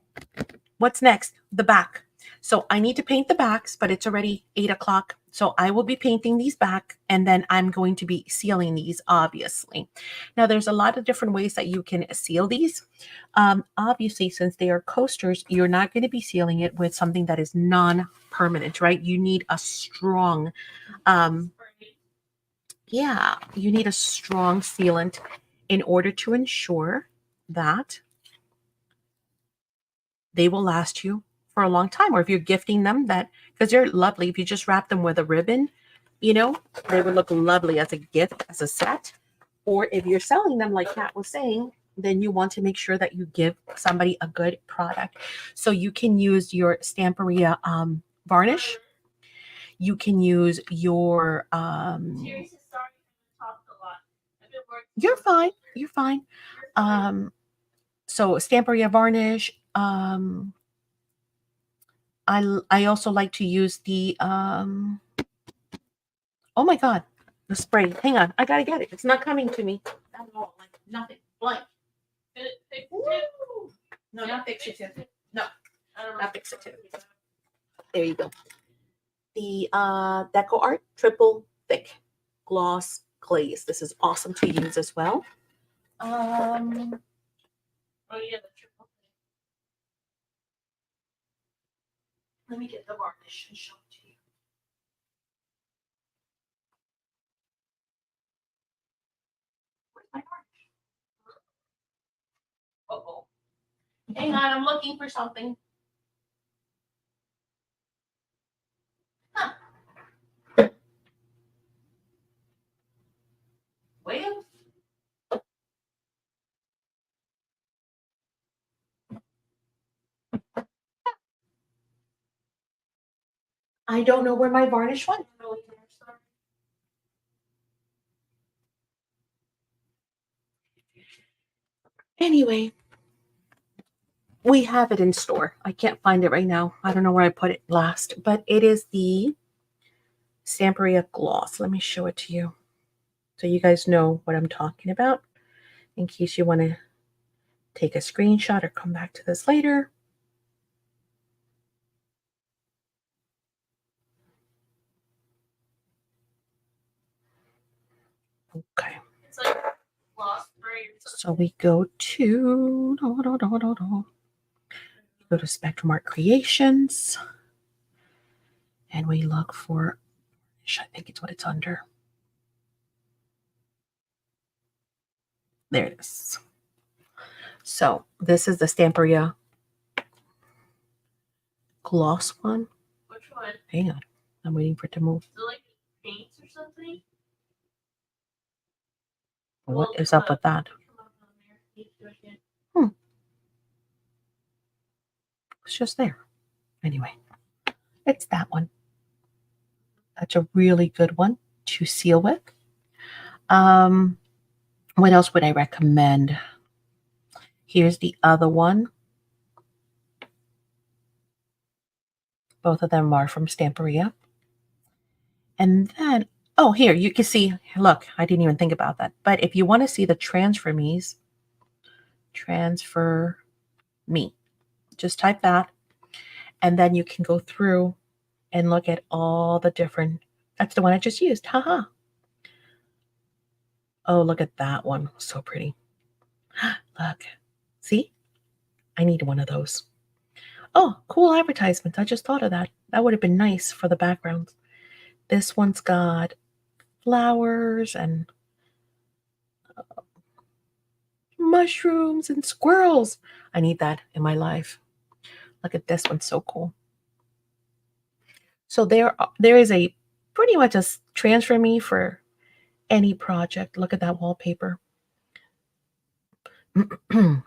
[SPEAKER 1] What's next? The back. So I need to paint the backs, but it's already 8 o'clock. So I will be painting these back and then I'm going to be sealing these, obviously. Now there's a lot of different ways that you can seal these. Obviously, since they are coasters, you're not going to be sealing it with something that is non-permanent, right? You need a strong, you need a strong sealant in order to ensure that they will last you for a long time. Or if you're gifting them, that, because they're lovely, if you just wrap them with a ribbon, they would look lovely as a gift, as a set. Or if you're selling them, like Kat was saying, then you want to make sure that you give somebody a good product. So you can use your Stamperia varnish. You can use your
[SPEAKER 2] Seriously, sorry, I talked a lot. I've been working.
[SPEAKER 1] You're fine. You're fine. So Stamperia varnish. I also like to use the oh my god, the spray. Hang on, I gotta get it. It's not coming to me at all. Like nothing. Blank. No, not fixative. No, not fixative. There you go. The Deco Art Triple Thick Gloss Glaze. This is awesome to use as well.
[SPEAKER 2] Oh yeah, the triple thing.
[SPEAKER 1] Let me get the varnish and show it to you. Where's my varnish? Uh-oh. Hang on, I'm looking for something. Huh. Well, I don't know where my varnish went. Anyway, we have it in store. I can't find it right now. I don't know where I put it last, but it is the Stamperia Gloss. Let me show it to you so you guys know what I'm talking about in case you want to take a screenshot or come back to this later. Okay.
[SPEAKER 2] It's like gloss spray or something.
[SPEAKER 1] So we go to go to Spectrum Art Creations and we look for, I think it's what it's under. There it is. So this is the Stamperia Gloss one.
[SPEAKER 2] Which one?
[SPEAKER 1] Hang on, I'm waiting for it to move.
[SPEAKER 2] Is it like paints or something?
[SPEAKER 1] What is up with that? It's just there. Anyway, it's that one. That's a really good one to seal with. What else would I recommend? Here's the other one. Both of them are from Stamperia. And then Oh, here, you can see, look, I didn't even think about that. But if you want to see the transfer me's, transfer me, just type that. And then you can go through and look at all the different, that's the one I just used. Haha. Oh, look at that one. So pretty. Look. See? I need one of those. Oh, cool advertisement. I just thought of that. That would have been nice for the background. This one's got flowers and mushrooms and squirrels. I need that in my life. Look at this one. So cool. So there is a pretty much a transfer me for any project. Look at that wallpaper. All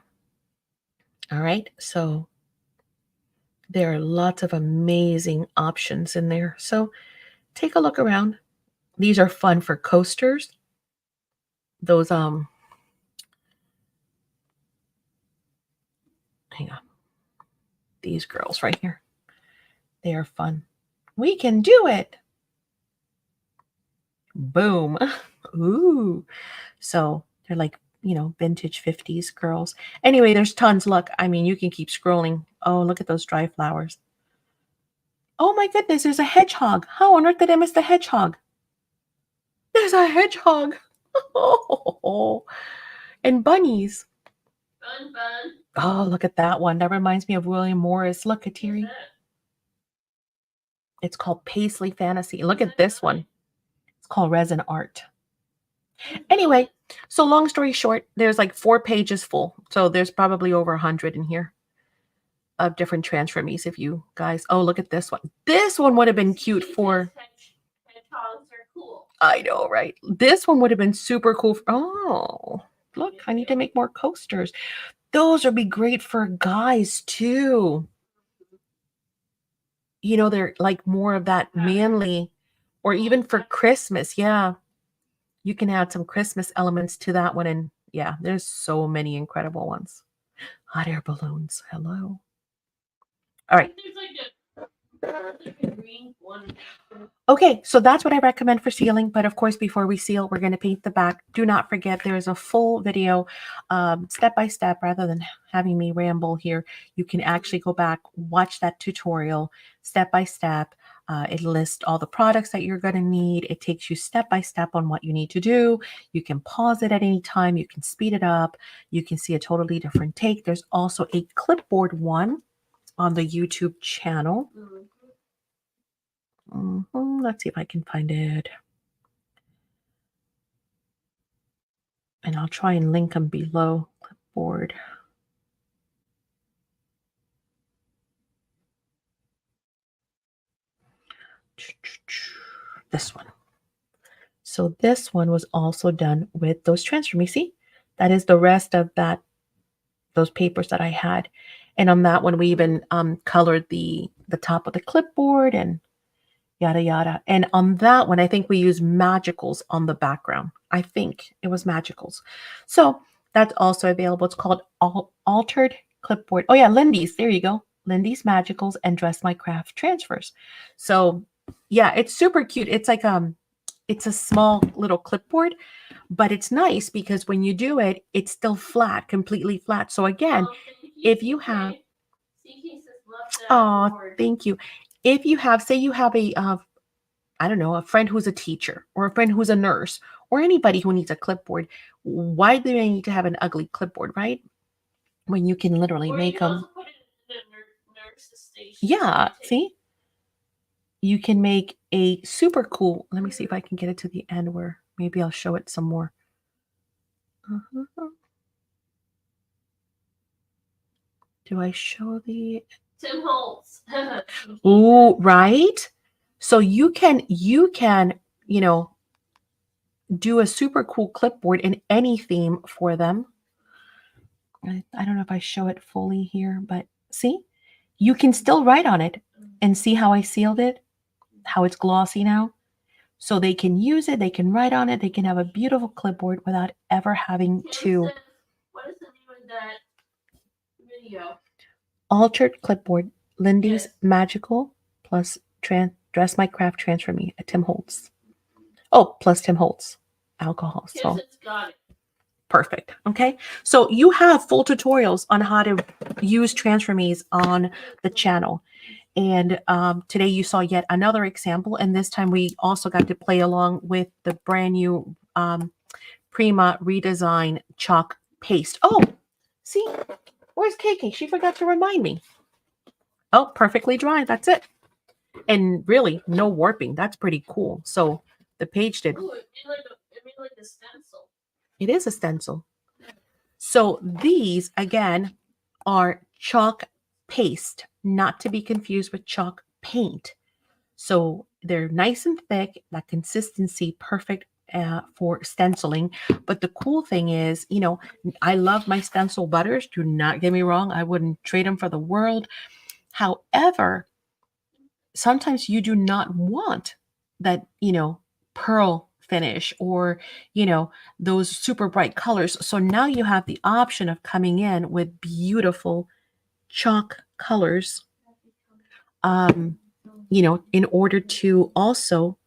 [SPEAKER 1] right. So there are lots of amazing options in there. So take a look around. These are fun for coasters. Those hang on. These girls right here. They are fun. We can do it. Boom. Ooh. So they're like, vintage 50s girls. Anyway, there's tons. Look, I mean, you can keep scrolling. Oh, look at those dry flowers. Oh my goodness, there's a hedgehog. How on earth did I miss the hedgehog? There's a hedgehog. Oh, and bunnies.
[SPEAKER 2] Fun.
[SPEAKER 1] Oh, look at that one. That reminds me of William Morris. Look, Kateri. It's called Paisley Fantasy. Look at this one. It's called Resin Art. Anyway, so long story short, there's like 4 pages full. So there's probably over 100 in here of different transfer me's if you guys. Oh, look at this one. This one would have been cute for.
[SPEAKER 2] Hedgehogs are cool.
[SPEAKER 1] I know, right? This one would have been super cool. Oh, look, I need to make more coasters. Those would be great for guys too. They're like more of that manly, or even for Christmas. Yeah. You can add some Christmas elements to that one. And yeah, there's so many incredible ones. Hot air balloons. Hello. All right.
[SPEAKER 2] There's like a green one.
[SPEAKER 1] Okay, so that's what I recommend for sealing. But of course, before we seal, we're going to paint the back. Do not forget, there is a full video, step by step, rather than having me ramble here. You can actually go back, watch that tutorial step by step. It lists all the products that you're going to need. It takes you step by step on what you need to do. You can pause it at any time. You can speed it up. You can see a totally different take. There's also a clipboard one on the YouTube channel. Let's see if I can find it. And I'll try and link them below. Clipboard. This one. So this one was also done with those transfer me. See, that is the rest of those papers that I had. And on that one, we even colored the top of the clipboard and yada, yada. And on that one, I think we used magicals on the background. I think it was magicals. So that's also available. It's called Altered Clipboard. Oh yeah, Lindy's. There you go. Lindy's Magicals and Dress My Craft Transfers. So yeah, it's super cute. It's like it's a small little clipboard, but it's nice because when you do it, it's still flat, completely flat. So again, if you have, oh, thank you. If you have, say you have a, I don't know, a friend who's a teacher or a friend who's a nurse or anybody who needs a clipboard, why do they need to have an ugly clipboard, right? When you can literally make them. Yeah, see? You can make a super cool, let me see if I can get it to the end where maybe I'll show it some more. Do I show the
[SPEAKER 2] Tim Holtz?
[SPEAKER 1] Oh, right. So you can, do a super cool clipboard in any theme for them. I don't know if I show it fully here, but see, you can still write on it and see how I sealed it, how it's glossy now. So they can use it, they can write on it, they can have a beautiful clipboard without ever having to.
[SPEAKER 2] What is the name of that video?
[SPEAKER 1] Altered Clipboard, Lindy's Magical plus Dress My Craft Transfer Me at Tim Holtz. Oh, plus Tim Holtz alcohol.
[SPEAKER 2] Yes,
[SPEAKER 1] So
[SPEAKER 2] it's got it.
[SPEAKER 1] perfect. Okay. So you have full tutorials on how to use Transformase on the channel. And today you saw yet another example. And this time we also got to play along with the brand new Prima redesign chalk paste. Oh, see, where's KK? She forgot to remind me. Oh, perfectly dry. That's it. And really, no warping. That's pretty cool. So the page did.
[SPEAKER 2] Ooh, it made like a stencil.
[SPEAKER 1] It is a stencil. So these, again, are chalk paste, not to be confused with chalk paint. So they're nice and thick, that consistency perfect for stenciling. But the cool thing is, you know, I love my stencil butters. Do not get me wrong. I wouldn't trade them for the world. However, sometimes you do not want that, you know, pearl finish or, you know, those super bright colors. So now you have the option of coming in with beautiful chalk colors, you know, in order to also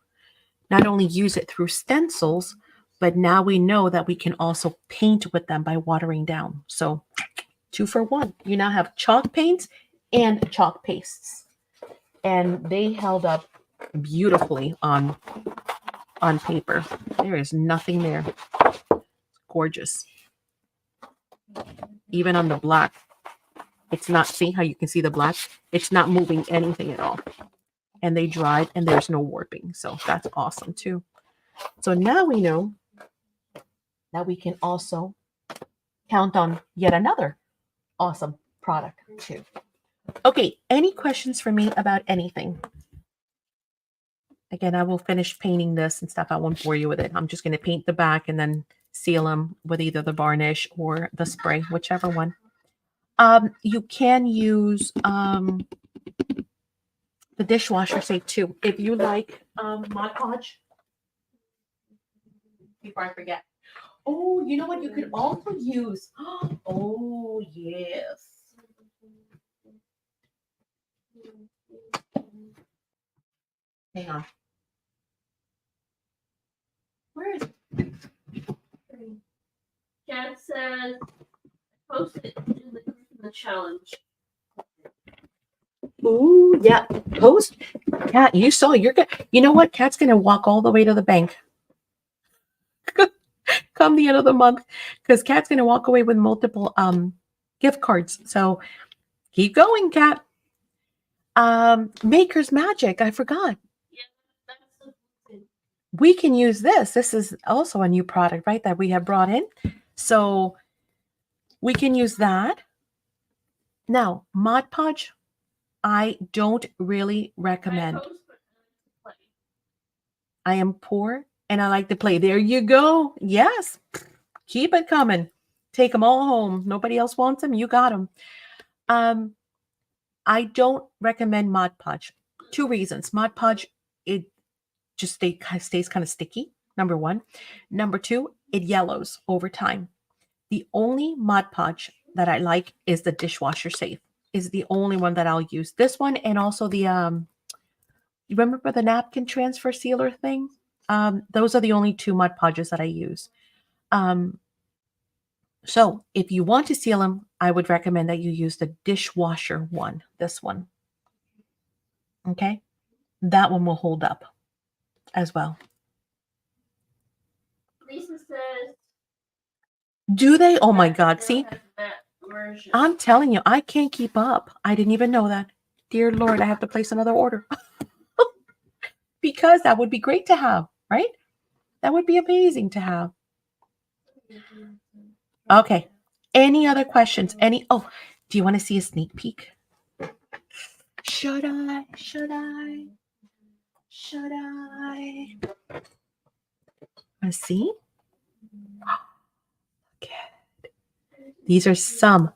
[SPEAKER 1] not only use it through stencils, but now we know that we can also paint with them by watering down. So 2 for 1. You now have chalk paints and chalk pastes. And they held up beautifully on paper. There is nothing there. Gorgeous. Even on the black. It's not, see how you can see the black? It's not moving anything at all. And they dried and there's no warping. So that's awesome too. So now we know that we can also count on yet another awesome product too. Okay, any questions for me about anything? Again, I will finish painting this and stuff. I won't bore you with it. I'm just going to paint the back and then seal them with either the varnish or the spray, whichever one. You can use the dishwasher safe too. If you like Mod Podge. Before I forget. Oh, you know what? You could also use. Oh, yes. Hang on. Where is it?
[SPEAKER 2] Cat says, post it in the challenge.
[SPEAKER 1] Ooh, yeah. Post. Cat, you saw. You're good. You know what? Cat's going to walk all the way to the bank. Come the end of the month, because Cat's going to walk away with multiple gift cards. So keep going, Cat. Maker's Magic. I forgot.
[SPEAKER 2] Yeah, that's so good.
[SPEAKER 1] We can use this. This is also a new product, right, that we have brought in. So we can use that. Now, Mod Podge, I don't really recommend. I am poor and I like to play. There you go. Yes. Keep it coming. Take them all home. Nobody else wants them. You got them. I don't recommend Mod Podge. 2 reasons. Mod Podge, it just stays kind of sticky, number 1. Number 2, it yellows over time. The only Mod Podge that I like is the dishwasher safe. Is the only one that I'll use. This one and also the you remember the napkin transfer sealer thing? Those are the only 2 Mod Podges that I use. So if you want to seal them, I would recommend that you use the dishwasher one, this one. Okay? That one will hold up as well.
[SPEAKER 2] Lisa says,
[SPEAKER 1] do they? Oh my God. See,
[SPEAKER 2] that version.
[SPEAKER 1] I'm telling you, I can't keep up. I didn't even know that. Dear Lord, I have to place another order. Because that would be great to have, right? That would be amazing to have. Okay. Any other questions? Oh, do you want to see a sneak peek? Should I? Want to see? Okay. These are some,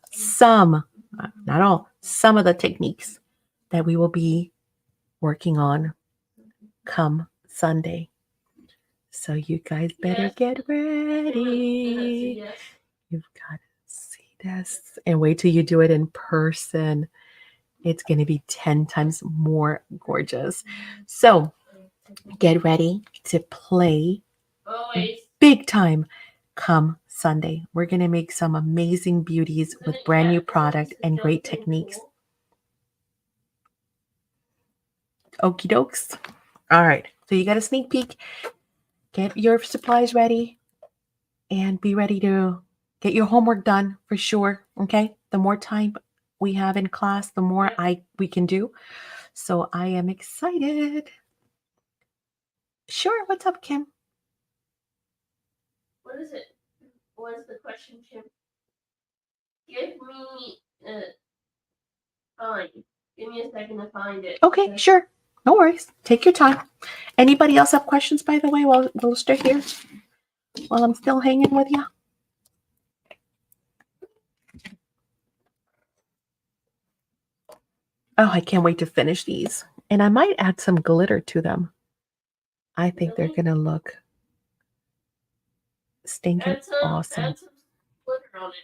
[SPEAKER 1] not all, some of the techniques that we will be working on come Sunday. So you guys better get ready.
[SPEAKER 2] Yes.
[SPEAKER 1] You've got to see this and wait till you do it in person. It's going to be 10 times more gorgeous. So Get ready to play
[SPEAKER 2] Always.
[SPEAKER 1] big time come Sunday. We're going to make some amazing beauties with brand new product and great techniques. Okie dokes. All right. So you got a sneak peek. Get your supplies ready and be ready to get your homework done for sure. Okay. The more time we have in class, the more we can do. So I am excited. Sure. What's up, Kim?
[SPEAKER 2] What is it? What is the question, Kim? Give me fine. Give me a second to find it.
[SPEAKER 1] Okay, sure. No worries. Take your time. Anybody else have questions, by the way, while we'll stay here? While I'm still hanging with you? Oh, I can't wait to finish these. And I might add some glitter to them. I think they're going to look stinking awesome.
[SPEAKER 2] Add some glitter on it.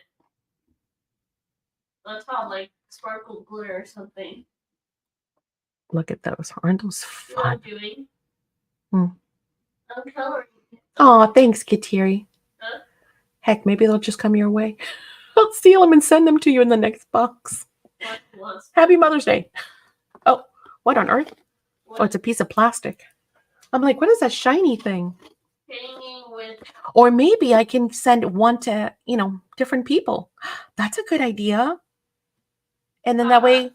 [SPEAKER 2] On top, like sparkle glitter or something.
[SPEAKER 1] Look at those. Aren't those fun?
[SPEAKER 2] What I'm doing? I'm coloring.
[SPEAKER 1] Oh, thanks, Kateri.
[SPEAKER 2] Huh?
[SPEAKER 1] Heck, maybe they'll just come your way. I'll steal them and send them to you in the next box.
[SPEAKER 2] What?
[SPEAKER 1] Happy Mother's Day. Oh, what on earth?
[SPEAKER 2] What?
[SPEAKER 1] Oh, it's a piece of plastic. I'm like, what is that shiny thing?
[SPEAKER 2] Hanging with.
[SPEAKER 1] Or maybe I can send one to, different people. That's a good idea. And then that way,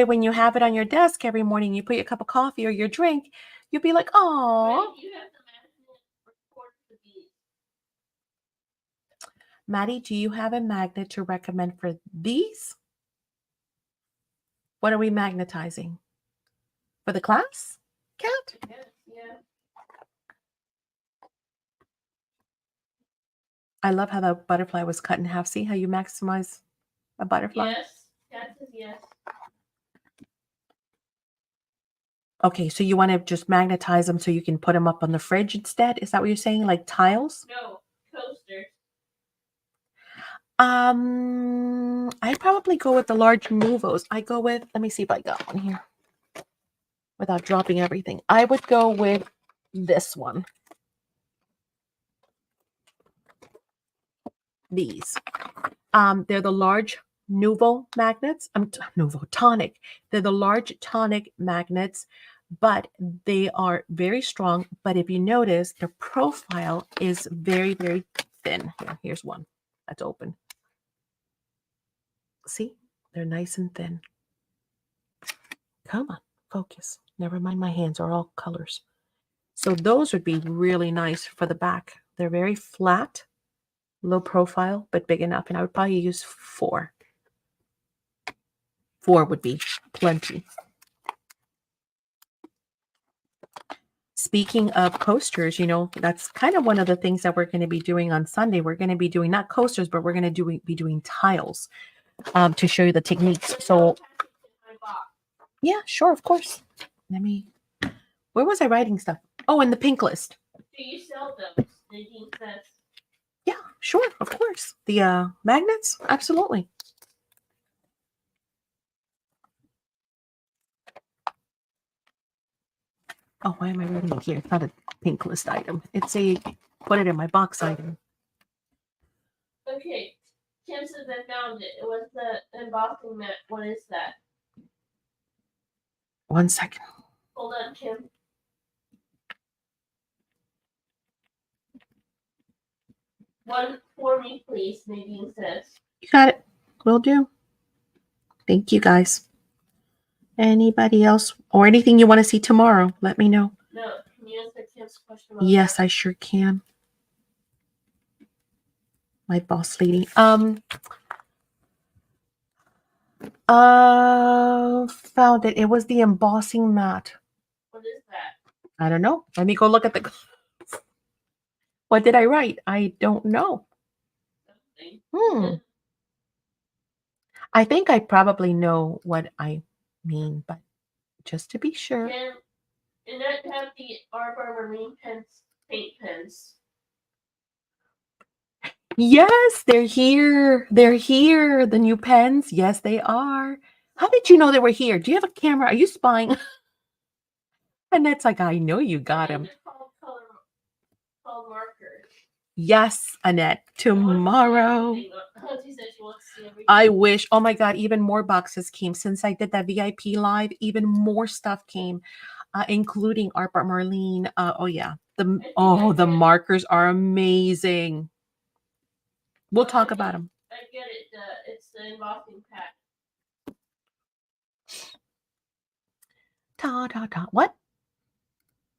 [SPEAKER 1] when you have it on your desk every morning, you put your cup of coffee or your drink, you'll be like, oh. Maddie, do you have a magnet to recommend for these? What are we magnetizing? For the class, Kat?
[SPEAKER 2] Yes, yeah.
[SPEAKER 1] I love how the butterfly was cut in half. See how you maximize a butterfly?
[SPEAKER 2] Yes. Kat says yes.
[SPEAKER 1] Okay, so you want to just magnetize them so you can put them up on the fridge instead? Is that what you're saying? Like tiles?
[SPEAKER 2] No, coasters.
[SPEAKER 1] I'd probably go with the large Nuvos. Let me see if I got one here without dropping everything. I would go with this one. These. They're the large Nuvo magnets. Nuvo tonic. They're the large tonic magnets, but they are very strong. But if you notice, the profile is very, very thin. Here's one that's open. See, they're nice and thin. Come on, focus. Never mind, my hands are all colors. So those would be really nice for the back. They're very flat, low profile, but big enough. And I would probably use 4. 4 would be plenty. Speaking of coasters, that's kind of one of the things that we're going to be doing on Sunday. We're going to be doing not coasters, but we're going to be doing tiles to show you the techniques. So, yeah, sure, of course. Where was I writing stuff? Oh, in the pink list.
[SPEAKER 2] Do you sell those?
[SPEAKER 1] Yeah, sure, of course. The magnets? Absolutely. Oh, why am I writing it here? It's not a pink list item. It's put it in my box item.
[SPEAKER 2] Okay. Kim says I found it. It was the embossing mat. What is that?
[SPEAKER 1] 1 second.
[SPEAKER 2] Hold on, Kim. One for me, please. Nadine says.
[SPEAKER 1] You got it. Will do. Thank you, guys. Anybody else or anything you want to see tomorrow, let me know.
[SPEAKER 2] No, can you answer Kim's question?
[SPEAKER 1] Yes, I sure can. My boss lady. Found it. It was the embossing mat.
[SPEAKER 2] What is that?
[SPEAKER 1] I don't know. Let me go look at the. What did I write? I don't know. I think I probably know what I mean, but just to be sure.
[SPEAKER 2] And that have the Arbor Marine paint pens.
[SPEAKER 1] Yes, they're here. They're here. The new pens. Yes, they are. How did you know they were here? Do you have a camera? Are you spying? Annette's like, I know you got him.
[SPEAKER 2] They're called markers.
[SPEAKER 1] Yes, Annette, tomorrow.
[SPEAKER 2] Auntie said she wants to see everything.
[SPEAKER 1] I wish. Oh my God, even more boxes came since I did that VIP live. Even more stuff came, including Art by Marlene. Oh yeah, the markers are amazing. We'll talk about them.
[SPEAKER 2] I get it. It's the embossing pack.
[SPEAKER 1] Ta ta ta. What?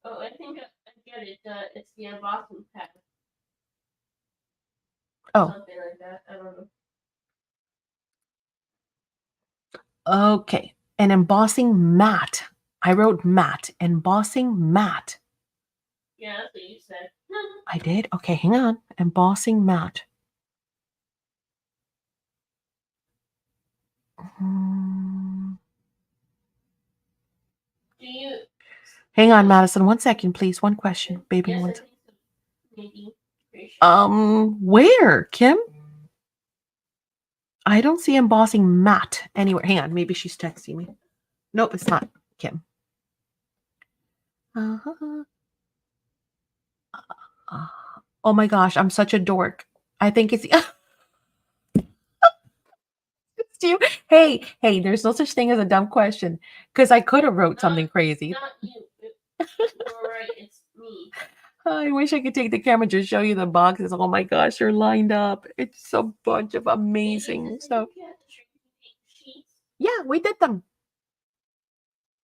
[SPEAKER 2] Oh, I think I get it. It's the embossing pack.
[SPEAKER 1] Oh.
[SPEAKER 2] Something like that. I don't know.
[SPEAKER 1] Okay, an embossing mat. I wrote mat. Embossing mat.
[SPEAKER 2] Yeah, that's what you said.
[SPEAKER 1] I did? Okay, hang on. Embossing mat.
[SPEAKER 2] Do you?
[SPEAKER 1] Hang on, Madison. 1 second, please. One question, baby.
[SPEAKER 2] Yes,
[SPEAKER 1] One
[SPEAKER 2] I
[SPEAKER 1] second.
[SPEAKER 2] think so. Maybe.
[SPEAKER 1] Where, Kim? I don't see embossing mat anywhere. Hang on, maybe she's texting me. Nope, it's not Kim. Oh my gosh, I'm such a dork. I think it's it's you. Hey, there's no such thing as a dumb question because I could have wrote something crazy.
[SPEAKER 2] Not you. You're right. It's me.
[SPEAKER 1] I wish I could take the camera to show you the boxes. Oh my gosh, they're lined up. It's a bunch of amazing stuff. Yeah, we did them.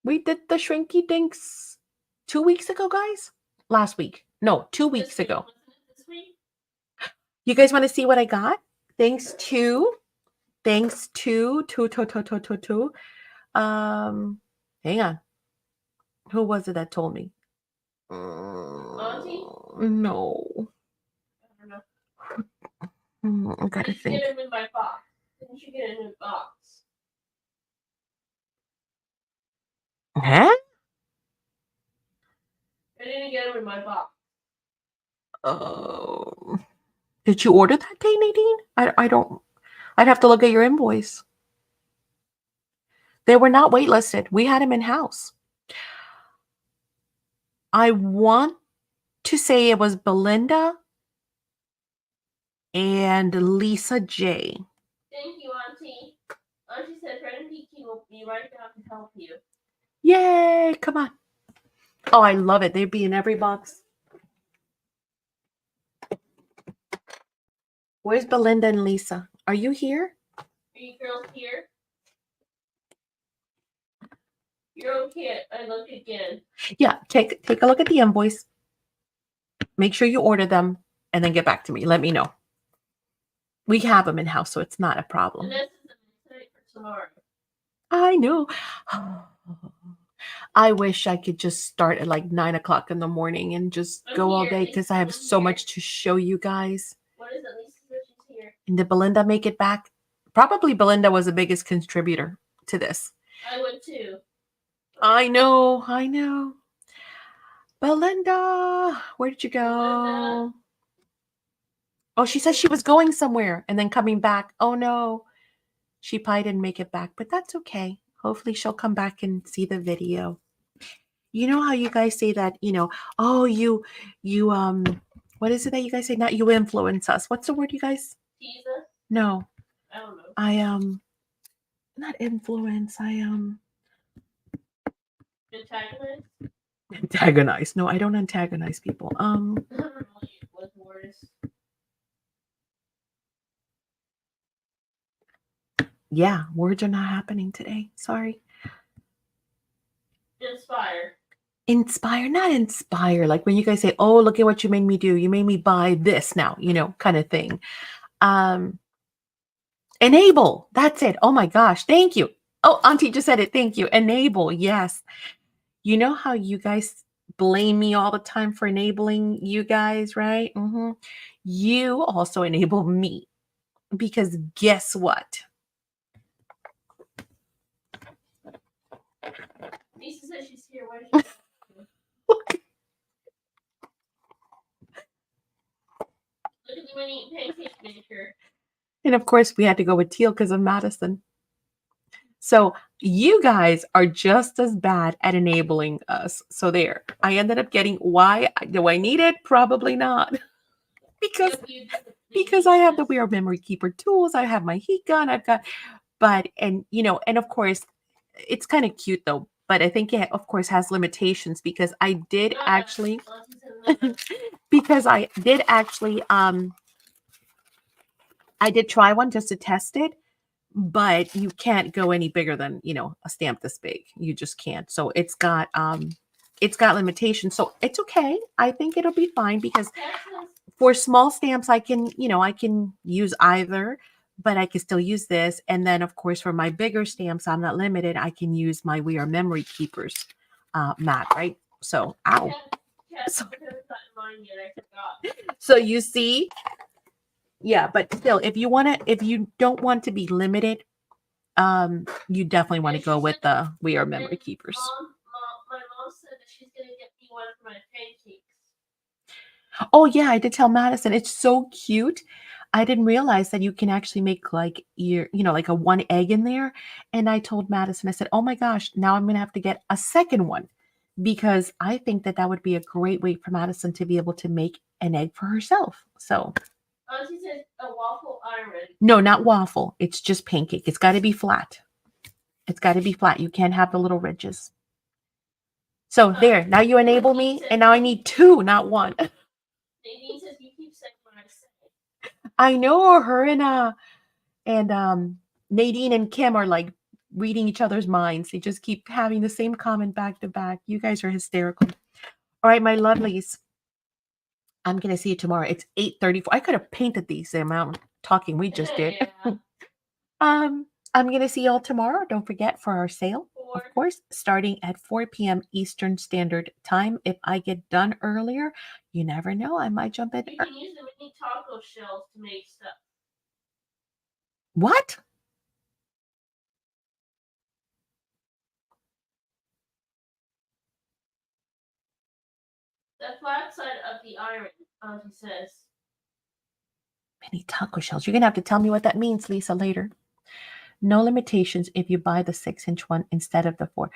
[SPEAKER 1] We did the shrinky dinks 2 weeks ago, guys. Last week. No, 2 weeks ago.
[SPEAKER 2] This week?
[SPEAKER 1] You guys want to see what I got? Thanks to hang on. Who was it that told me?
[SPEAKER 2] Auntie?
[SPEAKER 1] No.
[SPEAKER 2] I don't know.
[SPEAKER 1] I gotta think.
[SPEAKER 2] Get him in my box. Didn't you get him in a box?
[SPEAKER 1] Huh?
[SPEAKER 2] I didn't get him in my box.
[SPEAKER 1] Oh. Did you order that day, Nadine? I don't. I'd have to look at your invoice. They were not waitlisted. We had them in-house. I want to say it was Belinda and Lisa J.
[SPEAKER 2] Thank you, Auntie. Auntie said Fred and Kiki will be right down to help you.
[SPEAKER 1] Yay! Come on. Oh, I love it. They'd be in every box. Where's Belinda and Lisa? Are you here?
[SPEAKER 2] Are you girls here? You're okay. I look again.
[SPEAKER 1] Yeah, take a look at the invoice. Make sure you order them and then get back to me. Let me know. We have them in-house, so it's not a problem.
[SPEAKER 2] And this is the night for tomorrow.
[SPEAKER 1] I know. I wish I could just start at like 9 o'clock in the morning and just go all day because I have so much to show you guys.
[SPEAKER 2] What is it? Lisa's here.
[SPEAKER 1] And did Belinda make it back? Probably Belinda was the biggest contributor to this.
[SPEAKER 2] I would too.
[SPEAKER 1] I know. Belinda, where did you go?
[SPEAKER 2] Belinda.
[SPEAKER 1] Oh, she said she was going somewhere and then coming back. Oh no. She probably didn't make it back, but that's okay. Hopefully she'll come back and see the video. You know how you guys say that, oh, you what is it that you guys say? Not you influence us. What's the word you guys?
[SPEAKER 2] Tease us?
[SPEAKER 1] No.
[SPEAKER 2] I don't know.
[SPEAKER 1] I not influence. Antagonize. No, I don't antagonize people.
[SPEAKER 2] I don't know what the word is.
[SPEAKER 1] Yeah, words are not happening today. Sorry. Inspire, not inspire. Like when you guys say, oh, look at what you made me do. You made me buy this now, kind of thing. Enable. That's it. Oh my gosh. Thank you. Oh, Auntie just said it. Thank you. Enable. Yes. You know how you guys blame me all the time for enabling you guys, right? Mm-hmm. You also enable me because guess what?
[SPEAKER 2] Lisa says she's here. Why did you Look at the mini pancake maker.
[SPEAKER 1] And of course, we had to go with teal because of Madison. So you guys are just as bad at enabling us. So there, I ended up getting, why do I need it? Probably not. because because I have the We Are Memory Keeper tools. I have my heat gun. I've got, but, and and of course, it's kind of cute though. But I think it, of course, has limitations because I did actually, because I did try one just to test it, but you can't go any bigger than, a stamp this big. You just can't. So it's got limitations. So it's okay. I think it'll be fine because for small stamps I can use either, but I can still use this. And then of course for my bigger stamps, I'm not limited. I can use my We Are Memory Keepers mat, right? So ow. So, so you see, yeah, but still, if you don't want to be limited, you definitely want to go with the We Are Memory Keepers.
[SPEAKER 2] My mom said that she's gonna get me one for my pancakes.
[SPEAKER 1] Oh yeah, I did tell Madison. It's so cute. I didn't realize that you can actually make like like a one egg in there. And I told Madison, I said, "Oh my gosh, now I'm gonna have to get a second one." Because I think that that would be a great way for Madison to be able to make an egg for herself. So
[SPEAKER 2] She said a waffle iron.
[SPEAKER 1] no, not waffle. It's just pancake. It's got to be flat. It's got to be flat. You can't have the little ridges. So there, now you enable me, and now I need two, not one.
[SPEAKER 2] Nadine says you keep saying what I say.
[SPEAKER 1] I know her and Nadine and Kim are like reading each other's minds. They just keep having the same comment back to back. You guys are hysterical. All right, my lovelies. I'm gonna see you tomorrow. It's 8:34. I could have painted these the amount talking we just did.
[SPEAKER 2] Yeah.
[SPEAKER 1] I'm gonna see y'all tomorrow. Don't forget for our sale, of course, starting at 4 p.m. Eastern Standard Time. If I get done earlier, you never know. I might jump in.
[SPEAKER 2] You can use the mini taco shells to make stuff.
[SPEAKER 1] What?
[SPEAKER 2] The flat side of the iron, he says.
[SPEAKER 1] Mini taco shells. You're gonna have to tell me what that means, Lisa, later. No limitations if you buy the 6-inch one instead of the 4.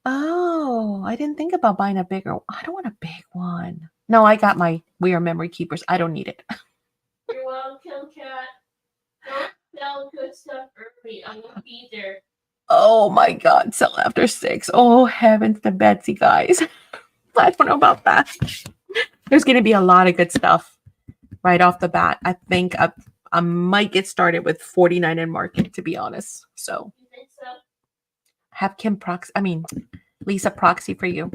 [SPEAKER 1] Oh, I didn't think about buying a bigger one. I don't want a big one. No, I got my We Are Memory Keepers. I don't need it.
[SPEAKER 2] You're welcome, Kat. Don't sell good stuff early. I won't be there.
[SPEAKER 1] Oh my God, sell after 6. Oh, heavens to Betsy, guys. I don't know about that. There's going to be a lot of good stuff right off the bat. I think I might get started with 49 and market, to be honest. So,
[SPEAKER 2] You think so?
[SPEAKER 1] have Lisa proxy for you.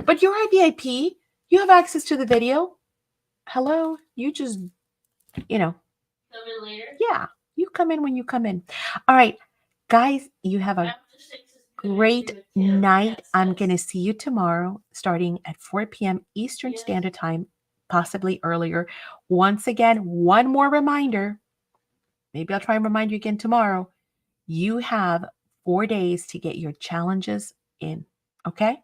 [SPEAKER 1] But you're a VIP. You have access to the video. Hello. You just,
[SPEAKER 2] Come in later?
[SPEAKER 1] Yeah. You come in when you come in. All right. Guys, you have a great night. I'm going to see you tomorrow starting at 4 p.m. Eastern Standard Time, possibly earlier. Once again, one more reminder. Maybe I'll try and remind you again tomorrow. You have 4 days to get your challenges in. Okay?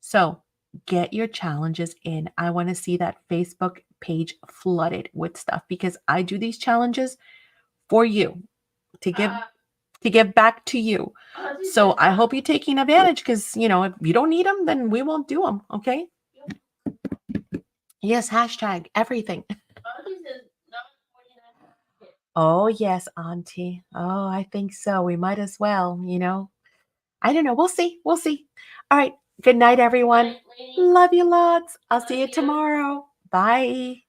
[SPEAKER 1] So get your challenges in. I want to see that Facebook page flooded with stuff because I do these challenges for you to give back to you. So I hope you're taking advantage because, if you don't need them, then we won't do them. Okay. Yes. Hashtag everything. Oh, yes, Auntie. Oh, I think so. We might as well, I don't know. We'll see. We'll see. All right. Good night, everyone. Love you lots. I'll see you tomorrow. Bye.